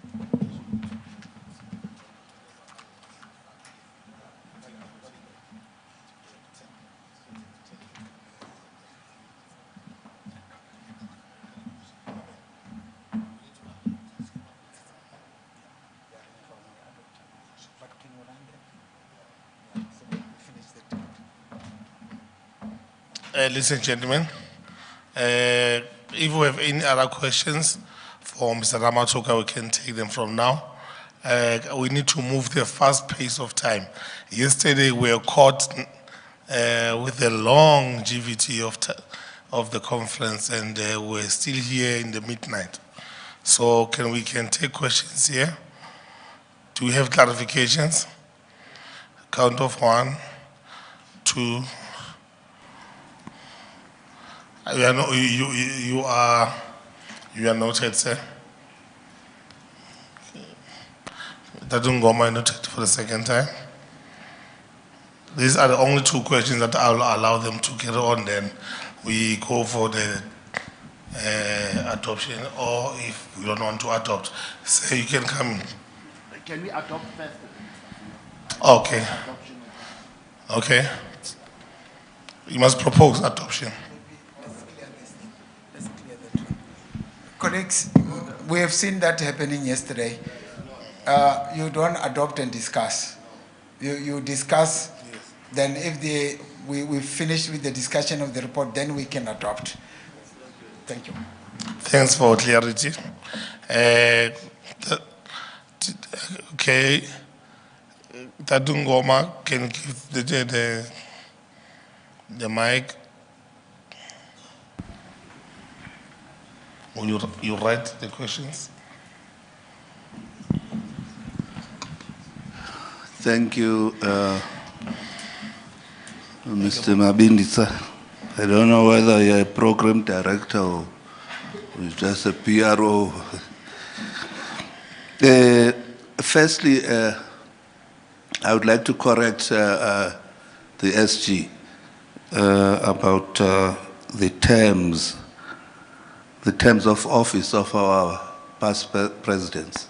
Ladies and gentlemen, If we have any other questions for Mr. Ramatoka, we can take them from now. We need to move the fast pace of time. Yesterday we were caught with a long GVT of the conference, and we're still here in the midnight. So we can take questions here? Do we have clarifications? Count of 1, 2. You are noted, sir. Tadungoma noted for the second time. These are the only 2 questions that I'll allow them to get on, then we go for the adoption, or if we don't want to adopt, say you can come in. Can we adopt first? Okay. Okay. You must propose adoption. Let's clear that one. Colleagues, we have seen that happening yesterday. You don't adopt and discuss. You discuss, then if we finish with the discussion of the report, then we can adopt. Thank you. Thanks for clarity. Okay. Tadungoma, can you give the mic? Will you write the questions? Thank you, Mr. Mabindisa. I don't know whether you're a program director or just a PRO. Firstly, I would like to correct the SG about the terms of office of our past presidents.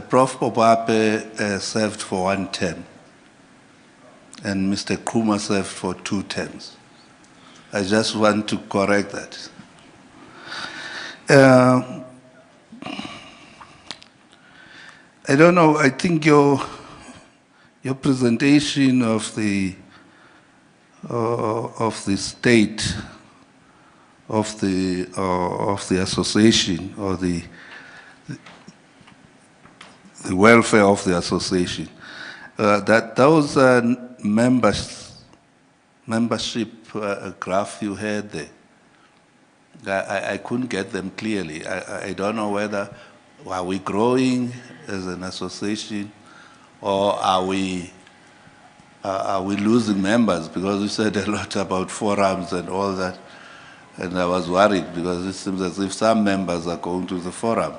Prof. Popape served for 1 term, and Mr. Krumah served for 2 terms. I just want to correct that. I don't know, I think your presentation of the state of the association, or the welfare of the association, that those membership graph you had there, I couldn't get them clearly. I don't know whether are we growing as an association, or are we losing members? Because you said a lot about forums and all that, and I was worried because it seems as if some members are going to the forum.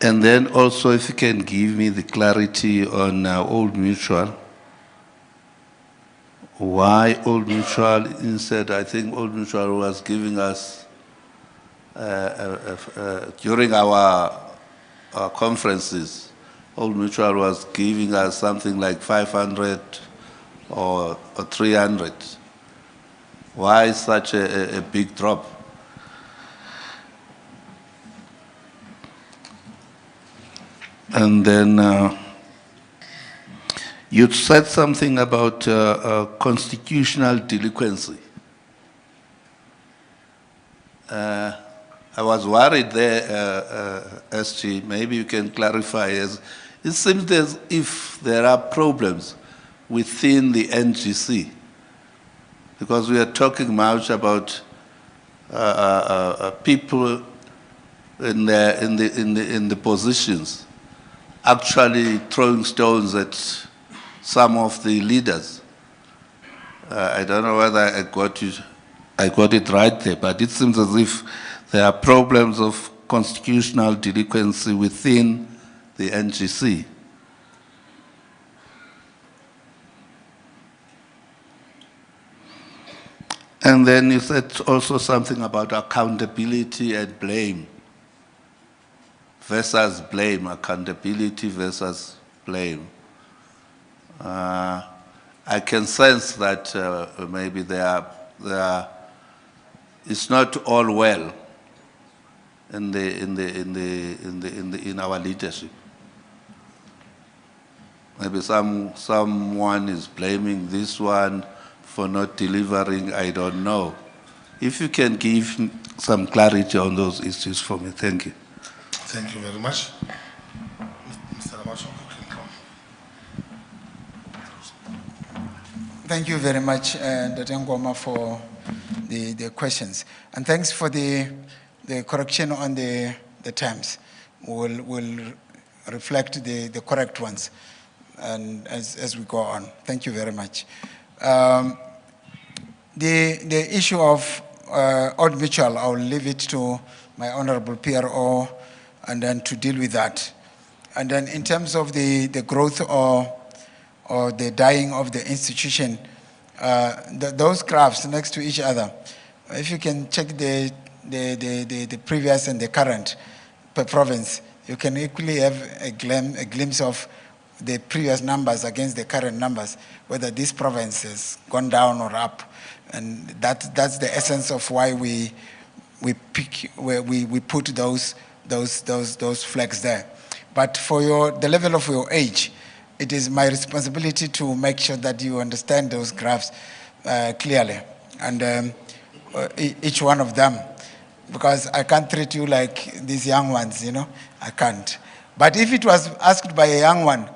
And then also, if you can give me the clarity on Old Mutual. Why Old Mutual instead? I think Old Mutual was giving us, during our conferences, Old Mutual was giving us something like 500 or 300. Why such a big drop? And then you said something about constitutional delinquency. I was worried there, SG, maybe you can clarify. It seems as if there are problems within the NGC, because we are talking much about people in the positions actually throwing stones at some of the leaders. I don't know whether I got it right there, but it seems as if there are problems of constitutional delinquency within the NGC. And then you said also something about accountability and blame versus blame, accountability versus blame. I can sense that maybe it's not all well in our leadership. Maybe someone is blaming this one for not delivering, I don't know. If you can give some clarity on those issues for me, thank you. Thank you very much. Mr. Ramasho, you can come. Thank you very much, Dr. Ngoma, for the questions. And thanks for the correction on the terms. We'll reflect the correct ones and as we go on. Thank you very much. The issue of Old Mutual, I'll leave it to my honorable PRO and then to deal with that. And then in terms of the growth or the dying of the institution, those graphs next to each other, if you can check the previous and the current per province, you can equally have a glimpse of the previous numbers against the current numbers, whether this province has gone down or up. And that's the essence of why we put those flags there. But for the level of your age, it is my responsibility to make sure that you understand those graphs clearly, and each one of them, because I can't treat you like these young ones, you know, I can't. But if it was asked by a young one,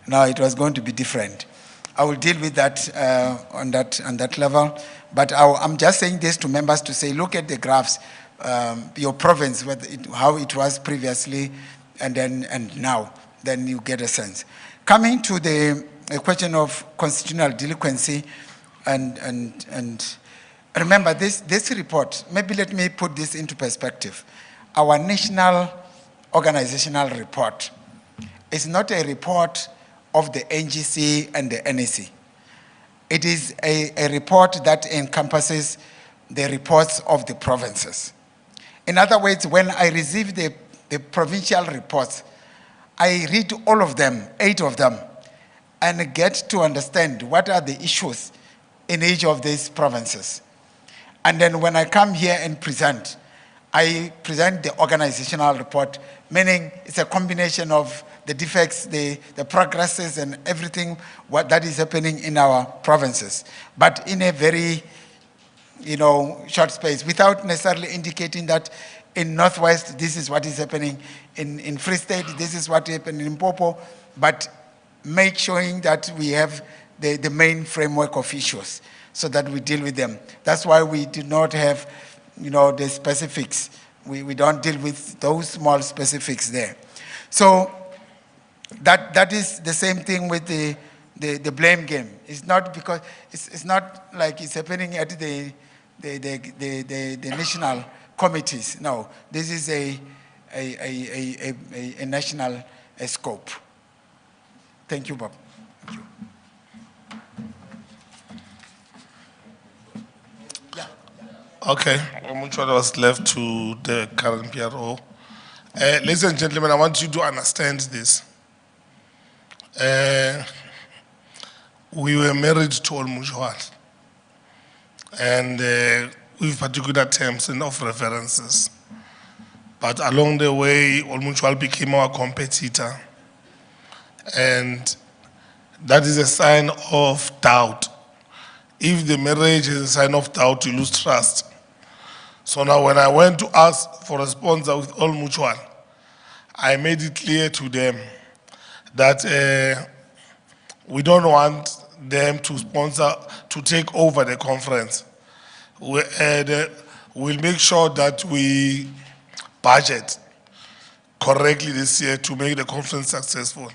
no, it was going to be different. I will deal with that on that level. But I'm just saying this to members to say, look at the graphs, your province, how it was previously, and now, then you get a sense. Coming to the question of constitutional delinquency, and remember this report, maybe let me put this into perspective. Our national organizational report is not a report of the NGC and the NEC. It is a report that encompasses the reports of the provinces. In other words, when I receive the provincial reports, I read all of them, 8 of them, and get to understand what are the issues in each of these provinces. And then when I come here and present, I present the organizational report, meaning it's a combination of the defects, the progresses, and everything what that is happening in our provinces, but in a very, short space, without necessarily indicating that in Northwest this is what is happening, in Free State this is what happened in Limpopo, but showing that we have the main framework of issues so that we deal with them. That's why we do not have, the specifics. We don't deal with those small specifics there. So that is the same thing with the blame game. It's not because it's not like it's happening at the national committees. No, this is a national scope. Thank you, Bob. Thank you. Okay, which one was left to the current PRO? Ladies and gentlemen, I want you to understand this. We were married to Olmujuan, and with particular terms and of references. But along the way, Olmujuan became our competitor, and that is a sign of doubt. If the marriage is a sign of doubt, you lose trust. So now when I went to ask for a sponsor with Olmujuan, I made it clear to them that we don't want them to sponsor, to take over the conference. We'll make sure that we budget correctly this year to make the conference successful,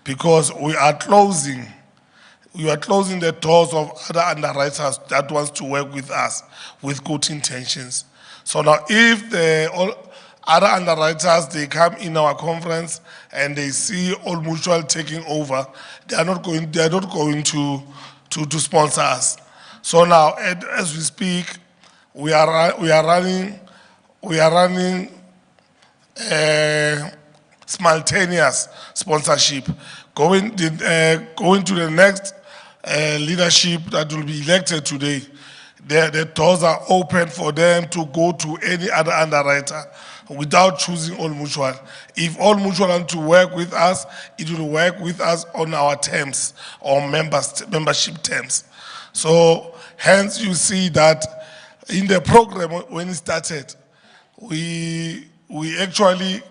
because we are closing the doors of other underwriters that wants to work with us with good intentions. So now if the other underwriters, they come in our conference and they see Old Mutual taking over, they are not going to sponsor us. So now, as we speak, we are running simultaneous sponsorship, going to the next leadership that will be elected today. The doors are open for them to go to any other underwriter without choosing All Mutual. If All Mutual want to work with us, it will work with us on our terms, or membership terms. So hence you see that in the program when it started, we actually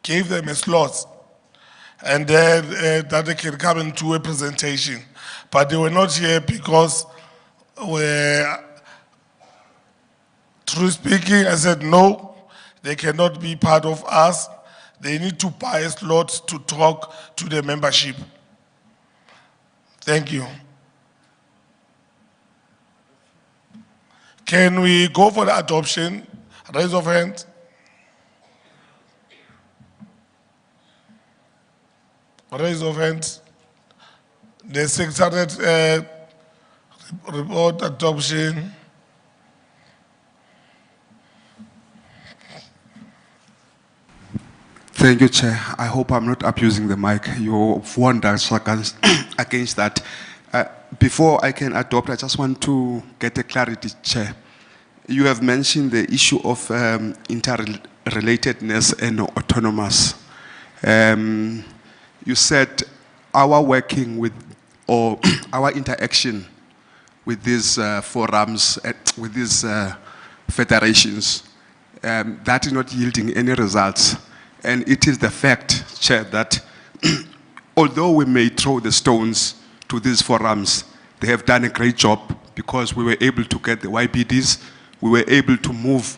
gave them a slot, and then that they can come and do a presentation. But they were not here because truth speaking, I said no, they cannot be part of us. They need to buy a slot to talk to the membership. Thank you. Can we go for the adoption? Raise of hand. Raise of hand. The Secretariat report adoption. Thank you, Chair. I hope I'm not abusing the mic. You've warned us against that. Before I can adopt, I just want to get a clarity, Chair. You have mentioned the issue of interrelatedness and autonomous. You said our working with, or our interaction with these forums, with these federations, that is not yielding any results. And it is the fact, Chair, that although we may throw the stones to these forums, they have done a great job because we were able to get the YPDs, we were able to move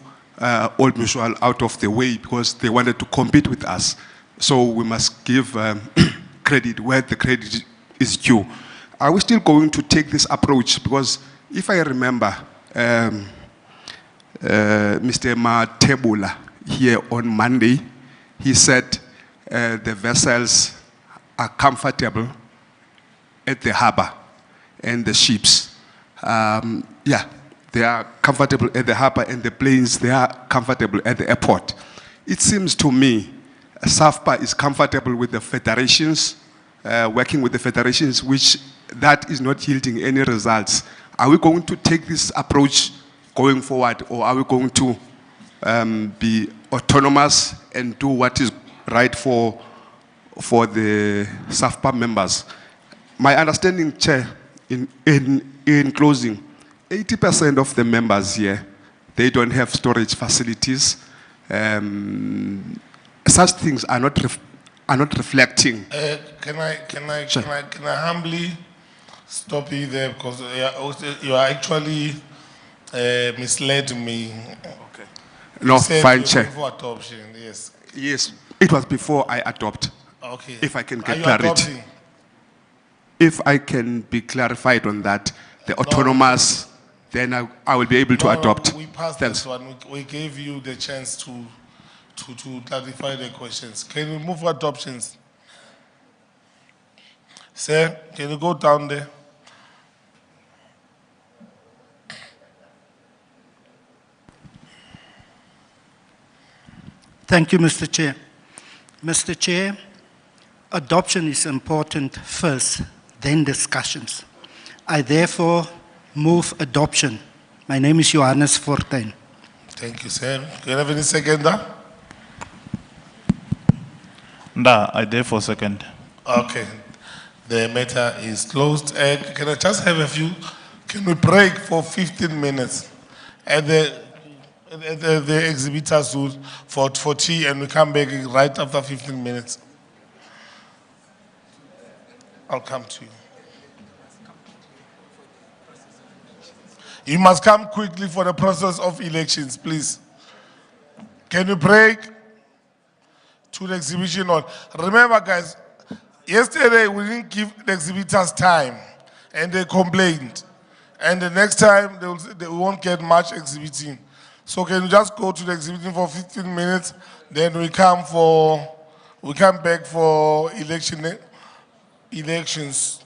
Old Mutual out of the way because they wanted to compete with us. So we must give credit where the credit is due. Are we still going to take this approach? Because if I remember, Mr. Matebula here on Monday, he said the vessels are comfortable at the harbor and the ships. Yeah, they are comfortable at the harbor and the planes, they are comfortable at the airport. It seems to me SAFPA is comfortable with the federations, working with the federations, which that is not yielding any results. Are we going to take this approach going forward, or are we going to be autonomous and do what is right for the SAFPA members? My understanding, Chair, in closing, 80% of the members here, they don't have storage facilities. Such things are not reflecting. Can I humbly stop you there, because you are actually misled me. Okay. No, fine, Chair. For adoption, yes. Yes, it was before I adopt. Okay. If I can Are get you clarity. adopting? If I can be clarified on that, the autonomous, then I will be able to adopt. We passed Thanks. this one. We gave you the chance to clarify the questions. Can we move for adoptions? Sir, can you go down there? Thank you, Mr. Chair. Mr. Chair, adoption is important first, then discussions. I therefore move adoption. My name is Johannes Fortuin. Thank you, sir. Do you have any seconder? Nda, I therefore second. Okay. The matter is closed. Can I just have a few? Can we break for 15 minutes at the exhibitors for tea, and we come back right after 15 minutes? I'll come to you. You must come quickly for the process of elections, please. Can you break to the exhibition hall? Remember, guys, yesterday we didn't give the exhibitors time, and they complained. And the next time they won't get much exhibiting. So can you just go to the exhibiting for 15 minutes, then we come back for elections.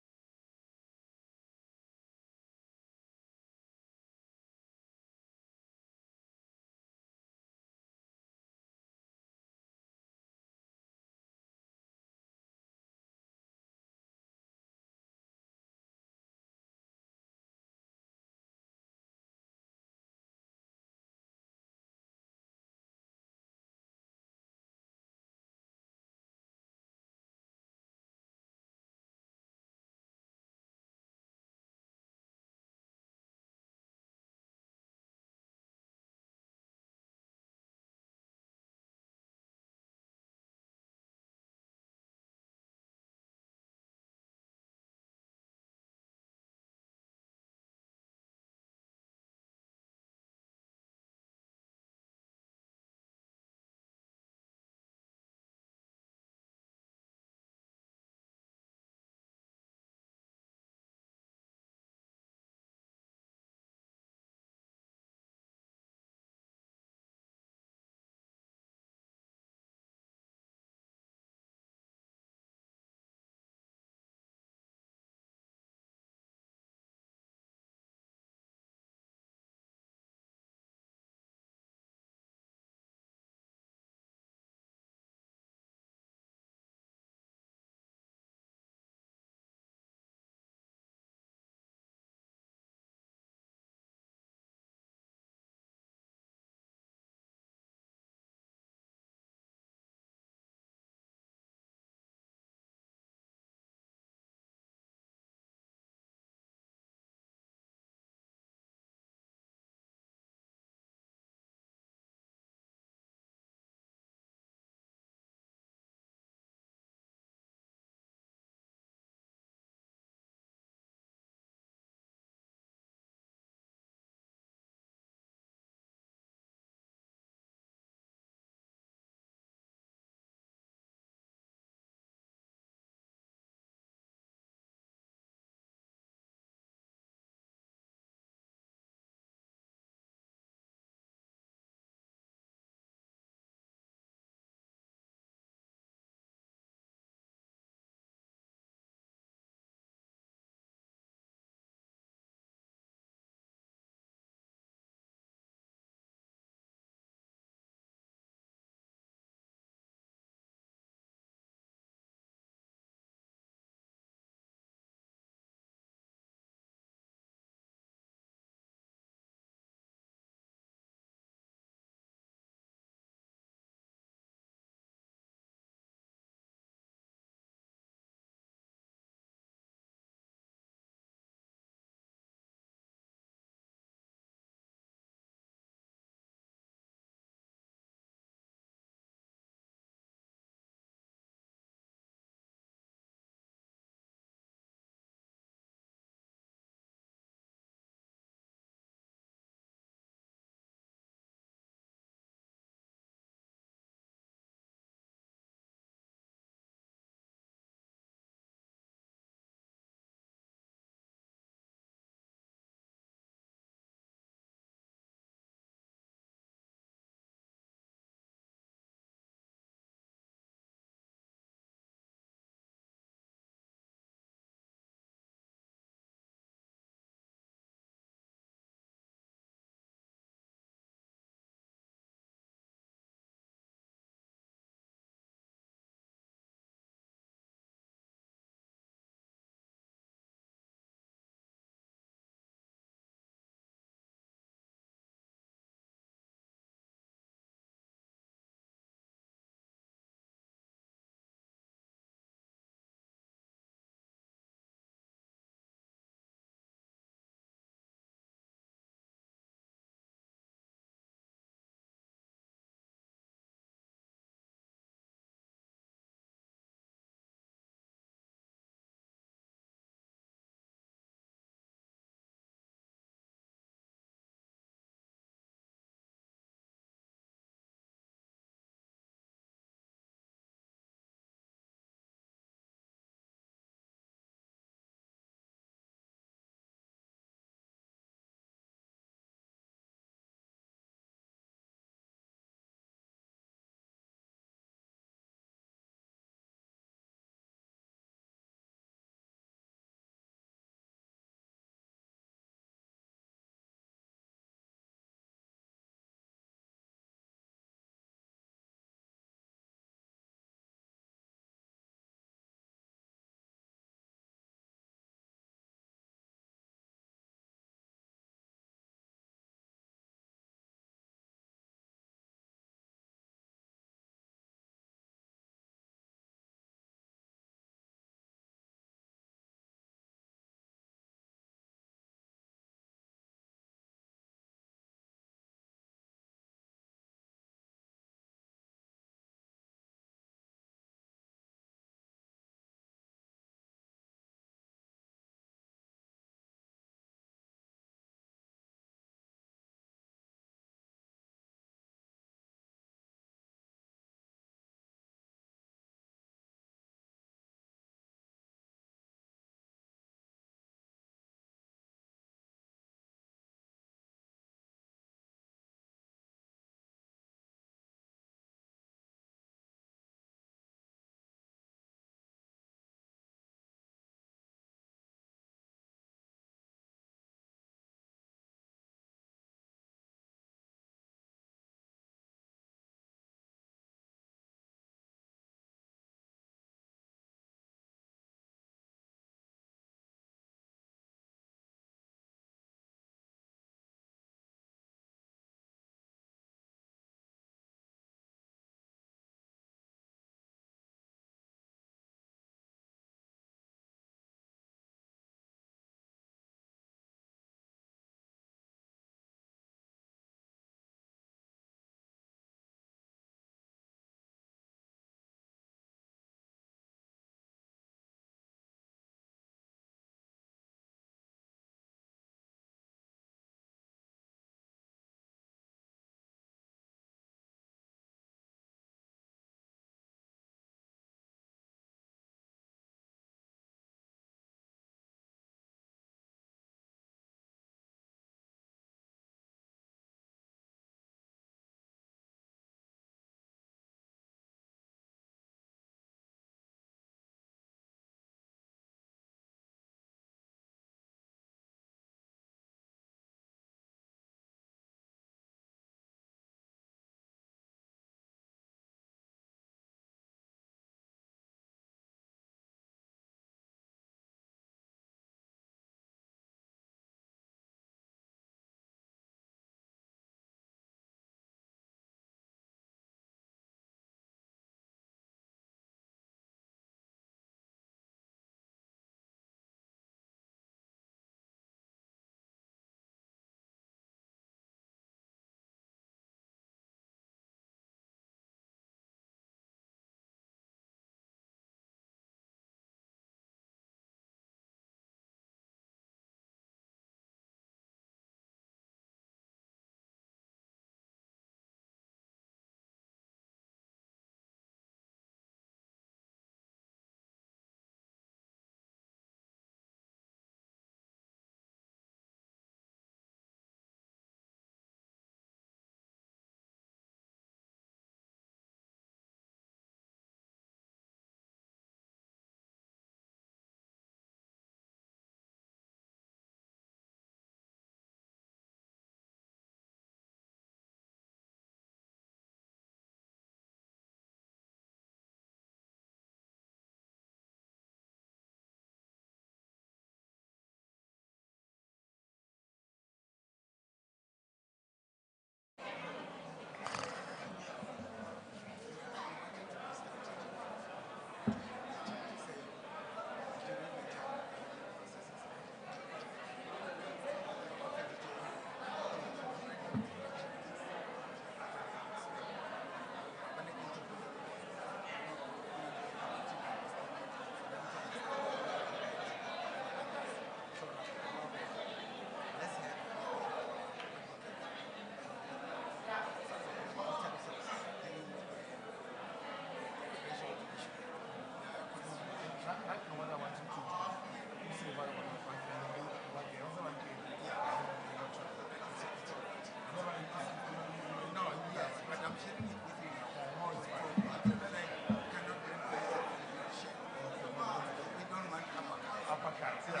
cards. Yeah.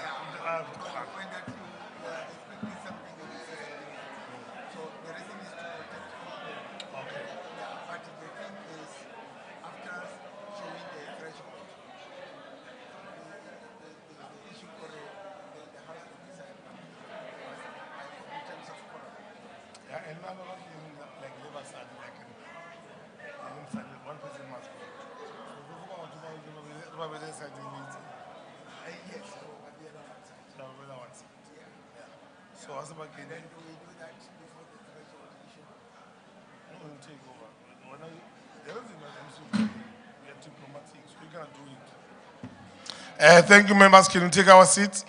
When that you are expecting something that is so the reason is to protect people. Okay. Yeah, but the thing is, after showing the threshold, the issue for the house to decide in terms of quorum. Yeah, and now like never said, like one person must go. So this is Yes, so what the other one said. Yeah. So what's about And then do we do that before the threshold issue? we'll take over. There is we are diplomatic, so we're gonna do it. Thank you, members. Can you take our seats?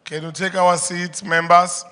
Can you take our seats, members?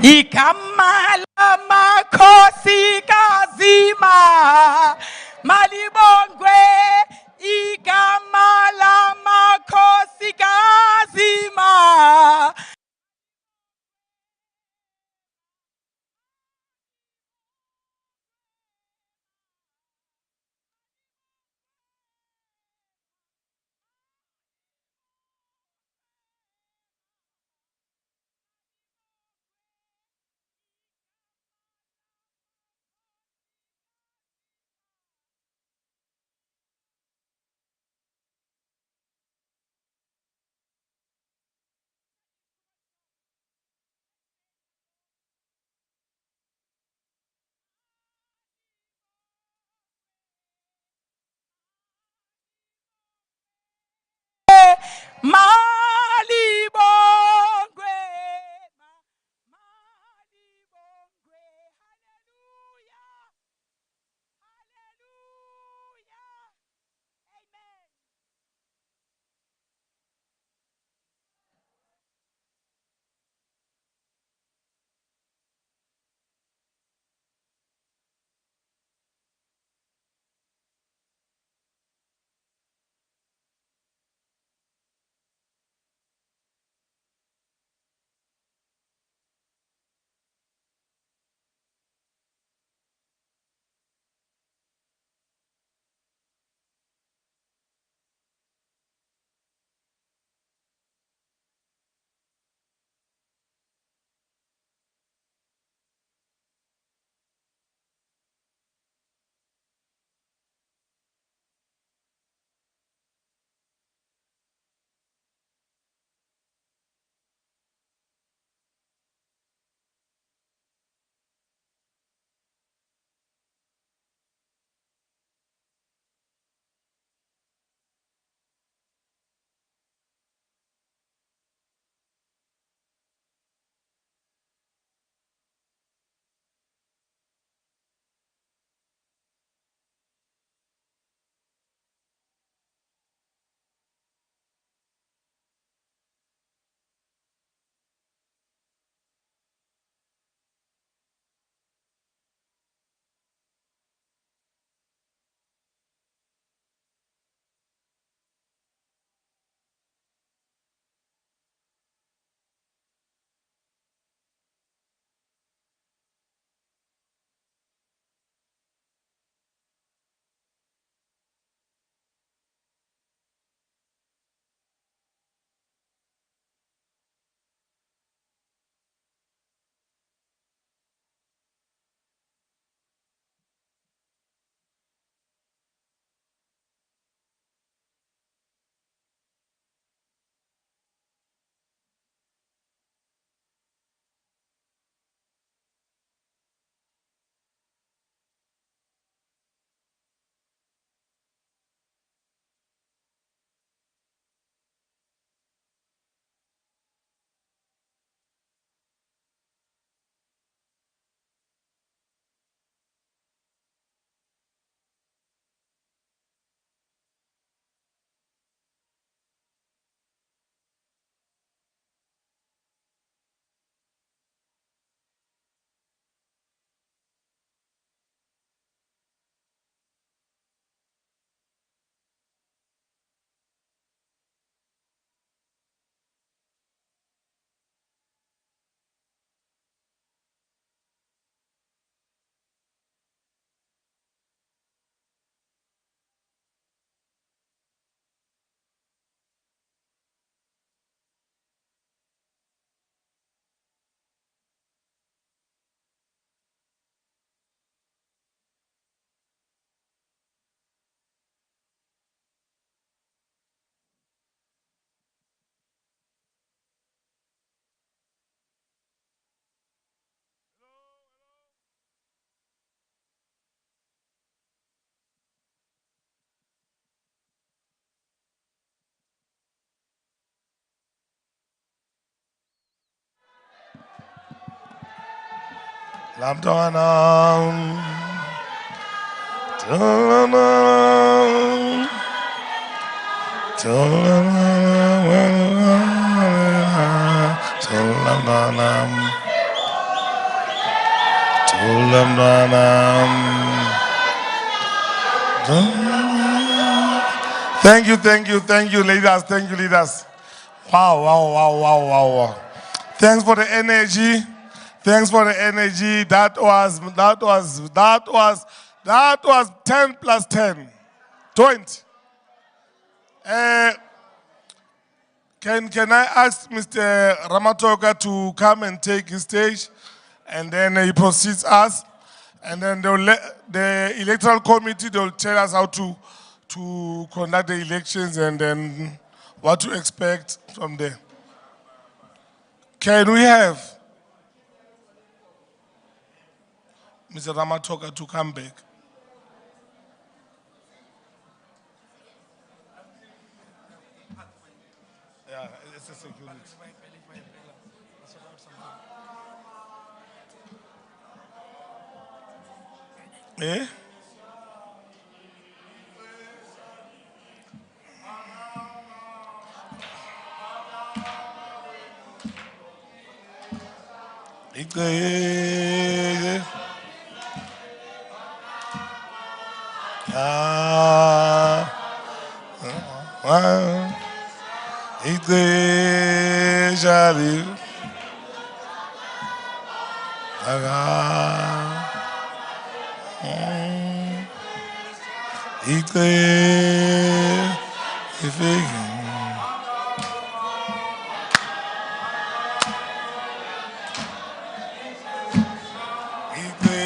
Igama lamakhosi kazima malibongwe igama lamakhosi Malibongwe. Malibongwe. Hallelujah. Hallelujah. Amen. Lamdana. Thank you, leaders. Thank you, leaders. Wow. Thanks for the energy. Thanks for the energy. That was 10 plus 10. 20. Can I ask Mr. Ramatoga to come and take his stage? And then he proceeds us. And then the electoral committee, they'll tell us how to conduct the elections and then what to expect from there. Can we have Mr. Ramatoga to come back? Yeah, it's a security. Eh? Igwe. Ah. Igwe Jali. Ah. Igwe. Ifeanyi. Igwe.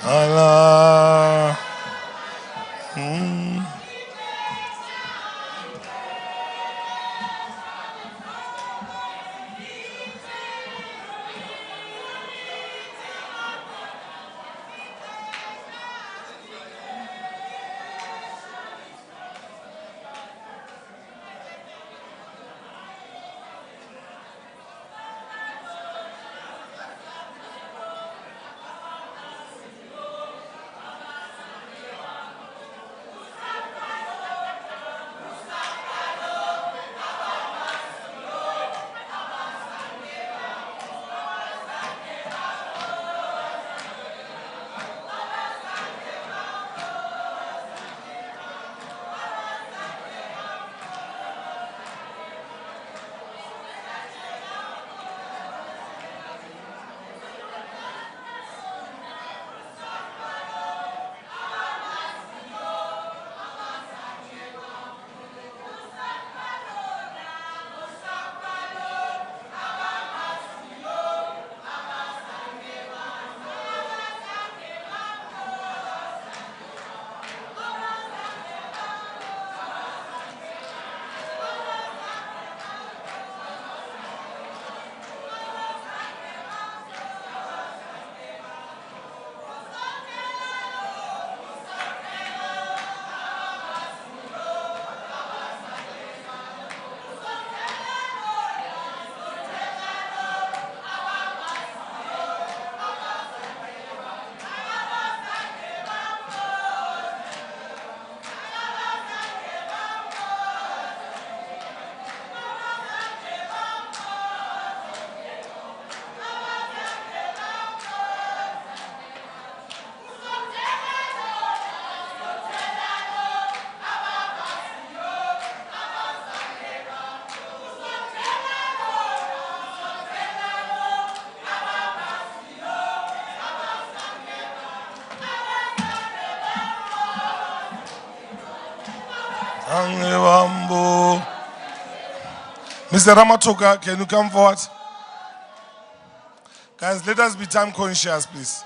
Allah. Angewambo. Mr. Ramatoka, can you come forward? Guys, let us be time conscious, please.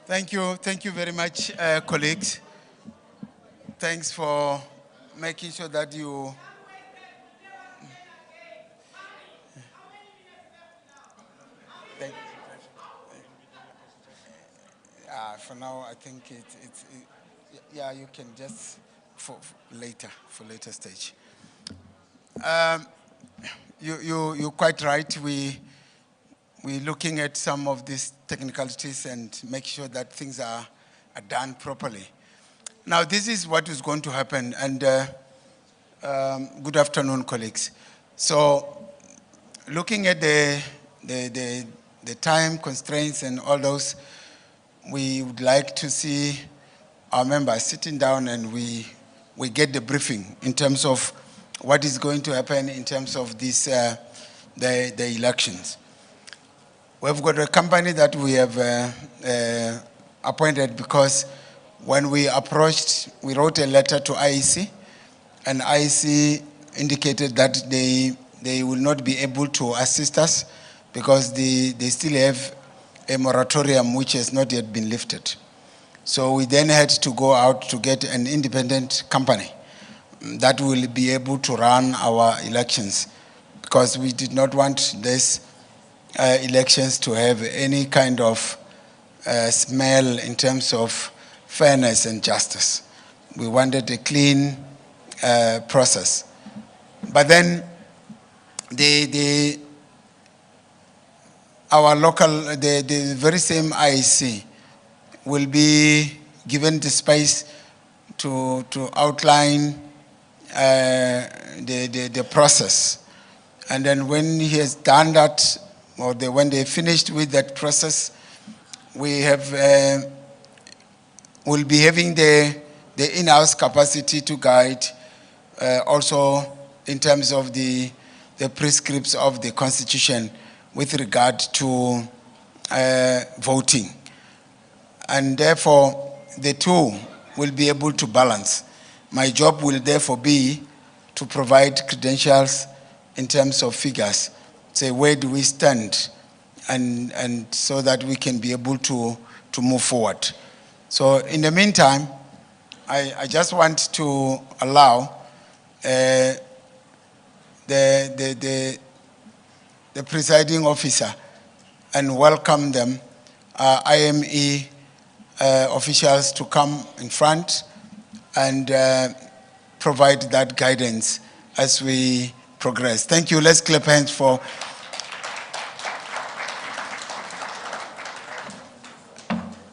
Thank you very much, colleagues. Thanks for making sure that you. For now, I think yeah, you can just for later stage. You're quite right. We're looking at some of these technicalities and make sure that things are done properly. Now, this is what is going to happen. And good afternoon, colleagues. So, looking at the time constraints and all those, we would like to see our members sitting down and we get the briefing in terms of what is going to happen in terms of this, the elections. We've got a company that we have appointed because when we approached, we wrote a letter to IEC, and IEC indicated that they will not be able to assist us because they still have a moratorium which has not yet been lifted. So we then had to go out to get an independent company that will be able to run our elections, because we did not want this elections to have any kind of smell in terms of fairness and justice. We wanted a clean process. But then our local, the very same IEC will be given the space to outline the process. And then when he has done that, or when they finished with that process, we have will be having the in-house capacity to guide also in terms of the prescripts of the Constitution with regard to voting. And therefore, the two will be able to balance. My job will therefore be to provide credentials in terms of figures, say where do we stand, and so that we can be able to move forward. So in the meantime, I just want to allow the presiding officer and welcome them, IME officials, to come in front and provide that guidance as we progress. Thank you. Let's clap hands for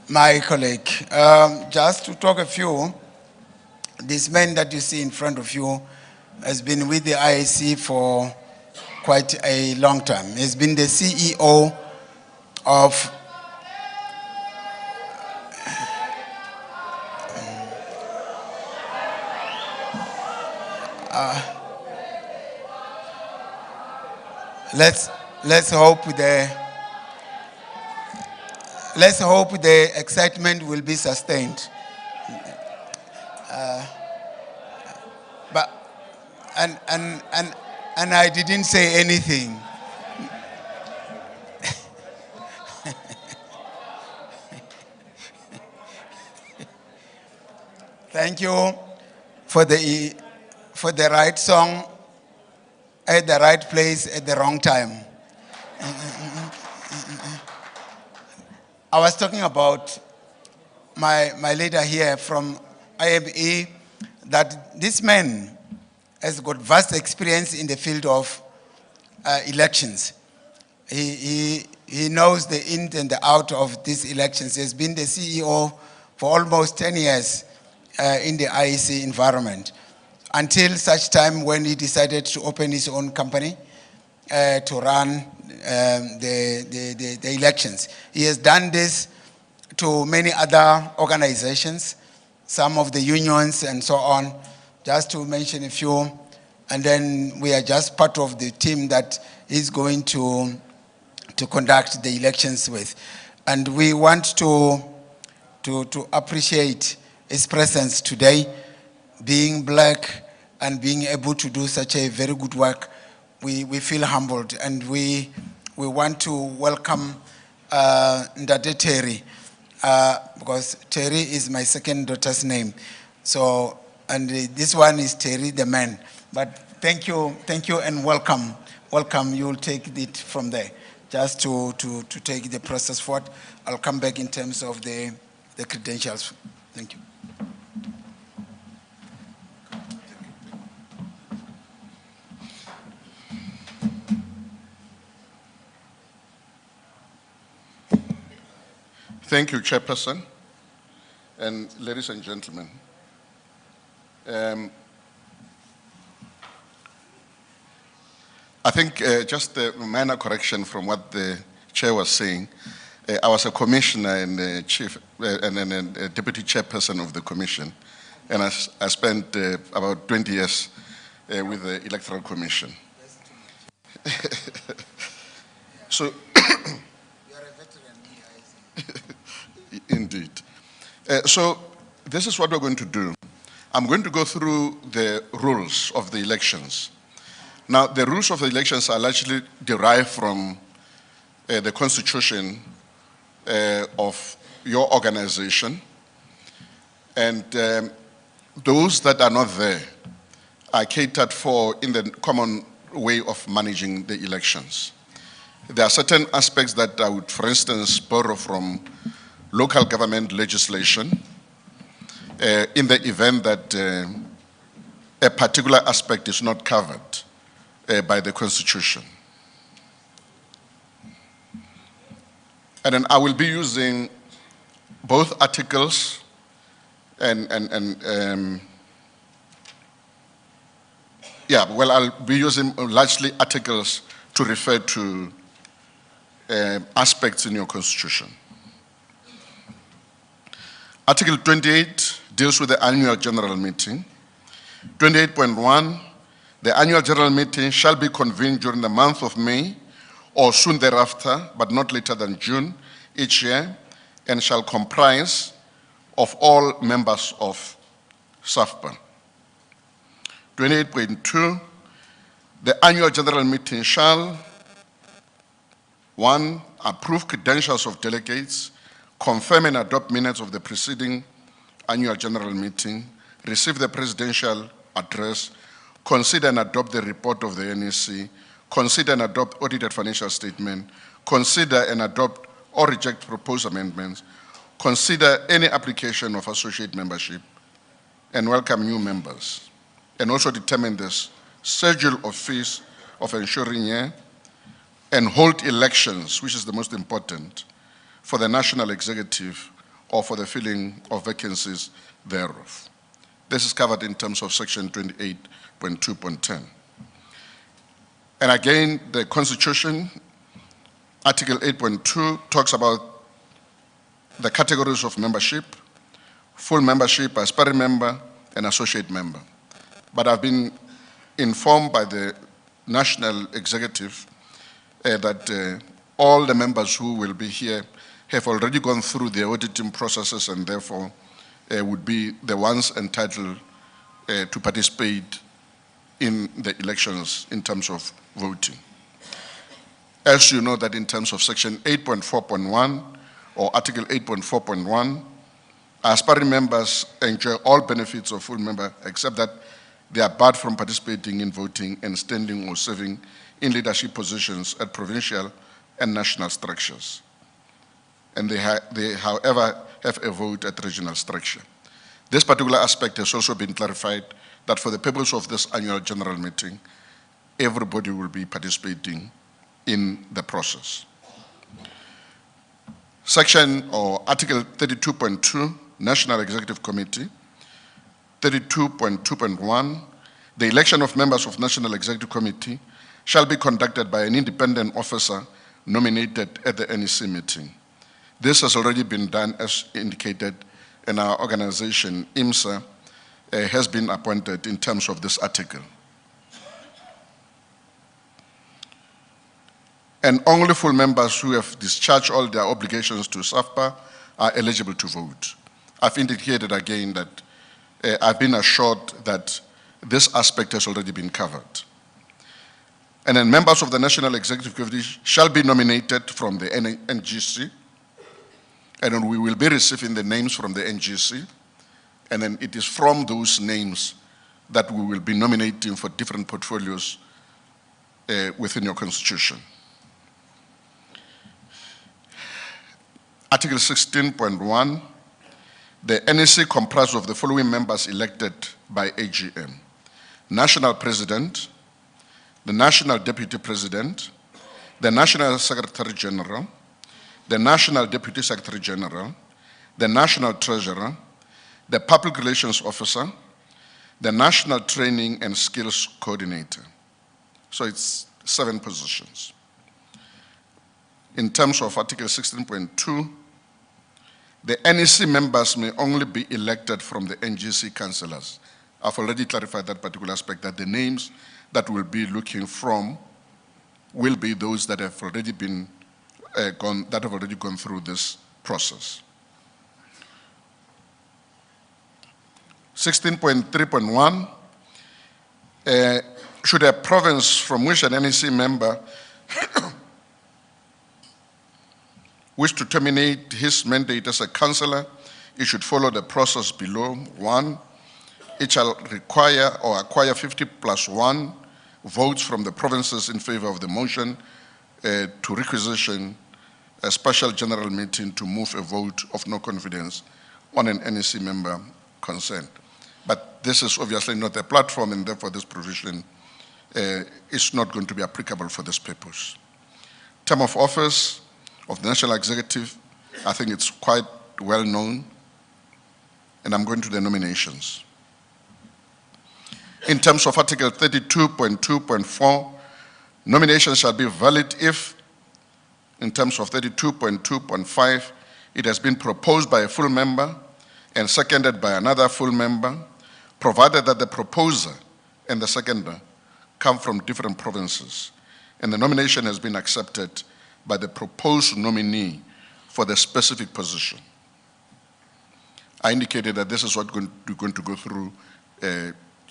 my colleague. Just to talk a few, this man that you see in front of you has been with the IAC for quite a long time. He's been the CEO of let's hope the excitement will be sustained. And I didn't say anything. Thank you for the right song at the right place at the wrong time. I was talking about my leader here from IME, that this man has got vast experience in the field of elections. He knows the in and the out of these elections. He has been the CEO for almost 10 years in the IEC environment, until such time when he decided to open his own company to run the elections. He has done this to many other organizations, some of the unions and so on, just to mention a few. And then we are just part of the team that is going to conduct the elections with. And we want to appreciate his presence today, being black and being able to do such a very good work. We feel humbled, and we want to welcome Ndade Terry, because Terry is my second daughter's name. So, and this one is Terry the man. But thank you, and welcome. Welcome, you'll take it from there, just to take the process forward. I'll come back in terms of the credentials. Thank you. Thank you, Chairperson, and ladies and gentlemen. I think just a minor correction from what the Chair was saying. I was a commissioner and a chief and a deputy chairperson of the commission, and I spent about 20 years with the Electoral Commission. So. Indeed. So this is what we're going to do. I'm going to go through the rules of the elections. Now, the rules of the elections are largely derived from the constitution of your organization. And those that are not there, are catered for in the common way of managing the elections. There are certain aspects that I would, for instance, borrow from local government legislation in the event that a particular aspect is not covered by the Constitution. And then I will be using both articles I'll be using largely articles to refer to aspects in your Constitution. Article 28 deals with the annual general meeting. 28.1, the annual general meeting shall be convened during the month of May or soon thereafter, but not later than June each year, and shall comprise of all members of SAFPA. 28.2, the annual general meeting shall, 1, approve credentials of delegates, confirm and adopt minutes of the preceding annual general meeting, receive the presidential address, consider and adopt the report of the NEC, consider and adopt audited financial statement, consider and adopt or reject proposed amendments, consider any application of associate membership, and welcome new members, and also determine the schedule of fees of ensuring year, and hold elections, which is the most important, for the national executive or for the filling of vacancies thereof. This is covered in terms of section 28.2.10. And again, the Constitution, Article 8.2 talks about the categories of membership, full membership, aspiring member, and associate member. But I've been informed by the national executive that all the members who will be here have already gone through the auditing processes and therefore would be the ones entitled to participate in the elections in terms of voting. As you know that in terms of section 8.4.1 or article 8.4.1, aspiring members enjoy all benefits of full member except that they are barred from participating in voting and standing or serving in leadership positions at provincial and national structures. And they, however, have a vote at regional structure. This particular aspect has also been clarified that for the purpose of this annual general meeting, everybody will be participating in the process. Section or Article 32.2, National Executive Committee, 32.2.1, the election of members of National Executive Committee shall be conducted by an independent officer nominated at the NEC meeting. This has already been done as indicated, and our organization, IMSA, has been appointed in terms of this article. And only full members who have discharged all their obligations to SAFPA are eligible to vote. I've indicated again that I've been assured that this aspect has already been covered. And then members of the National Executive Committee shall be nominated from the NGC, and then we will be receiving the names from the NGC, and then it is from those names that we will be nominating for different portfolios within your Constitution. Article 16.1, the NEC comprises of the following members elected by AGM: National President, the National Deputy President, the National Secretary General, the National Deputy Secretary General, the National Treasurer, the Public Relations Officer, the National Training and Skills Coordinator. So it's 7 positions. In terms of Article 16.2, the NEC members may only be elected from the NGC councillors. I've already clarified that particular aspect, that the names that we'll be looking from will be those that have already been gone through this process. 16.3.1, should a province from which an NEC member wish to terminate his mandate as a councillor, it should follow the process below. 1, it shall require or acquire 50+1 votes from the provinces in favor of the motion to requisition a special general meeting to move a vote of no confidence on an NEC member concerned. But this is obviously not a platform, and therefore this provision is not going to be applicable for this purpose. Term of office of the National Executive, I think it's quite well known, and I'm going to the nominations. In terms of Article 32.2.4, nominations shall be valid if, in terms of 32.2.5, it has been proposed by a full member and seconded by another full member, provided that the proposer and the seconder come from different provinces, and the nomination has been accepted by the proposed nominee for the specific position. I indicated that this is what we're going to go through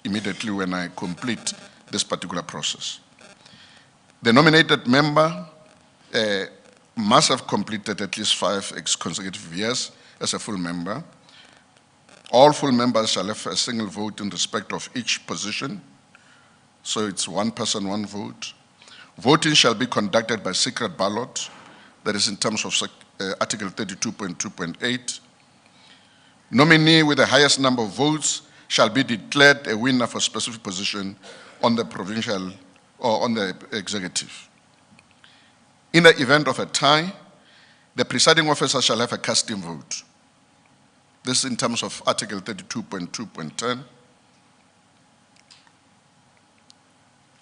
immediately when I complete this particular process. The nominated member must have completed at least 5 consecutive years as a full member. All full members shall have a single vote in respect of each position. So it's one person, one vote. Voting shall be conducted by secret ballot. That is in terms of Article 32.2.8. Nominee with the highest number of votes shall be declared a winner for specific position on the provincial or on the executive. In the event of a tie, the presiding officer shall have a casting vote. This is in terms of Article 32.2.10.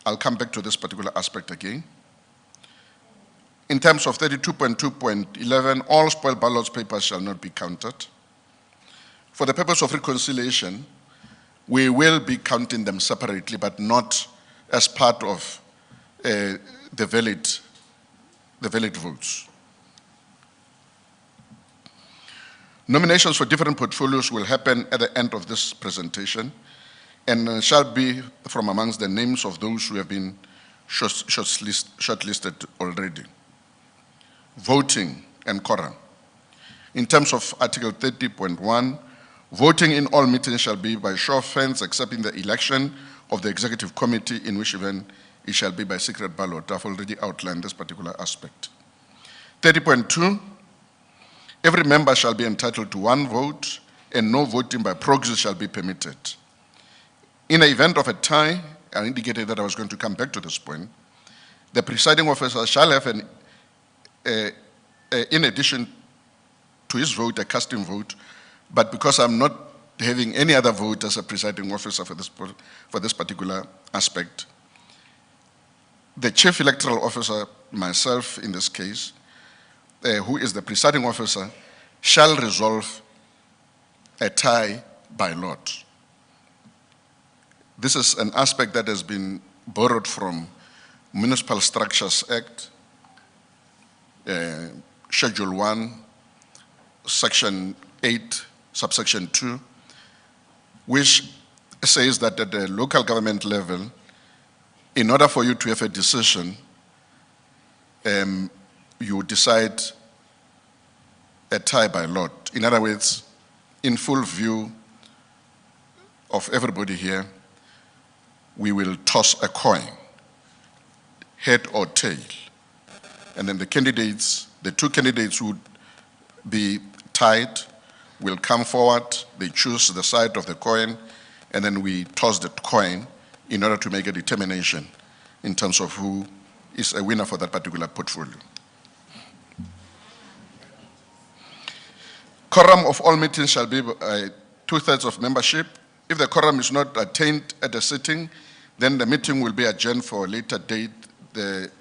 I'll come back to this particular aspect again. In terms of 32.2.11, all spoiled ballot papers shall not be counted. For the purpose of reconciliation, we will be counting them separately, but not as part of the valid votes. Nominations for different portfolios will happen at the end of this presentation and shall be from amongst the names of those who have been shortlisted already. Voting and quorum. In terms of Article 30.1, voting in all meetings shall be by show of hands, except in the election of the executive committee, in which event it shall be by secret ballot. I've already outlined this particular aspect. 30.2, every member shall be entitled to 1 vote, and no voting by proxy shall be permitted. In the event of a tie, I indicated that I was going to come back to this point, the presiding officer shall have, in addition to his vote, a casting vote, but because I'm not having any other vote as a presiding officer for this particular aspect, the chief electoral officer, myself in this case, who is the presiding officer, shall resolve a tie by lot. This is an aspect that has been borrowed from Municipal Structures Act, Schedule 1, Section 8, Subsection 2, which says that at the local government level, in order for you to have a decision, you decide a tie by lot. In other words, in full view of everybody here, we will toss a coin, head or tail. And then the two candidates would be tied, will come forward, they choose the side of the coin, and then we toss the coin in order to make a determination in terms of who is a winner for that particular portfolio. Quorum of all meetings shall be 2/3 of membership. If the quorum is not attained at a sitting, then the meeting will be adjourned for a later date. The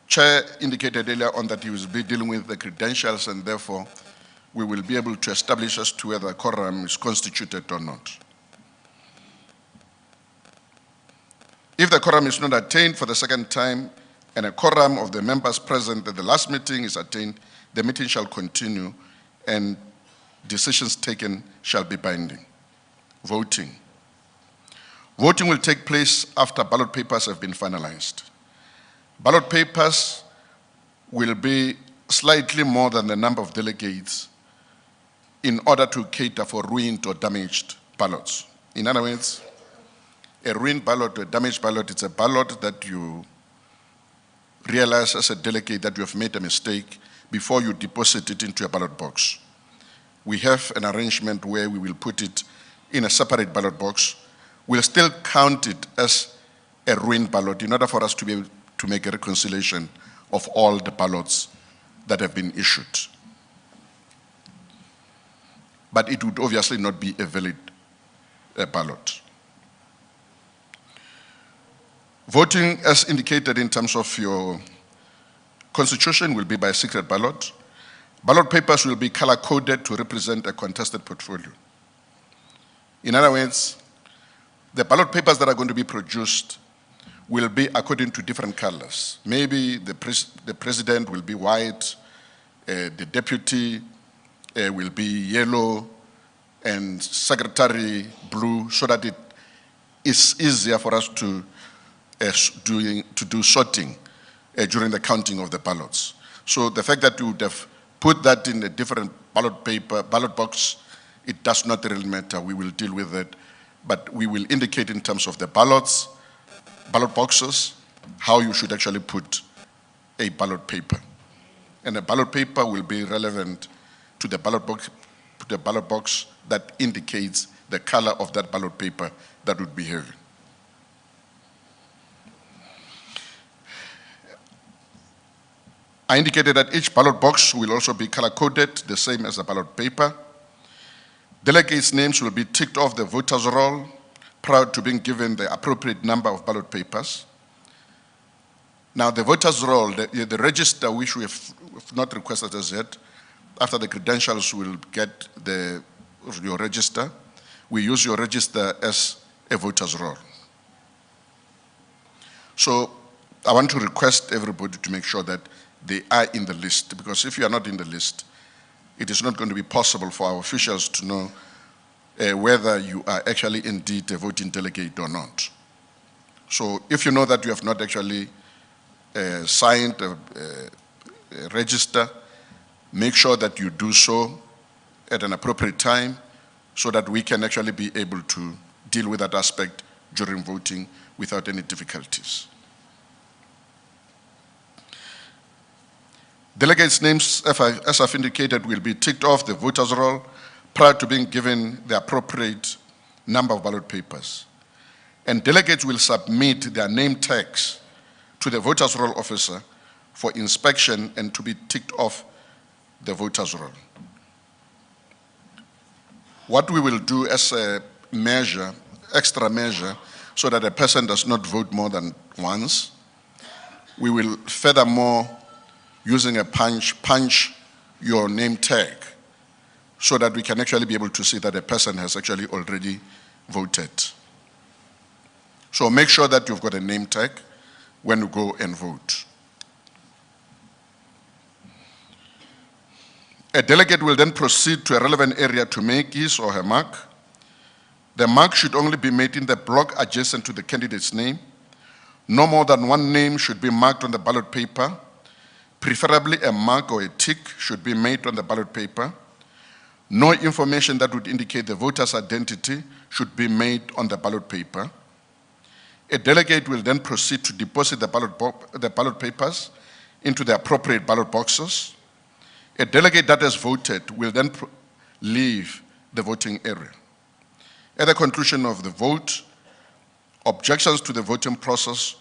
chair indicated earlier on that he will be dealing with the credentials, and therefore we will be able to establish as to whether a quorum is constituted or not. If the quorum is not attained for the second time, and a quorum of the members present at the last meeting is attained, the meeting shall continue and decisions taken shall be binding. Voting. Voting will take place after ballot papers have been finalized. Ballot papers will be slightly more than the number of delegates in order to cater for ruined or damaged ballots. In other words, a ruined ballot or a damaged ballot, it's a ballot that you realize as a delegate that you have made a mistake before you deposit it into a ballot box. We have an arrangement where we will put it in a separate ballot box. We'll still count it as a ruined ballot in order for us to be able to make a reconciliation of all the ballots that have been issued. But it would obviously not be a valid ballot. Voting, as indicated in terms of your constitution, will be by secret ballot. Ballot papers will be color-coded to represent a contested portfolio. In other words, the ballot papers that are going to be produced will be according to different colors. Maybe the president will be white, the deputy will be yellow, and secretary blue, so that it is easier for us to do sorting during the counting of the ballots. So the fact that you would have put that in a different ballot box, it does not really matter. We will deal with it, but we will indicate in terms of the ballot boxes, how you should actually put a ballot paper. And the ballot paper will be relevant to the ballot box that indicates the color of that ballot paper that would be having. I indicated that each ballot box will also be color-coded, the same as the ballot paper. Delegates' names will be ticked off the voters' roll prior to being given the appropriate number of ballot papers. Now, the voters' roll, the register, which we have not requested as yet, after the credentials will get your register, we use your register as a voters' roll. So I want to request everybody to make sure that they are in the list, because if you are not in the list, it is not going to be possible for our officials to know whether you are actually indeed a voting delegate or not. So if you know that you have not actually signed a register, make sure that you do so at an appropriate time so that we can actually be able to deal with that aspect during voting without any difficulties. Delegates' names, as I've indicated, will be ticked off the voters' roll prior to being given the appropriate number of ballot papers. And delegates will submit their name tags to the voters' roll officer for inspection and to be ticked off the voters' roll. What we will do as a measure, extra measure, so that a person does not vote more than once, we will furthermore, using a punch your name tag so that we can actually be able to see that a person has actually already voted. So make sure that you've got a name tag when you go and vote. A delegate will then proceed to a relevant area to make his or her mark. The mark should only be made in the block adjacent to the candidate's name. No more than one name should be marked on the ballot paper. Preferably a mark or a tick should be made on the ballot paper. No information that would indicate the voter's identity should be made on the ballot paper. A delegate will then proceed to deposit the ballot papers into the appropriate ballot boxes. A delegate that has voted will then leave the voting area. At the conclusion of the vote, objections to the voting process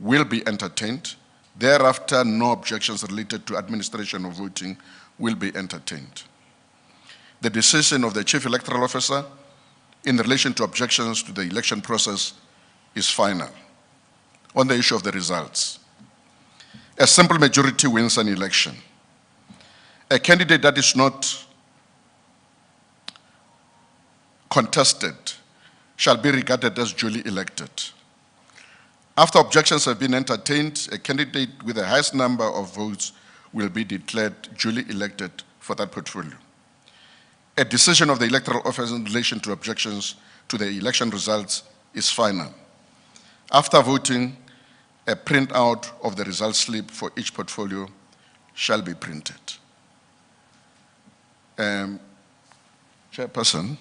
will be entertained. Thereafter, no objections related to administration of voting will be entertained. The decision of the Chief Electoral Officer in relation to objections to the election process is final. On the issue of the results, a simple majority wins an election. A candidate that is not contested shall be regarded as duly elected. After objections have been entertained, a candidate with the highest number of votes will be declared duly elected for that portfolio. A decision of the Electoral Office in relation to objections to the election results is final. After voting, a printout of the result slip for each portfolio shall be printed. Chairperson,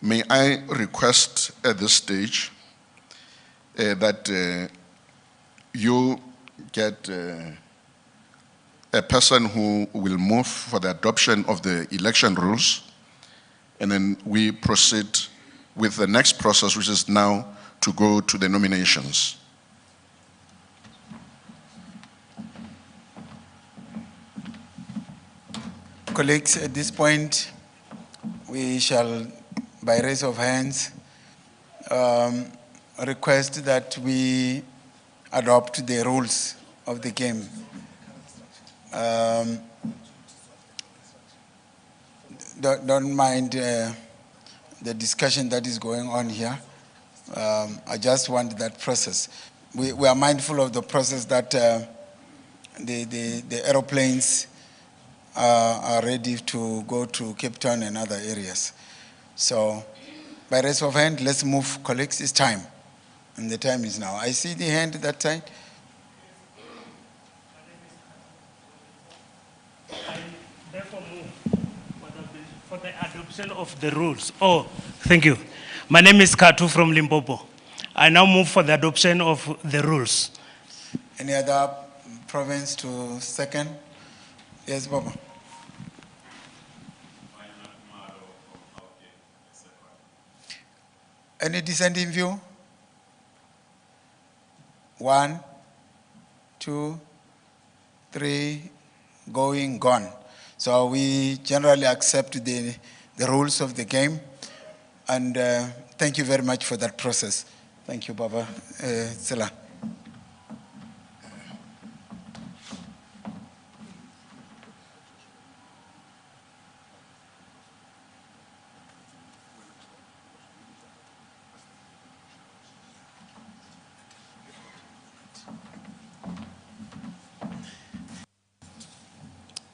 may I request at this stage that you get a person who will move for the adoption of the election rules, and then we proceed with the next process, which is now to go to the nominations. Colleagues, at this point, we shall, by raise of hands, request that we adopt the rules of the game. Don't mind the discussion that is going on here. I just want that process. We are mindful of the process that the aeroplanes are ready to go to Cape Town and other areas. So, by raise of hand, let's move, colleagues. It's time, and the time is now. I see the hand that side. Therefore, move for the adoption of the rules. Oh, thank you. My name is Katu from Limpopo. I now move for the adoption of the rules. Any other province to second? Yes, Baba. Any dissenting view? 1, 2, 3, going, gone. So we generally accept the rules of the game, and thank you very much for that process. Thank you, Baba. Sela.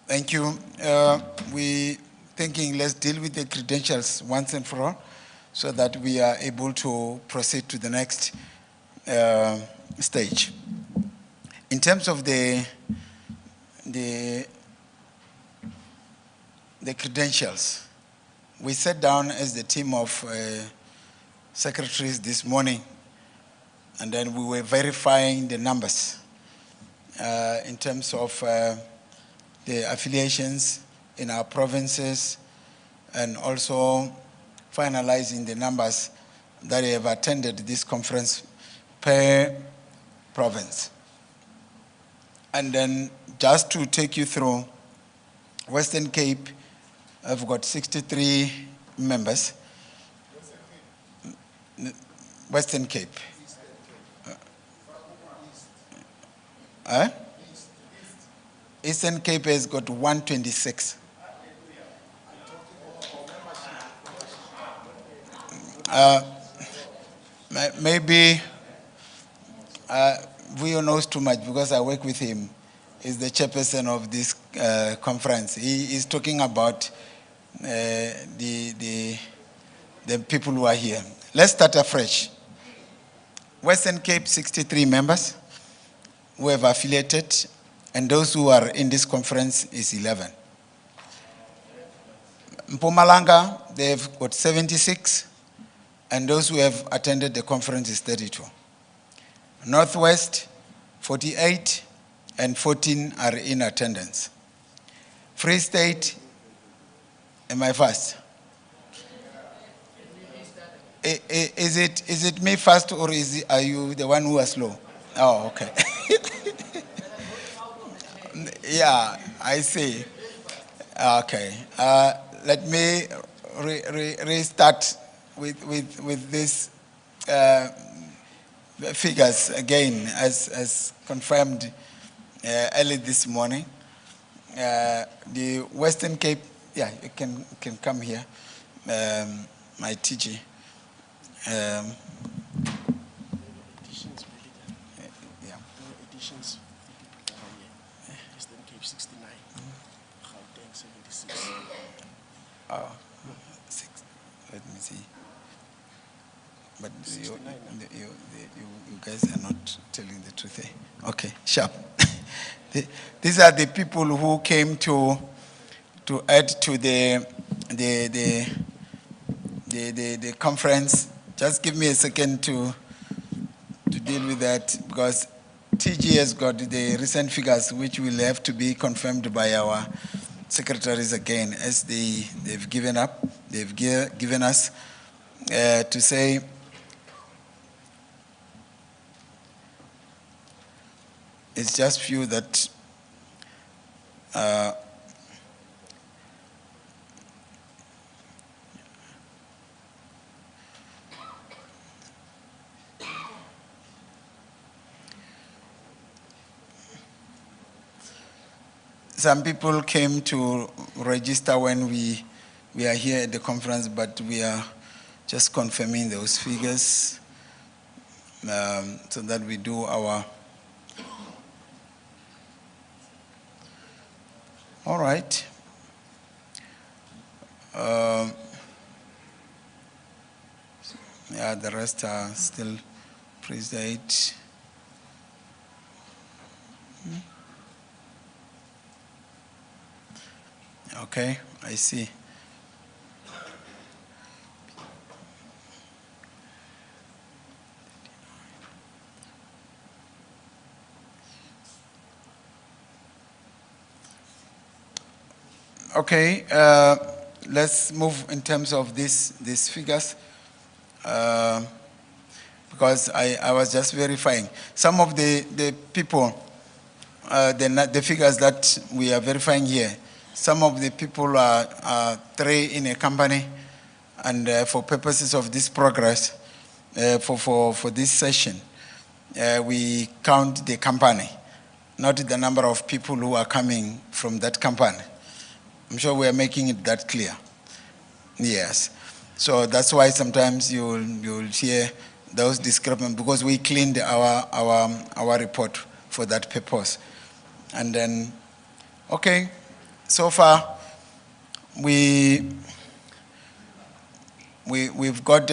Thank you. We thinking let's deal with the credentials once and for all, so that we are able to proceed to the next stage. In terms of the credentials, we sat down as the team of secretaries this morning, and then we were verifying the numbers in terms of the affiliations in our provinces, and also finalizing the numbers that have attended this conference per province. And then just to take you through, Western Cape have got 63 members. Western Cape. Eastern Cape has got 126. Maybe Vuyo knows too much because I work with him. He's the chairperson of this conference. He is talking about the people who are here. Let's start afresh. Western Cape, 63 members who have affiliated, and those who are in this conference is 11. Mpumalanga, they've got 76, and those who have attended the conference is 32. Northwest, 48, and 14 are in attendance. Free State, am I fast? Is it me fast, or are you the one who are slow? Oh, okay. Yeah, I see. Okay. Let me restart with this figures again, as confirmed early this morning. The Western Cape, yeah, you can come here, my TG. Additions. Eastern Cape 69, Gauteng 76. Oh, 6. Let me see. But you guys are not telling the truth. Eh? Okay, sharp. These are the people who came to add to the the conference. Just give me a second to deal with that, because TG has got the recent figures which will have to be confirmed by our secretaries again, as they've given us to say it's just few that some people came to register when we are here at the conference, but we are just confirming those figures so that we do our. All right. Yeah, the rest are still preside. Okay, I see. Okay, let's move in terms of these figures, because I was just verifying. Some of the people, the figures that we are verifying here, some of the people are 3 in a company, and for purposes of this progress, for this session, we count the company, not the number of people who are coming from that company. I'm sure we are making it that clear. Yes. So that's why sometimes you'll hear those discrepancies, because we cleaned our report for that purpose. And then, okay, so far we've got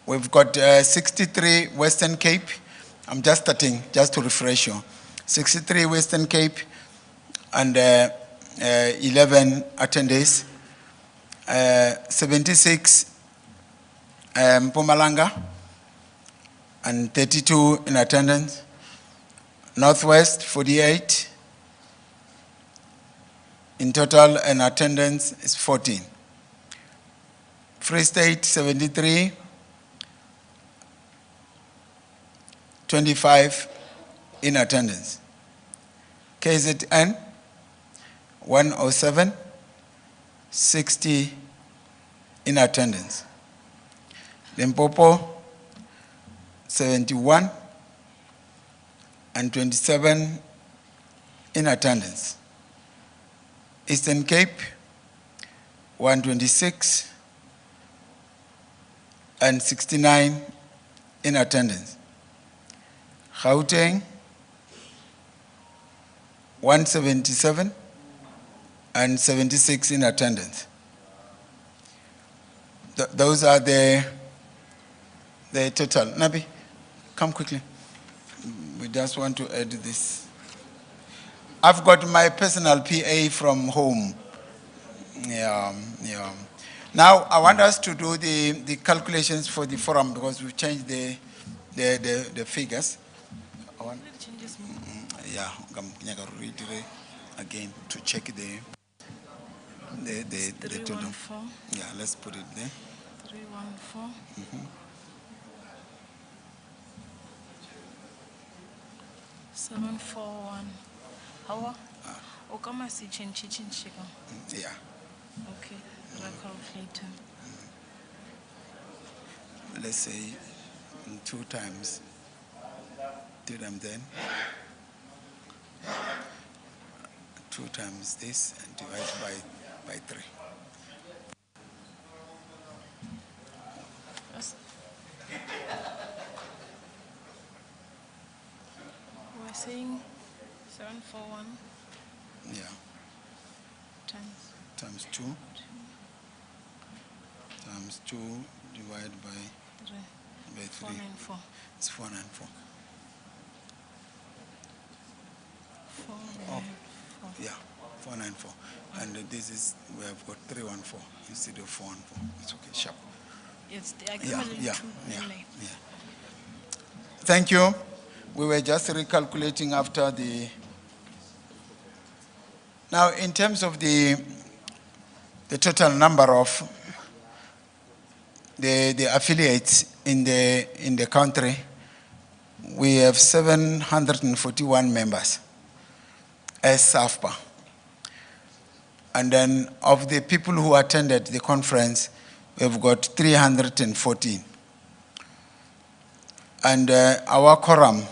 we've got 63 Western Cape. I'm just starting, just to refresh you. 63 Western Cape and 11 attendees. 76 Mpumalanga and 32 in attendance. Northwest, 48. In total, in attendance is 14. Free State, 73. 25 in attendance. KZN, 107, 60 in attendance. Limpopo, 71 and 27 in attendance. Eastern Cape, 126 and 69 in attendance. Gauteng, 177 and 76 in attendance. Those are the total. Nabi, come quickly. We just want to add this. I've got my personal PA from home. Yeah. Now I want us to do the calculations for the forum, because we've changed the figures. Yeah, I'm going to read it again to check the total. Yeah, let's put it there. 314. 741. How? Okama si chinchi. Yeah. Okay, calculator. Let's say 2 times. 2 times then. 2 times this and divide by 3. Yes. We're saying 741. Yeah. Times 2. Times 2 divided by 3. 494. It's 494. Yeah, 494. And this is, we have got 314 instead of 414. It's okay, sharp. It's the Yeah, equivalent yeah, to yeah, LA. yeah. Thank you. We were just recalculating after the. Now, in terms of the total number of the affiliates in the country, we have 741 members as SAFPA. And then of the people who attended the conference, we've got 314. And our quorum,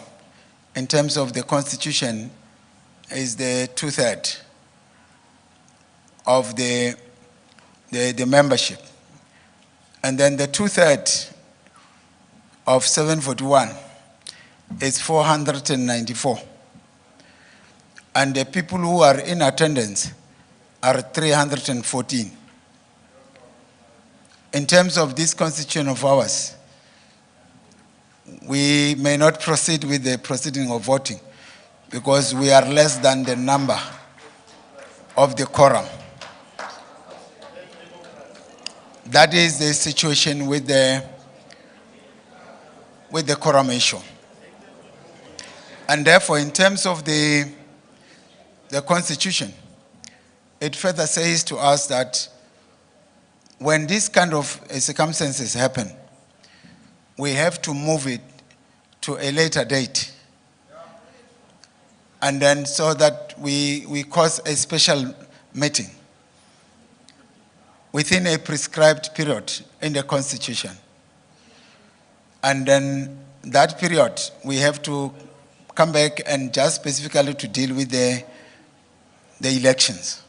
in terms of the constitution, is the 2/3 of the membership. And then the 2/3 of 741 is 494. And the people who are in attendance are 314. In terms of this constitution of ours, we may not proceed with the proceeding of voting because we are less than the number of the quorum. That is the situation with the quorum issue. And therefore, in terms of the Constitution, it further says to us that when this kind of circumstances happen, we have to move it to a later date. And then so that we cause a special meeting within a prescribed period in the Constitution. And then that period, we have to come back and just specifically to deal with the elections.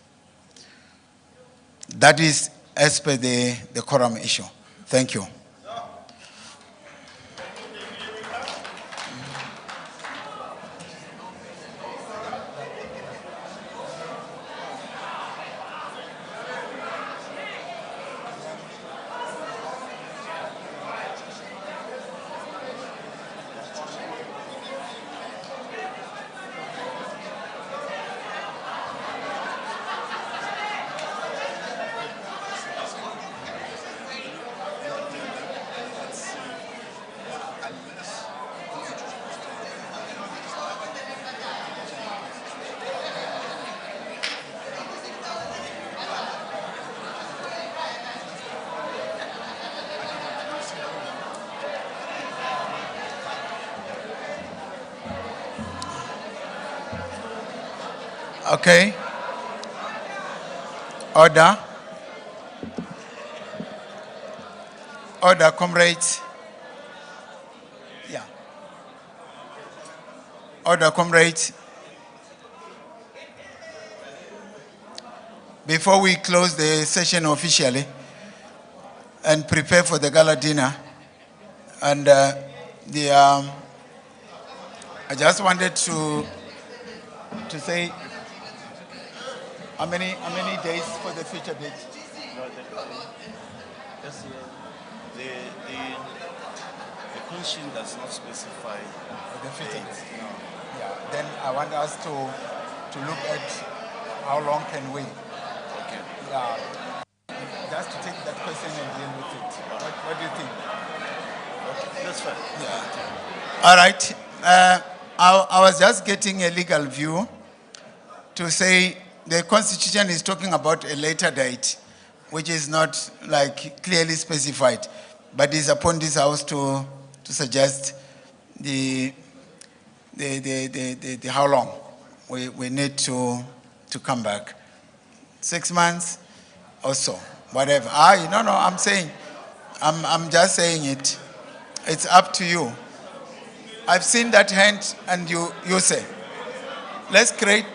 That is as per the quorum issue. Thank you. Okay. Order. Order, comrades. Yeah. Order, comrades. Before we close the session officially and prepare for the gala dinner, and I just wanted to say how many days for the future date? No, this year, the Constitution does not specify the future date. No. Yeah. Then I want us to look at how long can we. Okay. Yeah. Just to take that question and deal with it. What do you think? Okay, that's fine. Yeah. All right. I was just getting a legal view to say the Constitution is talking about a later date, which is not like clearly specified, but is upon this House to suggest the how long we need to come back. 6 months or so, whatever. No, I'm saying, I'm just saying it. It's up to you. I've seen that hand, and you say, let's create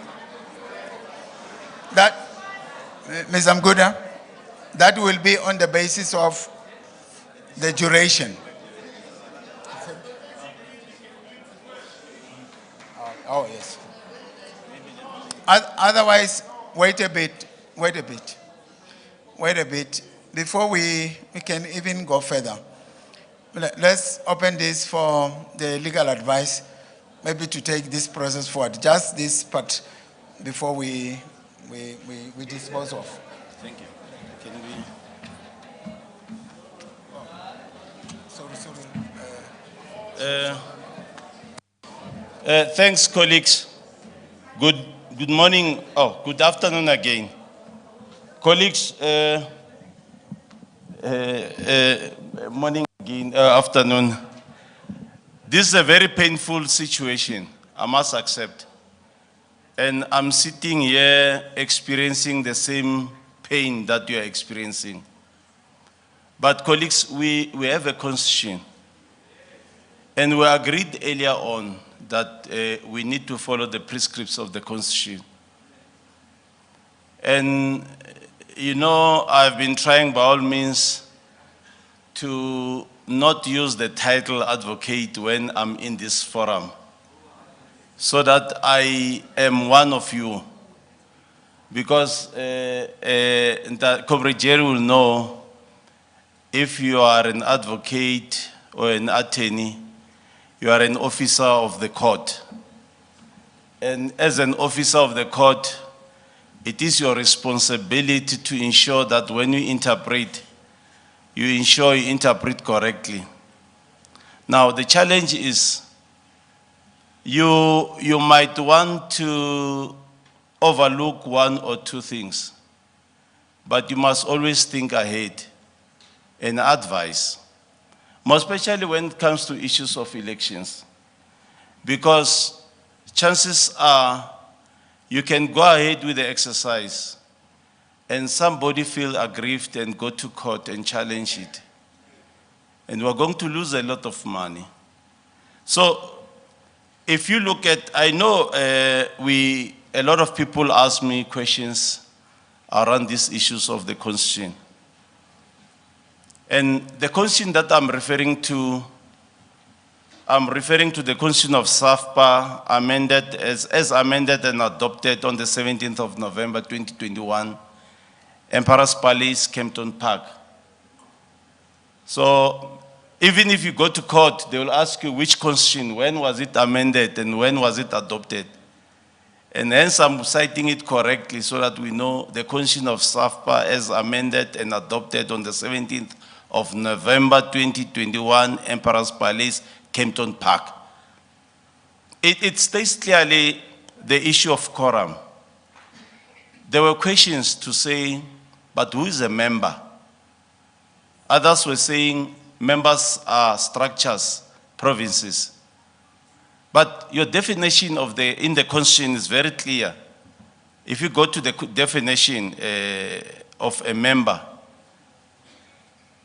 that, Ms. Amguda, that will be on the basis of the duration. Oh, yes. Otherwise, wait a bit. Before we can even go further. Let's open this for the legal advice maybe to take this process forward. Just this part before we dispose of. Thank you. Can we? Thanks, colleagues. Good morning. Oh, good afternoon again. Colleagues, morning again, afternoon. This is a very painful situation, I must accept. And I'm sitting here experiencing the same pain that you are experiencing. But colleagues, we have a constitution. And we agreed earlier on that we need to follow the prescripts of the constitution. And, you know, I've been trying by all means to not use the title advocate when I'm in this forum, so that I am one of you. Because Comrade Jerry will know, if you are an advocate or an attorney, you are an officer of the court. And as an officer of the court, it is your responsibility to ensure that when you interpret, you ensure you interpret correctly. Now, the challenge is you might want to overlook one or two things, but you must always think ahead and advise, more especially when it comes to issues of elections, because chances are you can go ahead with the exercise and somebody feel aggrieved and go to court and challenge it. And we're going to lose a lot of money. So if you look at, I know a lot of people ask me questions around these issues of the constitution. And the constitution that I'm referring to the constitution of SAFPA, amended as amended and adopted on the 17th of November 2021, Emperor's Palace, Kempton Park. So even if you go to court, they will ask you which constitution, when was it amended and when was it adopted? And hence I'm citing it correctly so that we know the constitution of SAFPA as amended and adopted on the 17th of November 2021, Emperor's Palace, Kempton Park. It states clearly the issue of quorum. There were questions to say, but who is a member? Others were saying members are structures, provinces. But your definition of in the constitution is very clear. If you go to the definition of a member,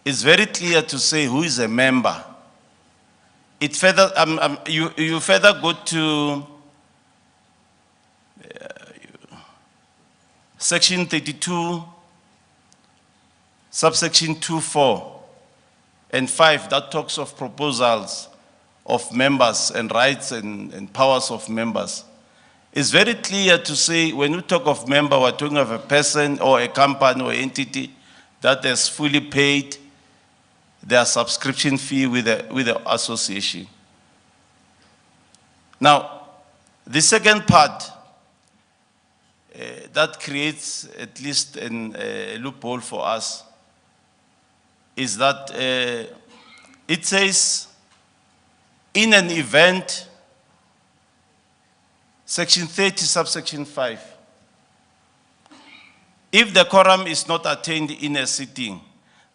it's very clear to say who is a member. It further, you further go to section 32, subsection 2(4) and 5, that talks of proposals of members and rights and powers of members. It's very clear to say when we talk of member, we're talking of a person or a company or entity that has fully paid their subscription fee with the association. Now, the second part that creates at least a loophole for us is that it says, in an event, section 30, subsection 5, if the quorum is not attained in a sitting,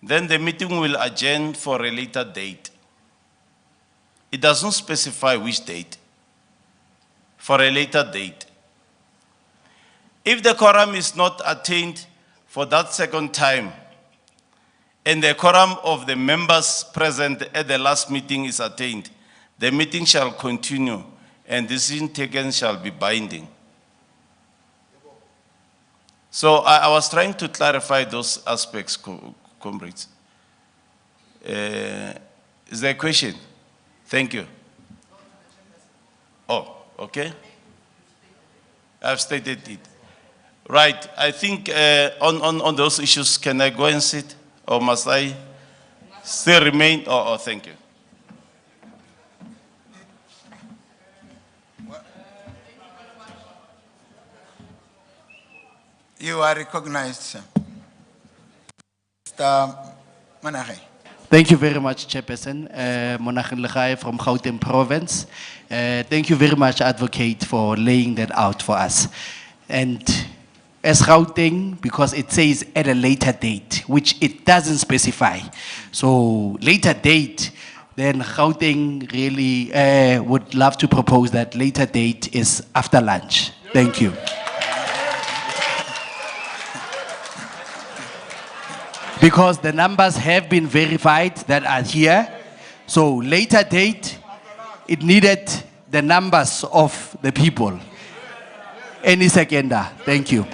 then the meeting will adjourn for a later date. It doesn't specify which date. For a later date. If the quorum is not attained for that second time, and the quorum of the members present at the last meeting is attained, the meeting shall continue, and decision taken shall be binding. So I was trying to clarify those aspects, comrades. Is there a question? Thank you. Oh, okay. I've stated it. Right, I think on those issues, can I go and sit? Or must I still remain? Oh, thank you. You are recognized, sir. Mr. Manahe. Thank you very much, Chairperson. Monaghan Legai from Gauteng Province. Thank you very much, Advocate, for laying that out for us. And as Gauteng, because it says at a later date, which it doesn't specify. So later date, then Gauteng really would love to propose that later date is after lunch. Thank you. Because the numbers have been verified that are here. So later date, it needed the numbers of the people. Any seconder, thank you.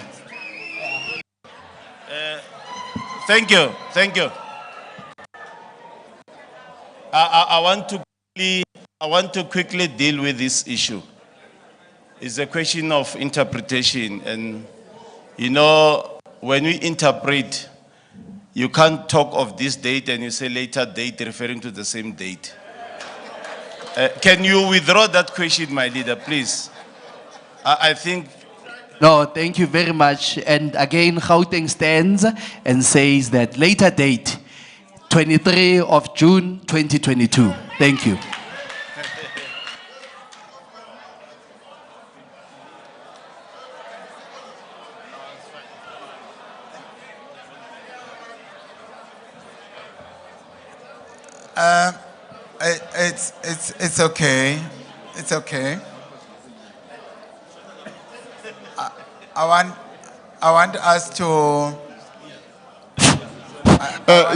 Thank you, thank you. I want to quickly deal with this issue. It's a question of interpretation, and you know, when we interpret, you can't talk of this date and you say later date referring to the same date. Can you withdraw that question, my leader, please? I think. No, thank you very much. And again, Gauteng stands and says that later date, 23 of June, 2022. Thank you. It's okay. It's okay. I want us to.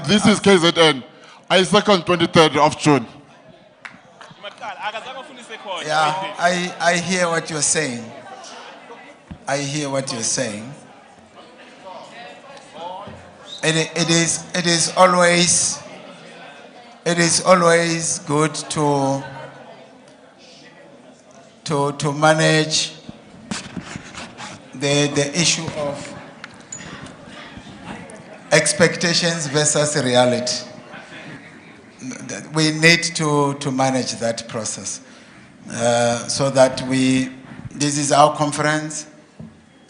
This is KZN. I second 23rd of June. Yeah, I hear what you're saying. I hear what you're saying. It is always good to manage the issue of expectations versus reality. We need to manage that process so that this is our conference,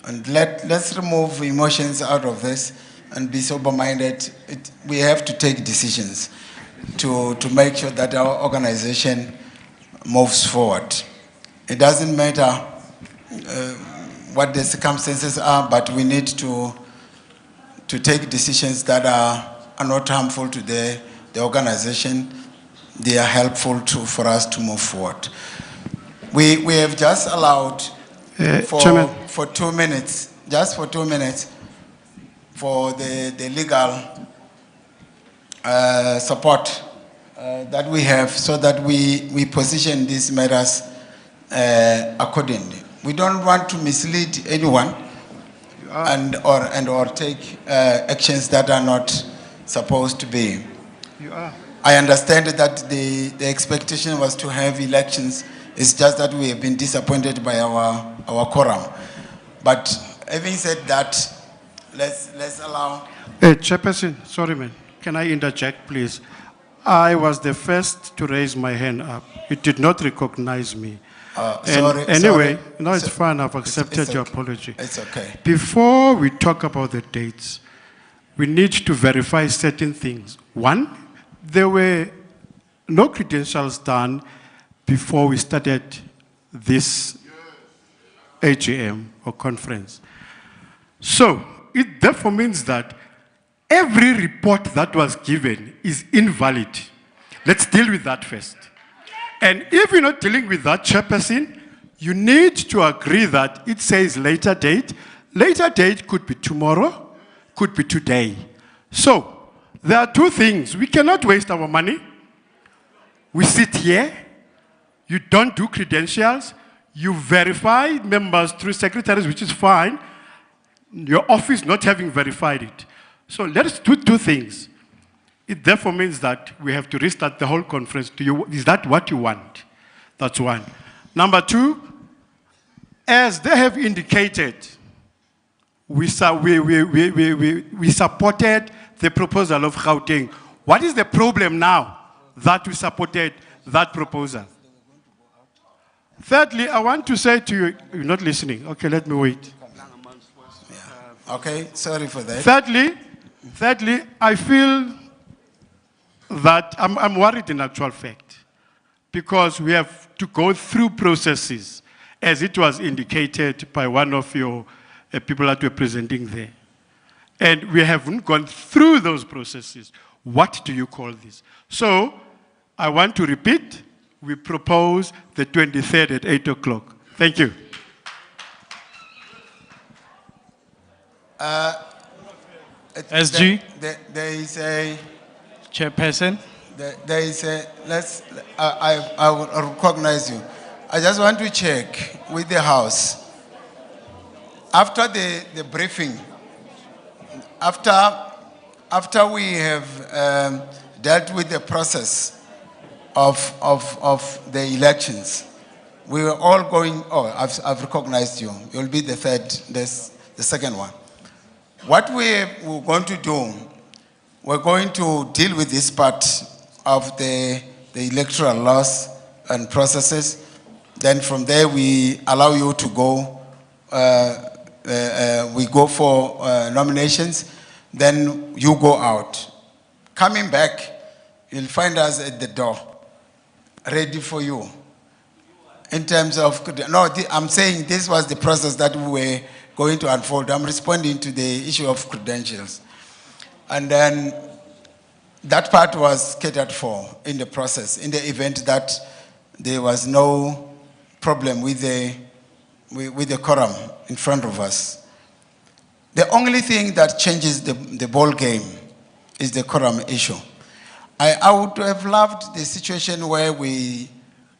and let's remove emotions out of this and be sober-minded. We have to take decisions to make sure that our organization moves forward. It doesn't matter what the circumstances are, but we need to take decisions that are not harmful to the organization. They are helpful for us to move forward. We have just allowed for 2 minutes, just for 2 minutes, for the legal support that we have, so that we position these matters accordingly. We don't want to mislead anyone or take actions that are not supposed to be. I understand that the expectation was to have elections. It's just that we have been disappointed by our quorum. But having said that, let's allow. Chairperson, sorry, man. Can I interject, please? I was the first to raise my hand up. You did not recognize me. Anyway, no, it's fine. I've accepted your apology. It's okay. Before we talk about the dates, we need to verify certain things. One, there were no credentials done before we started this AGM or conference. So it therefore means that every report that was given is invalid. Let's deal with that first. And if you're not dealing with that, Chairperson, you need to agree that it says later date. Later date could be tomorrow, could be today. So there are two things. We cannot waste our money. We sit here. You don't do credentials. You verify members through secretaries, which is fine. Your office not having verified it. So let's do two things. It therefore means that we have to restart the whole conference. Is that what you want? That's one. Number two, as they have indicated, we supported the proposal of Gauteng. What is the problem now that we supported that proposal? Thirdly, I want to say to you, you're not listening. Okay, let me wait. Okay, sorry for that. Thirdly, I feel that I'm worried in actual fact, because we have to go through processes, as it was indicated by one of your people that were presenting there. And we haven't gone through those processes. What do you call this? So, I want to repeat, we propose the 23rd at 8 o'clock. Thank you. SG? There is a... Chairperson? There is a... I will recognize you. I just want to check with the House. After the briefing, after we have dealt with the process of the elections, we were all going, I've recognized you. You'll be the third, the second one. What we're going to do, we're going to deal with this part of the electoral laws and processes. Then from there, we allow you to go. We go for nominations. Then you go out. Coming back, you'll find us at the door, ready for you. In terms of, I'm saying this was the process that we were going to unfold. I'm responding to the issue of credentials. And then that part was catered for in the process, in the event that there was no problem with the quorum in front of us. The only thing that changes the ball game is the quorum issue. I would have loved the situation where we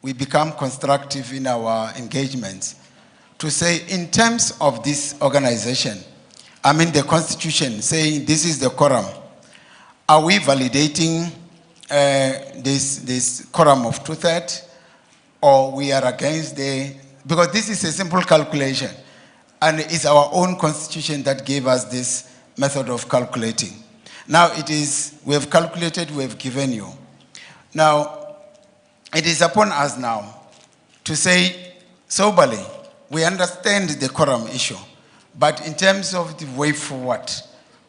become constructive in our engagements to say, in terms of this organization, I mean the Constitution saying this is the quorum, are we validating this quorum of 2/3, or we are against because this is a simple calculation, and it's our own Constitution that gave us this method of calculating. Now we have calculated, we have given you. Now, it is upon us now to say soberly, we understand the quorum issue, but in terms of the way forward,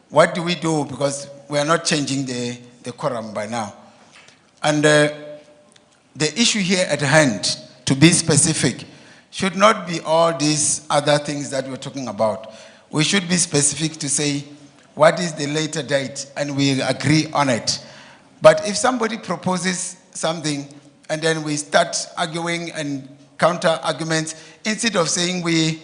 what do we do? Because we are not changing the quorum by now. And the issue here at hand, to be specific, should not be all these other things that we're talking about. We should be specific to say, what is the later date, and we agree on it. But if somebody proposes something, and then we start arguing and counter arguments, instead of saying we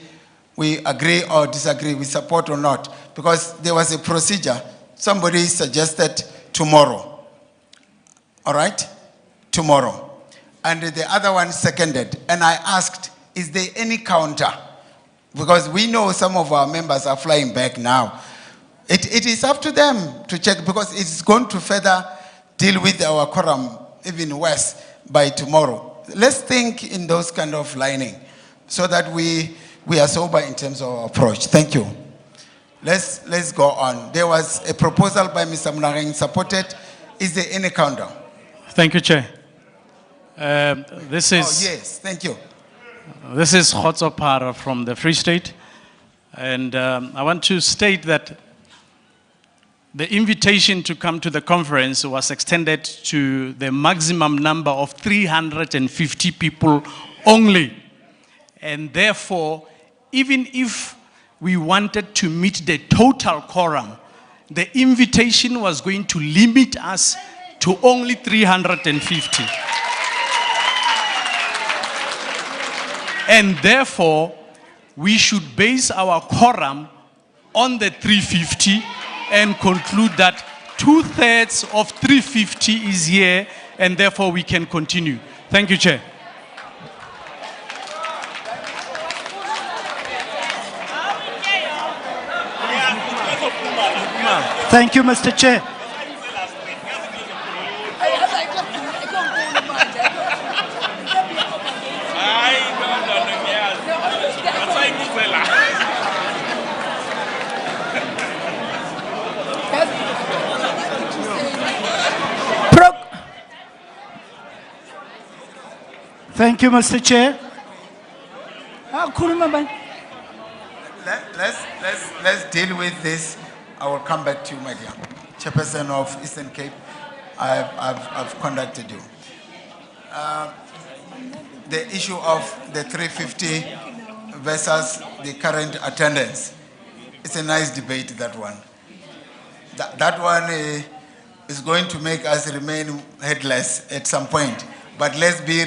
agree or disagree, we support or not, because there was a procedure. Somebody suggested tomorrow. All right? Tomorrow. And the other one seconded. And I asked, is there any counter? Because we know some of our members are flying back now. It is up to them to check, because it's going to further deal with our quorum even worse by tomorrow. Let's think in those kind of lining so that we are sober in terms of our approach. Thank you. Let's go on. There was a proposal by Mr. Munareng supported. Is there any counter? Thank you, Chair. This is... yes, thank you. This is Khotsopara from the Free State. And I want to state that the invitation to come to the conference was extended to the maximum number of 350 people only. And therefore, even if we wanted to meet the total quorum, the invitation was going to limit us to only 350. And therefore, we should base our quorum on the 350 and conclude that 2/3 of 350 is here, and therefore we can continue. Thank you, Chair. Thank you, Mr. Chair. Thank you, Mr. Chair. Let's deal with this. I will come back to you, my dear. Chairperson of Eastern Cape, I've conducted you. The issue of the 350 versus the current attendance. It's a nice debate, that one. That one is going to make us remain headless at some point. But let's be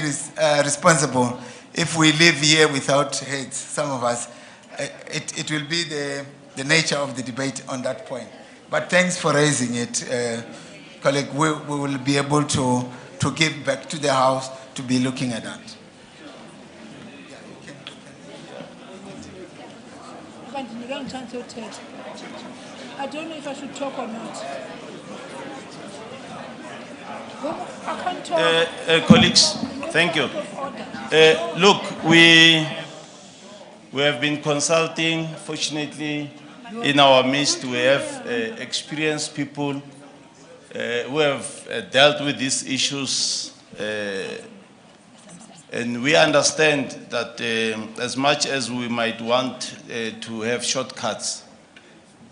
responsible. If we live here without heads, some of us, it will be the nature of the debate on that point. But thanks for raising it, colleague. We will be able to give back to the House to be looking at that. I don't know if I should talk or not. I can't talk. Colleagues, thank you. Look, we have been consulting. Fortunately, in our midst, we have experienced people who have dealt with these issues. And we understand that as much as we might want to have shortcuts,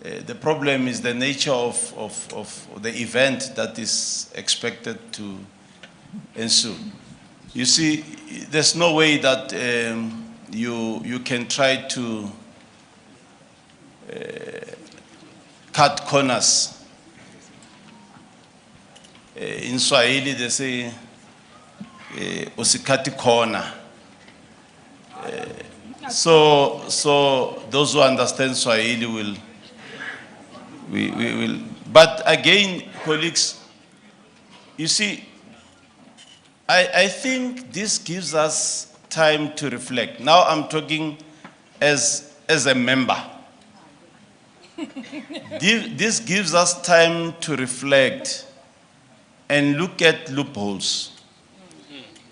the problem is the nature of the event that is expected to ensue. You see, there's no way that you can try to cut corners. In Swahili, they say, usikati corner. So those who understand Swahili will. We will. But again, colleagues, you see, I think this gives us time to reflect. Now I'm talking as a member. This gives us time to reflect and look at loopholes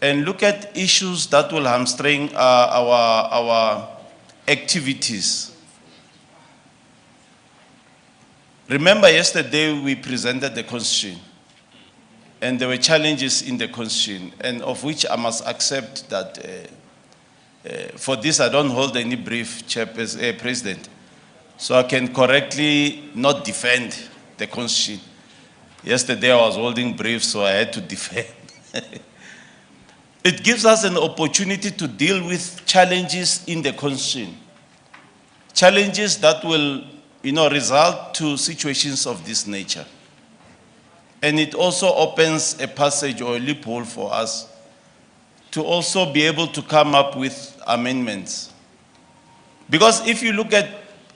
and look at issues that will hamstring our activities. Remember yesterday we presented the Constitution and there were challenges in the Constitution, and of which I must accept that for this I don't hold any brief, President, so I can correctly not defend the Constitution. Yesterday I was holding briefs, so I had to defend. It gives us an opportunity to deal with challenges in the Constitution, challenges that will result to situations of this nature. And it also opens a passage or a loophole for us to also be able to come up with amendments. Because if you look at,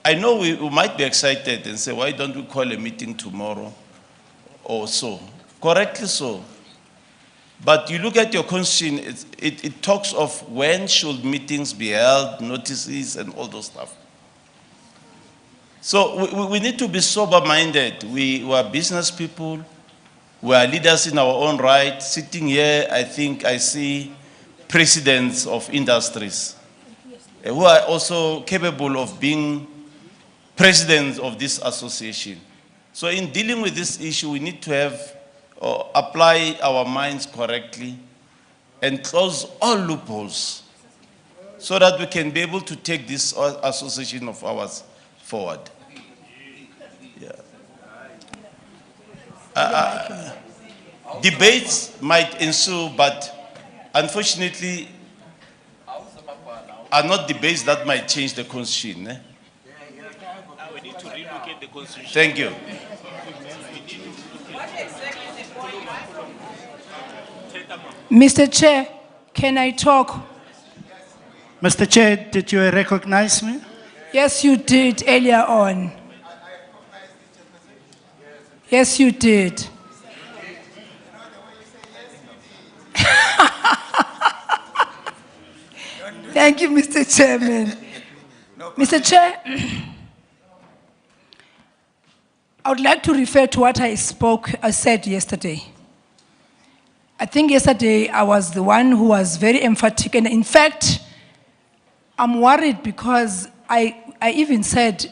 I know we might be excited and say, why don't we call a meeting tomorrow or so? Correctly so. But you look at your constitution, it talks of when should meetings be held, notices and all those stuff. So we need to be sober-minded. We are business people. We are leaders in our own right. Sitting here, I think I see presidents of industries who are also capable of being presidents of this association. So in dealing with this issue, we need to have apply our minds correctly and close all loopholes so that we can be able to take this association of ours forward. Yeah. Debates might ensue, but unfortunately are not debates that might change the Constitution. Eh? We need to relocate the Constitution. Thank you. Mr. Chair, can I talk? Mr. Chair, did you recognize me? Yes, you did earlier on. Yes, you did. Thank you, Mr. Chairman. Mr. Chair, I would like to refer to what I said yesterday. I think yesterday I was the one who was very emphatic, and in fact, I'm worried because I even said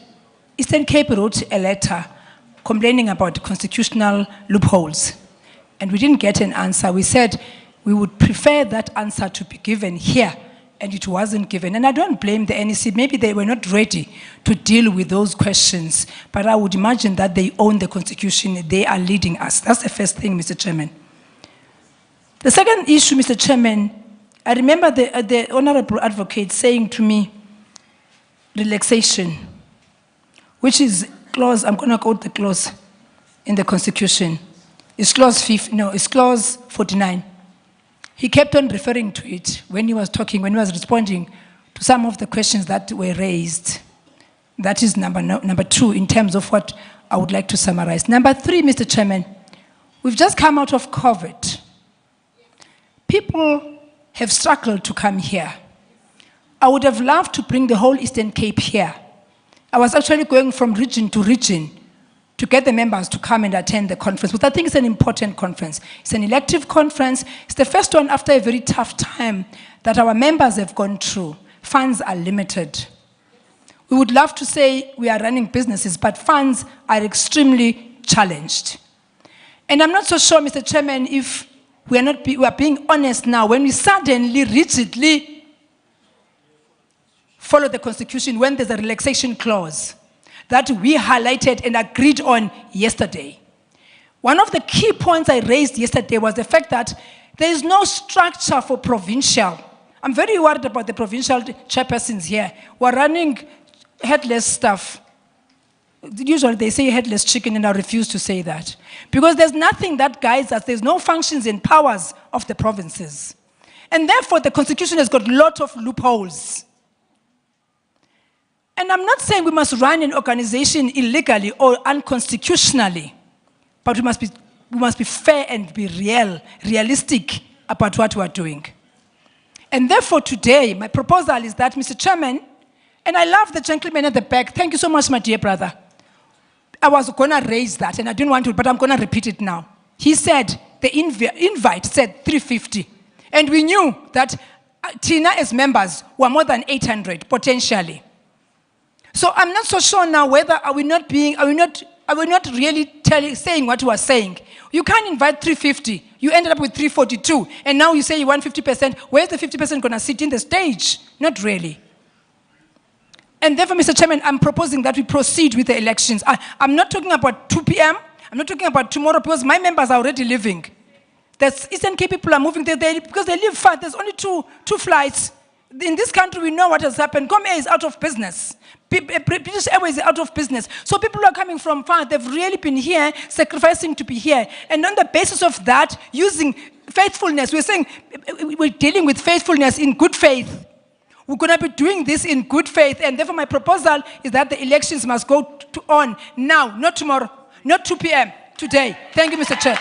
Eastern Cape wrote a letter complaining about constitutional loopholes, and we didn't get an answer. We said we would prefer that answer to be given here and it wasn't given. And I don't blame the NEC. Maybe they were not ready to deal with those questions, but I would imagine that they own the Constitution. They are leading us. That's the first thing, Mr. Chairman. The second issue, Mr. Chairman, I remember the Honorable Advocate saying to me, relaxation, which is clause, I'm going to quote the clause in the Constitution. It's clause 49. He kept on referring to it when he was talking, when he was responding to some of the questions that were raised. That is number two in terms of what I would like to summarize. Number three, Mr. Chairman, we've just come out of COVID. People have struggled to come here. I would have loved to bring the whole Eastern Cape here. I was actually going from region to region to get the members to come and attend the conference, but I think it's an important conference. It's an elective conference. It's the first one after a very tough time that our members have gone through. Funds are limited. We would love to say we are running businesses, but funds are extremely challenged. And I'm not so sure, Mr. Chairman, if we are being honest now when we suddenly, rigidly follow the Constitution when there's a relaxation clause that we highlighted and agreed on yesterday. One of the key points I raised yesterday was the fact that there is no structure for provincial. I'm very worried about the provincial chairpersons here. We're running headless stuff. Usually they say headless chicken, and I refuse to say that. Because there's nothing that guides us. There's no functions and powers of the provinces. And therefore, the Constitution has got a lot of loopholes. And I'm not saying we must run an organization illegally or unconstitutionally, but we must be fair and be realistic about what we are doing. And therefore, today, my proposal is that, Mr. Chairman, and I love the gentleman at the back. Thank you so much, my dear brother. I was going to raise that, and I didn't want to, but I'm going to repeat it now. He said, the invite said 350. And we knew that Tina as members were more than 800, potentially. So I'm not so sure now whether are we not really saying what we are saying. You can't invite 350. You ended up with 342. And now you say you want 50%. Where's the 50% going to sit in the stage? Not really. And therefore, Mr. Chairman, I'm proposing that we proceed with the elections. I'm not talking about 2 p.m. I'm not talking about tomorrow because my members are already leaving. The Eastern Cape people are moving there because they live far. There's only two flights. In this country, we know what has happened. Comair is out of business. British Airways is out of business. So people who are coming from far, they've really been here, sacrificing to be here. And on the basis of that, using faithfulness, we're saying we're dealing with faithfulness in good faith. We're going to be doing this in good faith. And therefore, my proposal is that the elections must go on now, not tomorrow, not 2 p.m., today. Thank you, Mr. Chair.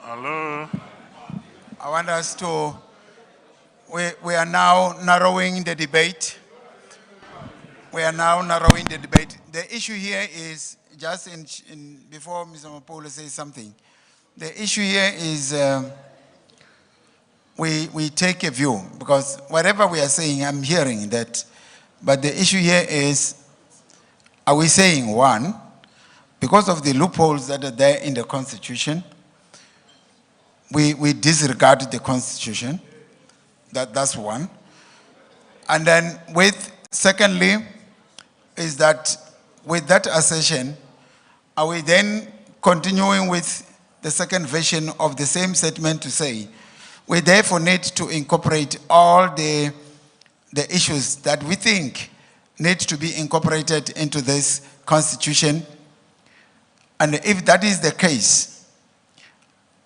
Hello. I want us to, we are now narrowing the debate. We are now narrowing the debate. The issue here is, just before Mr. Mapolo says something, the issue here is we take a view, because whatever we are saying, I'm hearing that, but the issue here is, are we saying one, because of the loopholes that are there in the Constitution, we disregard the Constitution. That's one. And then secondly, is that with that assertion, are we then continuing with the second version of the same statement to say, we therefore need to incorporate all the issues that we think need to be incorporated into this Constitution? And if that is the case,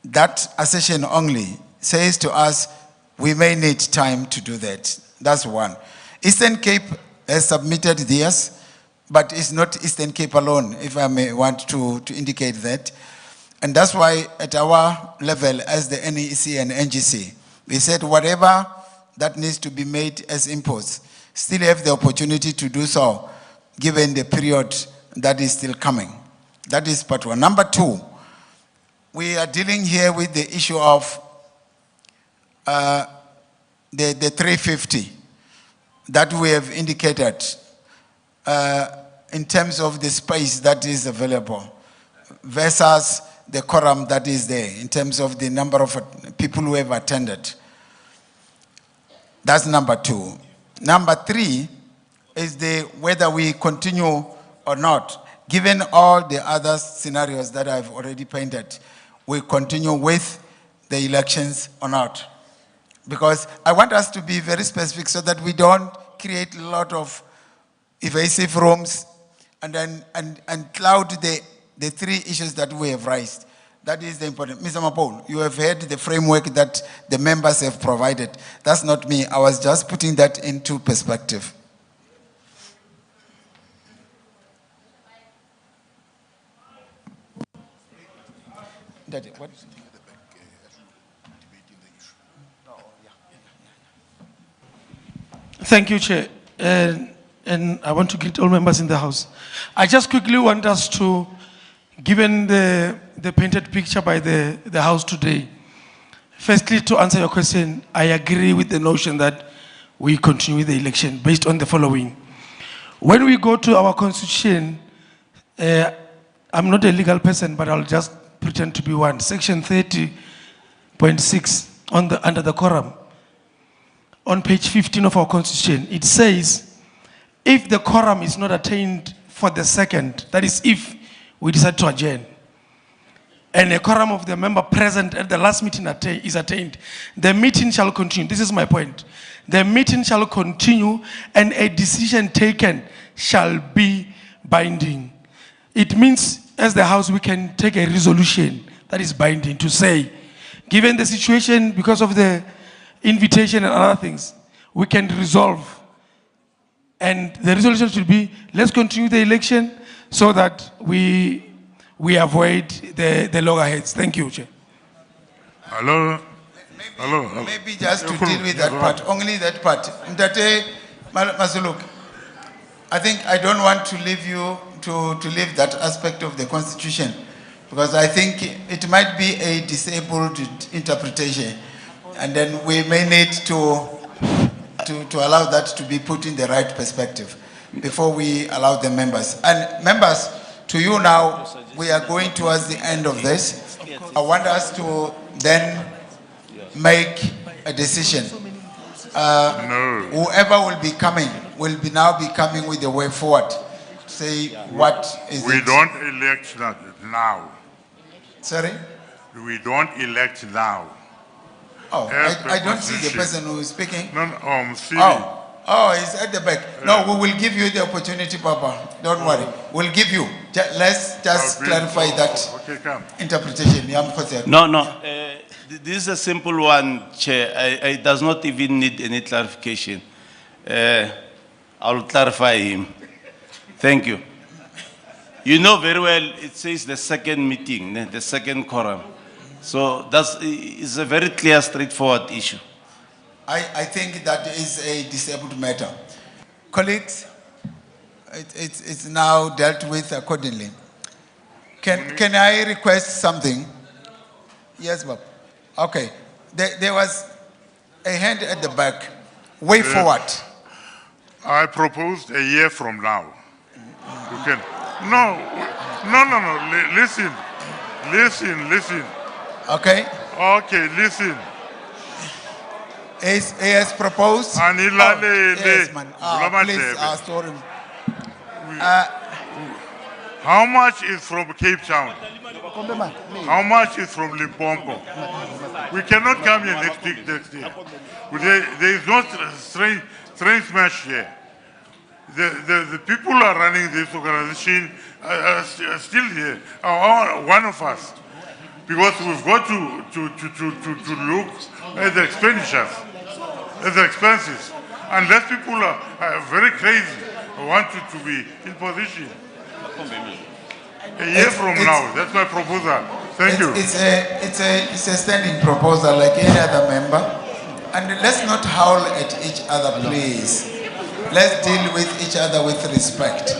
that assertion only says to us, we may need time to do that. That's one. Eastern Cape has submitted theirs, but it's not Eastern Cape alone, if I may want to indicate that. And that's why at our level as the NEC and NGC, we said whatever that needs to be made as inputs, still have the opportunity to do so, given the period that is still coming. That is part one. Number two, we are dealing here with the issue of the 350 that we have indicated. in terms of the space that is available versus the quorum that is there in terms of the number of people who have attended. That's number 2. Number 3 is whether we continue or not. Given all the other scenarios that I've already painted, we continue with the elections or not. Because I want us to be very specific so that we don't create a lot of evasive rooms and then and cloud the 3 issues that we have raised. That is the important. Mr. Mapole, you have heard the framework that the members have provided. That's not me. I was just putting that into perspective. What? Thank you, Chair. And I want to greet all members in the House. I just quickly want us to, given the painted picture by the House today, firstly, to answer your question, I agree with the notion that we continue with the election based on the following. When we go to our constitution, I'm not a legal person, but I'll just pretend to be one. Section 30.6 under the quorum. On page 15 of our constitution, it says, if the quorum is not attained for the second, that is if we decide to adjourn, and a quorum of the member present at the last meeting is attained, the meeting shall continue. This is my point. The meeting shall continue and a decision taken shall be binding. It means, as the House, we can take a resolution that is binding to say, given the situation, because of the invitation and other things, we can resolve. And the resolution should be, let's continue the election so that we avoid the loggerheads. Thank you, Chair. Hello? Maybe just to deal with that part, only that part. Mtate Masuluk, I think I don't want to leave you to leave that aspect of the Constitution, because I think it might be a disabled interpretation, and then we may need to allow that to be put in the right perspective before we allow the members. And members, to you now, we are going towards the end of this. I want us to then make a decision. Whoever will be coming will now be coming with the way forward. Say what is We it? don't elect now. Sorry? We don't elect now. Oh, As per I don't see the constitution. person who is speaking. No, Siri. Oh, he's at the back. No, we will give you the opportunity, Papa. Don't worry. We'll give you. Let's just clarify that interpretation. No. This is a simple one, Chair. It does not even need any clarification. I'll clarify him. Thank you. You know very well, it says the second meeting, the second quorum. So it's a very clear, straightforward issue. I think that is a disabled matter. Colleagues, it's now dealt with accordingly. Can I request something? Yes, Bob. Okay. There was a hand at the back. Way forward. I proposed a year from now. You can. No. Listen. Okay. Okay, listen. He has proposed. Yes, man. Please, sorry. How much is from Cape Town? How much is from Limpopo? We cannot come here next week. There is no strange smash here. The people who are running this organization are still here. One of us. Because we've got to look at the expenditures, at the expenses. Unless people are very crazy, want to be in position. A year from now, that's my proposal. Thank you. It's a standing proposal like any other member. And let's not howl at each other, please. Let's deal with each other with respect.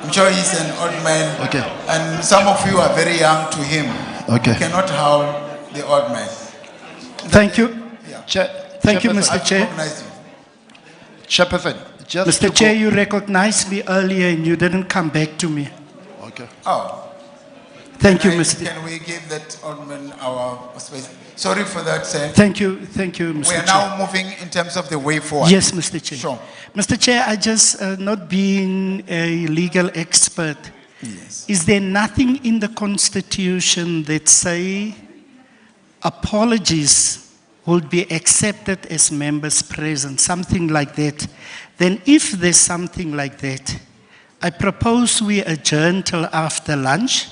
I'm sure he's an old man. Okay. And some of you are very young to him. Okay. You cannot howl the old man. Thank you. Yeah. Thank you, Chairperson, Mr. Chair. I recognize you. Chairperson, Mr. to Chair, go- you recognized me earlier and you didn't come back to me. Okay. Oh. Thank you, Can I- Mr. Can we give that alderman our space? Sorry for that, sir. Thank you, Mr. We Chair. are now moving in terms of the way forward. Yes, Mr. Chair. Sure. Mr. Chair, I just, not being a legal expert, is there nothing in the Constitution that say apologies will be accepted as members present, something like that? Then if there's something like that, I propose we adjourn till after lunch,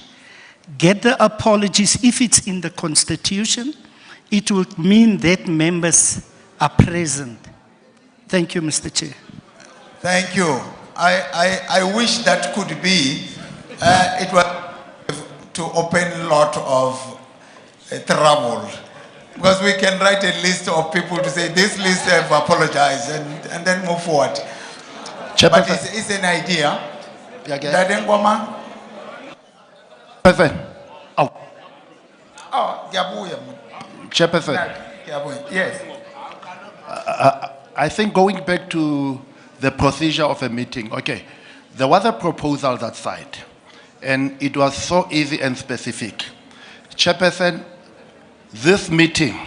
get the apologies. If it's in the Constitution, it will mean that members are present. Thank you, Mr. Chair. Thank you. I wish that could be. It was to open a lot of trouble. Because we can write a list of people to say, this list have apologized, and then move forward. But it's an idea. Dadengoma? Chairperson. Oh, Gabuya. Chairperson. Yes. I think going back to the procedure of a meeting, okay, there was a proposal that side, and it was so easy and specific. Chairperson, this meeting,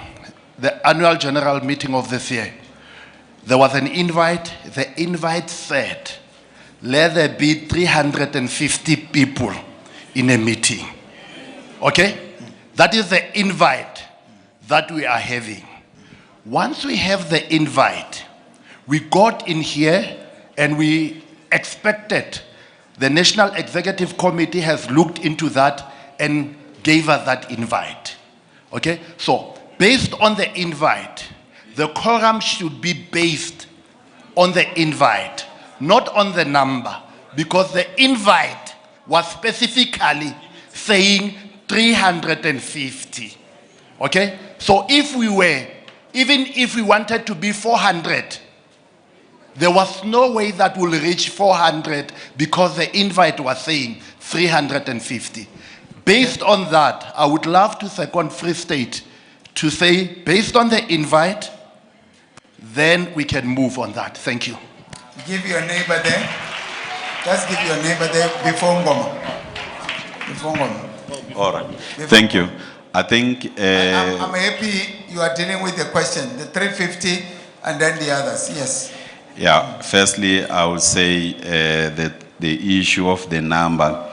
the annual general meeting of this year, there was an invite. The invite said, let there be 350 people in a meeting. Okay? That is the invite that we are having. Once we have the invite, we got in here and we expected the National Executive Committee has looked into that and gave us that invite. Okay? So, based on the invite, the quorum should be based on the invite, not on the number, because the invite was specifically saying 350. Okay? So if we were, even if we wanted to be 400, there was no way that will reach 400 because the invite was saying 350. Based on that, I would love to second Free State to say, based on the invite, then we can move on that. Thank you. Give your neighbor there. Just give your neighbor there before Ngoma. Before Ngoma. All right. Thank you. I think... I'm happy you are dealing with the question, the 350 and then the others. Yes. Yeah, firstly, I would say that the issue of the number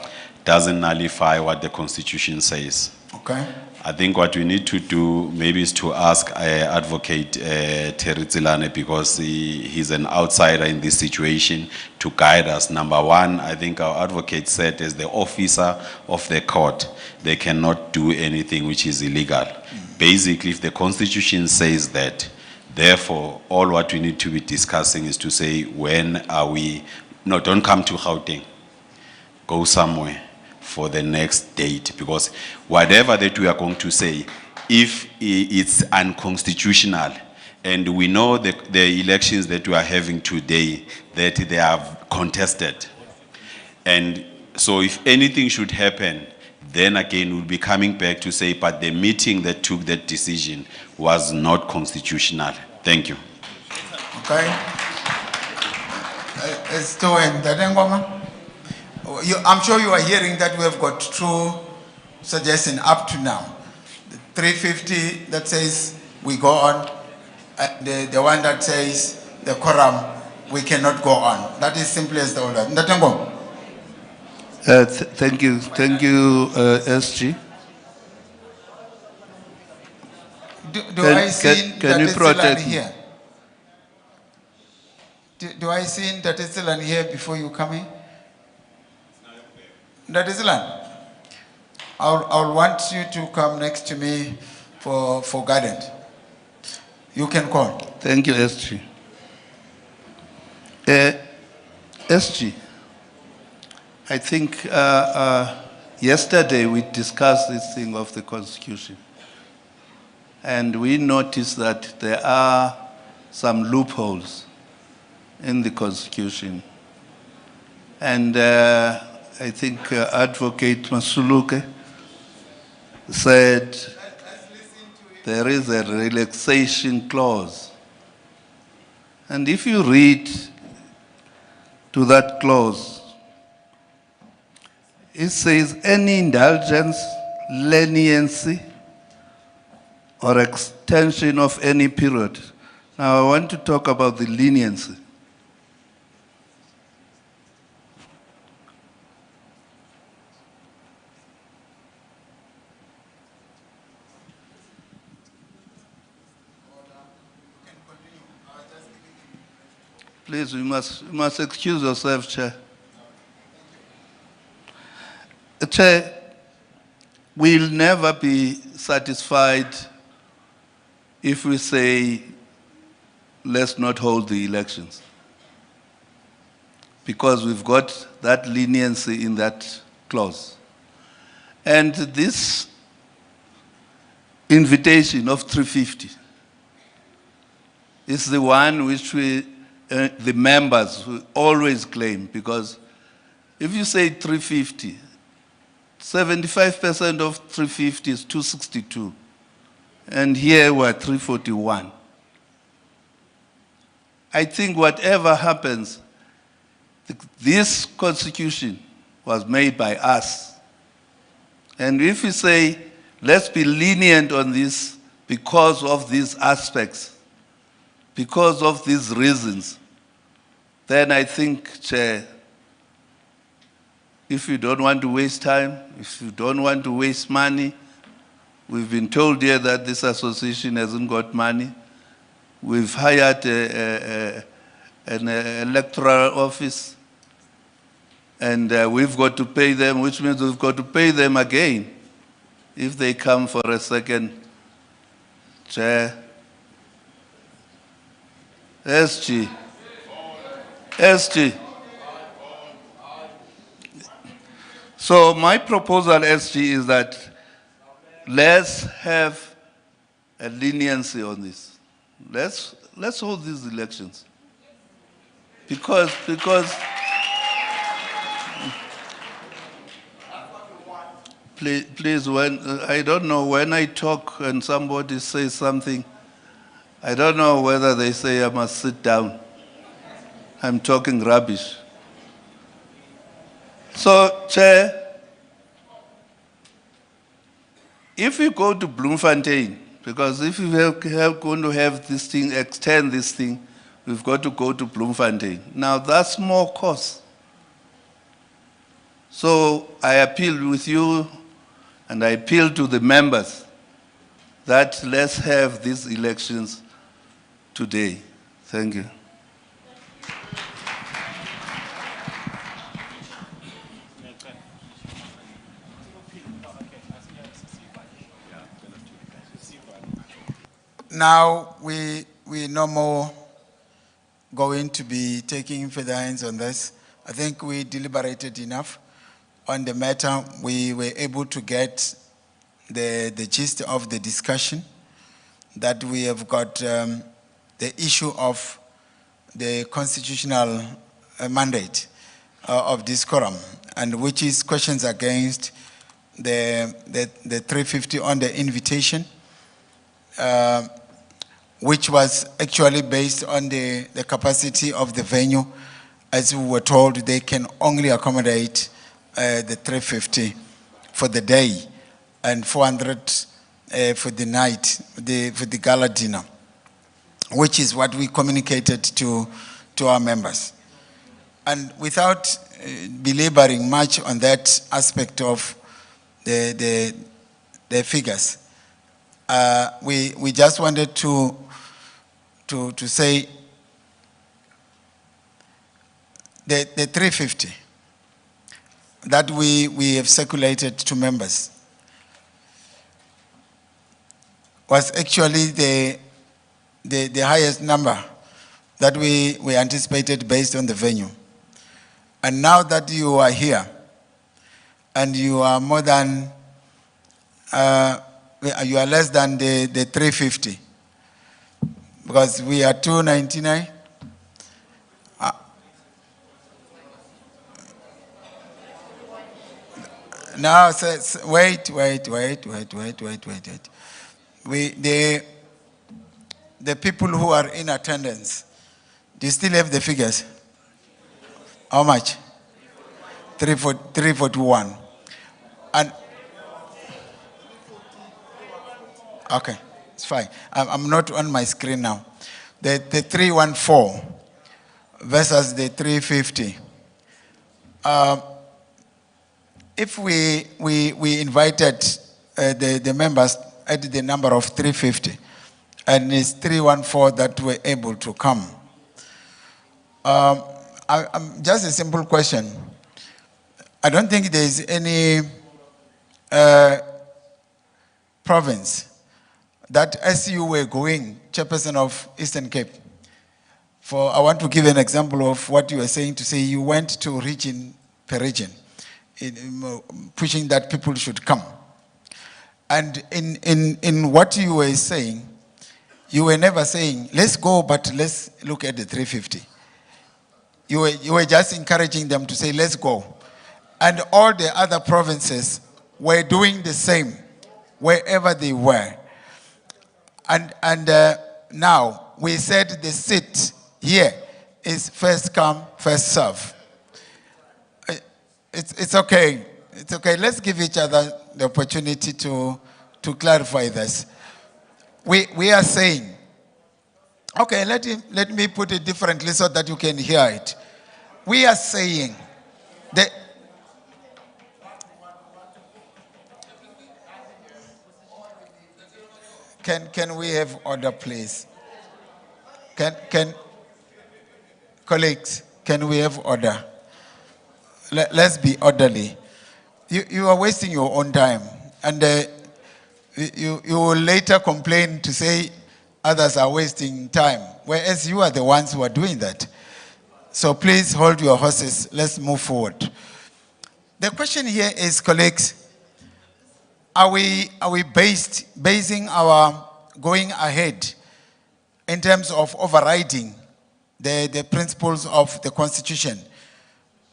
doesn't nullify what the Constitution says. Okay. I think what we need to do maybe is to ask Advocate Terry Tsilane, because he's an outsider in this situation, to guide us. Number one, I think our advocate said as the officer of the court, they cannot do anything which is illegal. Basically, if the Constitution says that, therefore, all what we need to be discussing is to say, when are we, no, don't come to Gauteng, go somewhere for the next date, because whatever that we are going to say, if it's unconstitutional, and we know the elections that we are having today, that they are contested, and so if anything should happen, then again we'll be coming back to say, but the meeting that took that decision was not constitutional. Thank you. Okay. It's to end. Dadengoma? I'm sure you are hearing that we have got two suggestions up to now. The 350 that says we go on, and the one that says the quorum, we cannot go on. That is simply as the order. Ndatengo? Thank you, SG. I see can you protect me? here? Do I see that is still here before you come in? That is land. I'll want you to come next to me for guidance. You can call. Thank you, SG. SG, I think yesterday we discussed this thing of the Constitution. And we noticed that there are some loopholes in the Constitution. And I think Advocate Masuluke said there is a relaxation clause. And if you read to that clause. It says any indulgence, leniency, or extension of any period. Now I want to talk about the leniency. Please, you must excuse yourself, Chair. Chair, we'll never be satisfied if we say, let's not hold the elections. Because we've got that leniency in that clause. And this invitation of 350 is the one which the members will always claim, because if you say 350, 75% of 350 is 262. And here we're 341. I think whatever happens, this constitution was made by us. And if we say, let's be lenient on this because of these aspects, because of these reasons, then I think, Chair, if you don't want to waste time, if you don't want to waste money, we've been told here that this association hasn't got money. We've hired an electoral office, and we've got to pay them, which means we've got to pay them again if they come for a second. Chair. SG. So my proposal, SG, is that let's have a leniency on this. Let's hold these elections. Because please, when I don't know, when I talk and somebody says something, I don't know whether they say I must sit down. I'm talking rubbish. So, Chair, if we go to Bloemfontein, because if we are going to have this thing, extend this thing, we've got to go to Bloemfontein. Now, that's more cost. So I appeal with you, and I appeal to the members that let's have these elections today. Thank you. Now, we no more going to be taking further hands on this. I think we deliberated enough on the matter. We were able to get the gist of the discussion, that we have got the issue of the constitutional mandate of this quorum, and which is questions against the 350 on the invitation, which was actually based on the capacity of the venue. As we were told, they can only accommodate the 350 for the day and 400 for the night, for the gala dinner, which is what we communicated to our members. And without belaboring much on that aspect of the figures, we just wanted to say the 350 that we have circulated to members was actually the highest number that we anticipated based on the venue. And now that you are here and you are more than, you are less than the 350, because we are 299. Now, wait. The people who are in attendance, do you still have the figures? How much? 341. And okay, it's fine. I'm not on my screen now. The 314 versus the 350. If we invited the members at the number of 350, and it's 314 that were able to come. I'm just a simple question. I don't think there is any province that as you were going, chairperson of Eastern Cape, I want to give an example of what you were saying, to say you went to region per region, pushing that people should come. And in what you were saying, you were never saying, let's go, but let's look at the 350. You were just encouraging them to say, let's go. And all the other provinces were doing the same, wherever they were. And now, we said the seat here is first come, first serve. It's okay. It's okay. Let's give each other the opportunity to clarify this. We are saying, okay, let me put it differently so that you can hear it. We are saying that can we have order, please? Can colleagues, can we have order? Let's be orderly. You are wasting your own time, and you will later complain to say others are wasting time, whereas you are the ones who are doing that. So please hold your horses. Let's move forward. The question here is, colleagues, are we basing our going ahead in terms of overriding the principles of the Constitution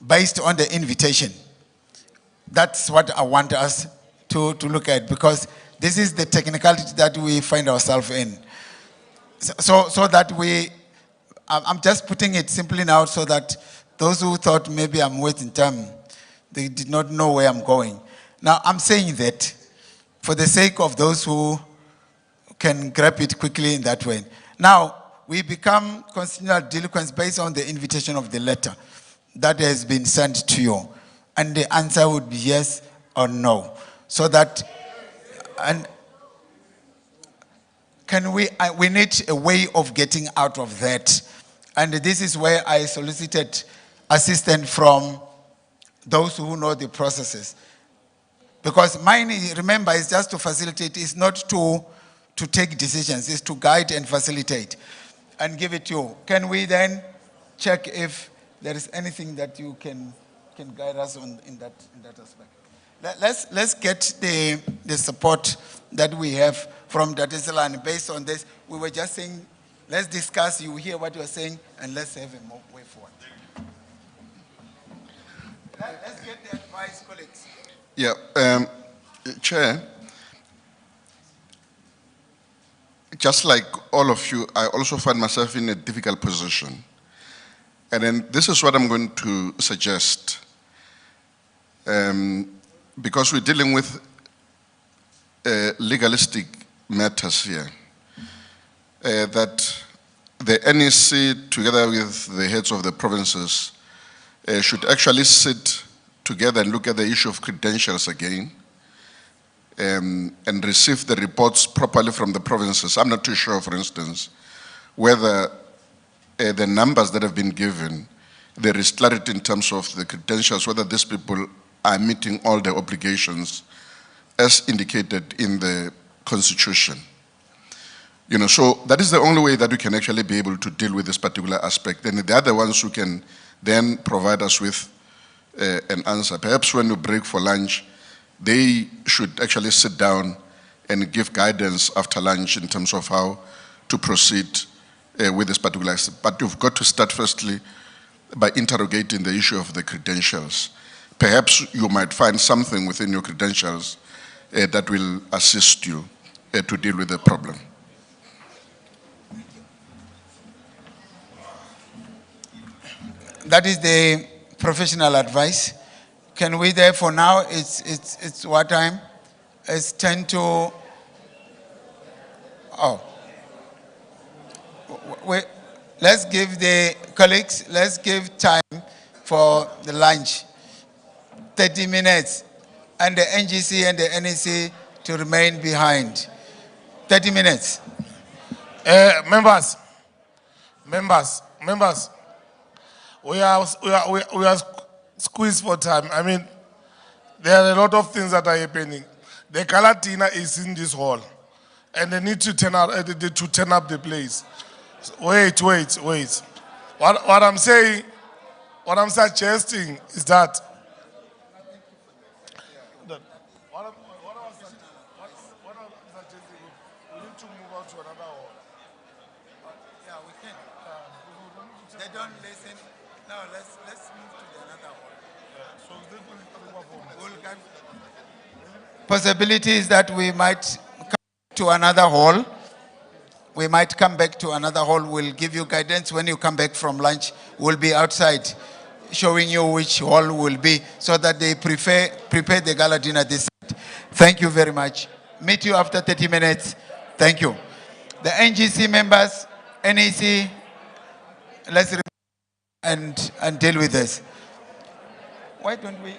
based on the invitation? That's what I want us to look at, because this is the technicality that we find ourselves in. So that I'm just putting it simply now so that those who thought maybe I'm wasting time, they did not know where I'm going. Now, I'm saying that for the sake of those who can grab it quickly in that way. Now, we become constitutional delinquents based on the invitation of the letter that has been sent to you. And the answer would be yes or no. So that, and we need a way of getting out of that. And this is where I solicited assistance from those who know the processes. Because mine, remember, is just to facilitate, it's not to take decisions, it's to guide and facilitate and give it to you. Can we then check if there is anything that you can guide us on in that aspect? Let's get the support that we have from Datesela, and based on this, we were just saying, let's discuss, you hear what you're saying, and let's have a way forward. Let's get the advice, colleagues. Yeah, Chair, just like all of you, I also find myself in a difficult position. And then this is what I'm going to suggest. Because we're dealing with legalistic matters here, that the NEC, together with the heads of the provinces, should actually sit together and look at the issue of credentials again, and receive the reports properly from the provinces. I'm not too sure, for instance, whether the numbers that have been given, there is clarity in terms of the credentials, whether these people are meeting all the obligations as indicated in the Constitution. You know, so that is the only way that we can actually be able to deal with this particular aspect. And the other ones who can then provide us with an answer. Perhaps when we break for lunch, they should actually sit down and give guidance after lunch in terms of how to proceed with this particular aspect. But you've got to start firstly by interrogating the issue of the credentials. Perhaps you might find something within your credentials that will assist you to deal with the problem. That is the professional advice. Can we therefore now, it's what time? It's 10 to, let's give the colleagues, let's give time for the lunch. 30 minutes. And the NGC and the NEC to remain behind. 30 minutes. Members, we are squeezed for time. I mean, there are a lot of things that are happening. The Galatina is in this hall, and they need to turn up the place. Wait. What I'm saying, what I'm suggesting is that. They don't listen. No, let's move to the another hall. Possibility is that we might come to another hall. We might come back to another hall. We'll give you guidance when you come back from lunch. We'll be outside showing you which hall will be so that they prepare the gala dinner this side. Thank you very much. Meet you after 30 minutes. Thank you. The NGC members, NEC, let's and deal with this. Why don't we?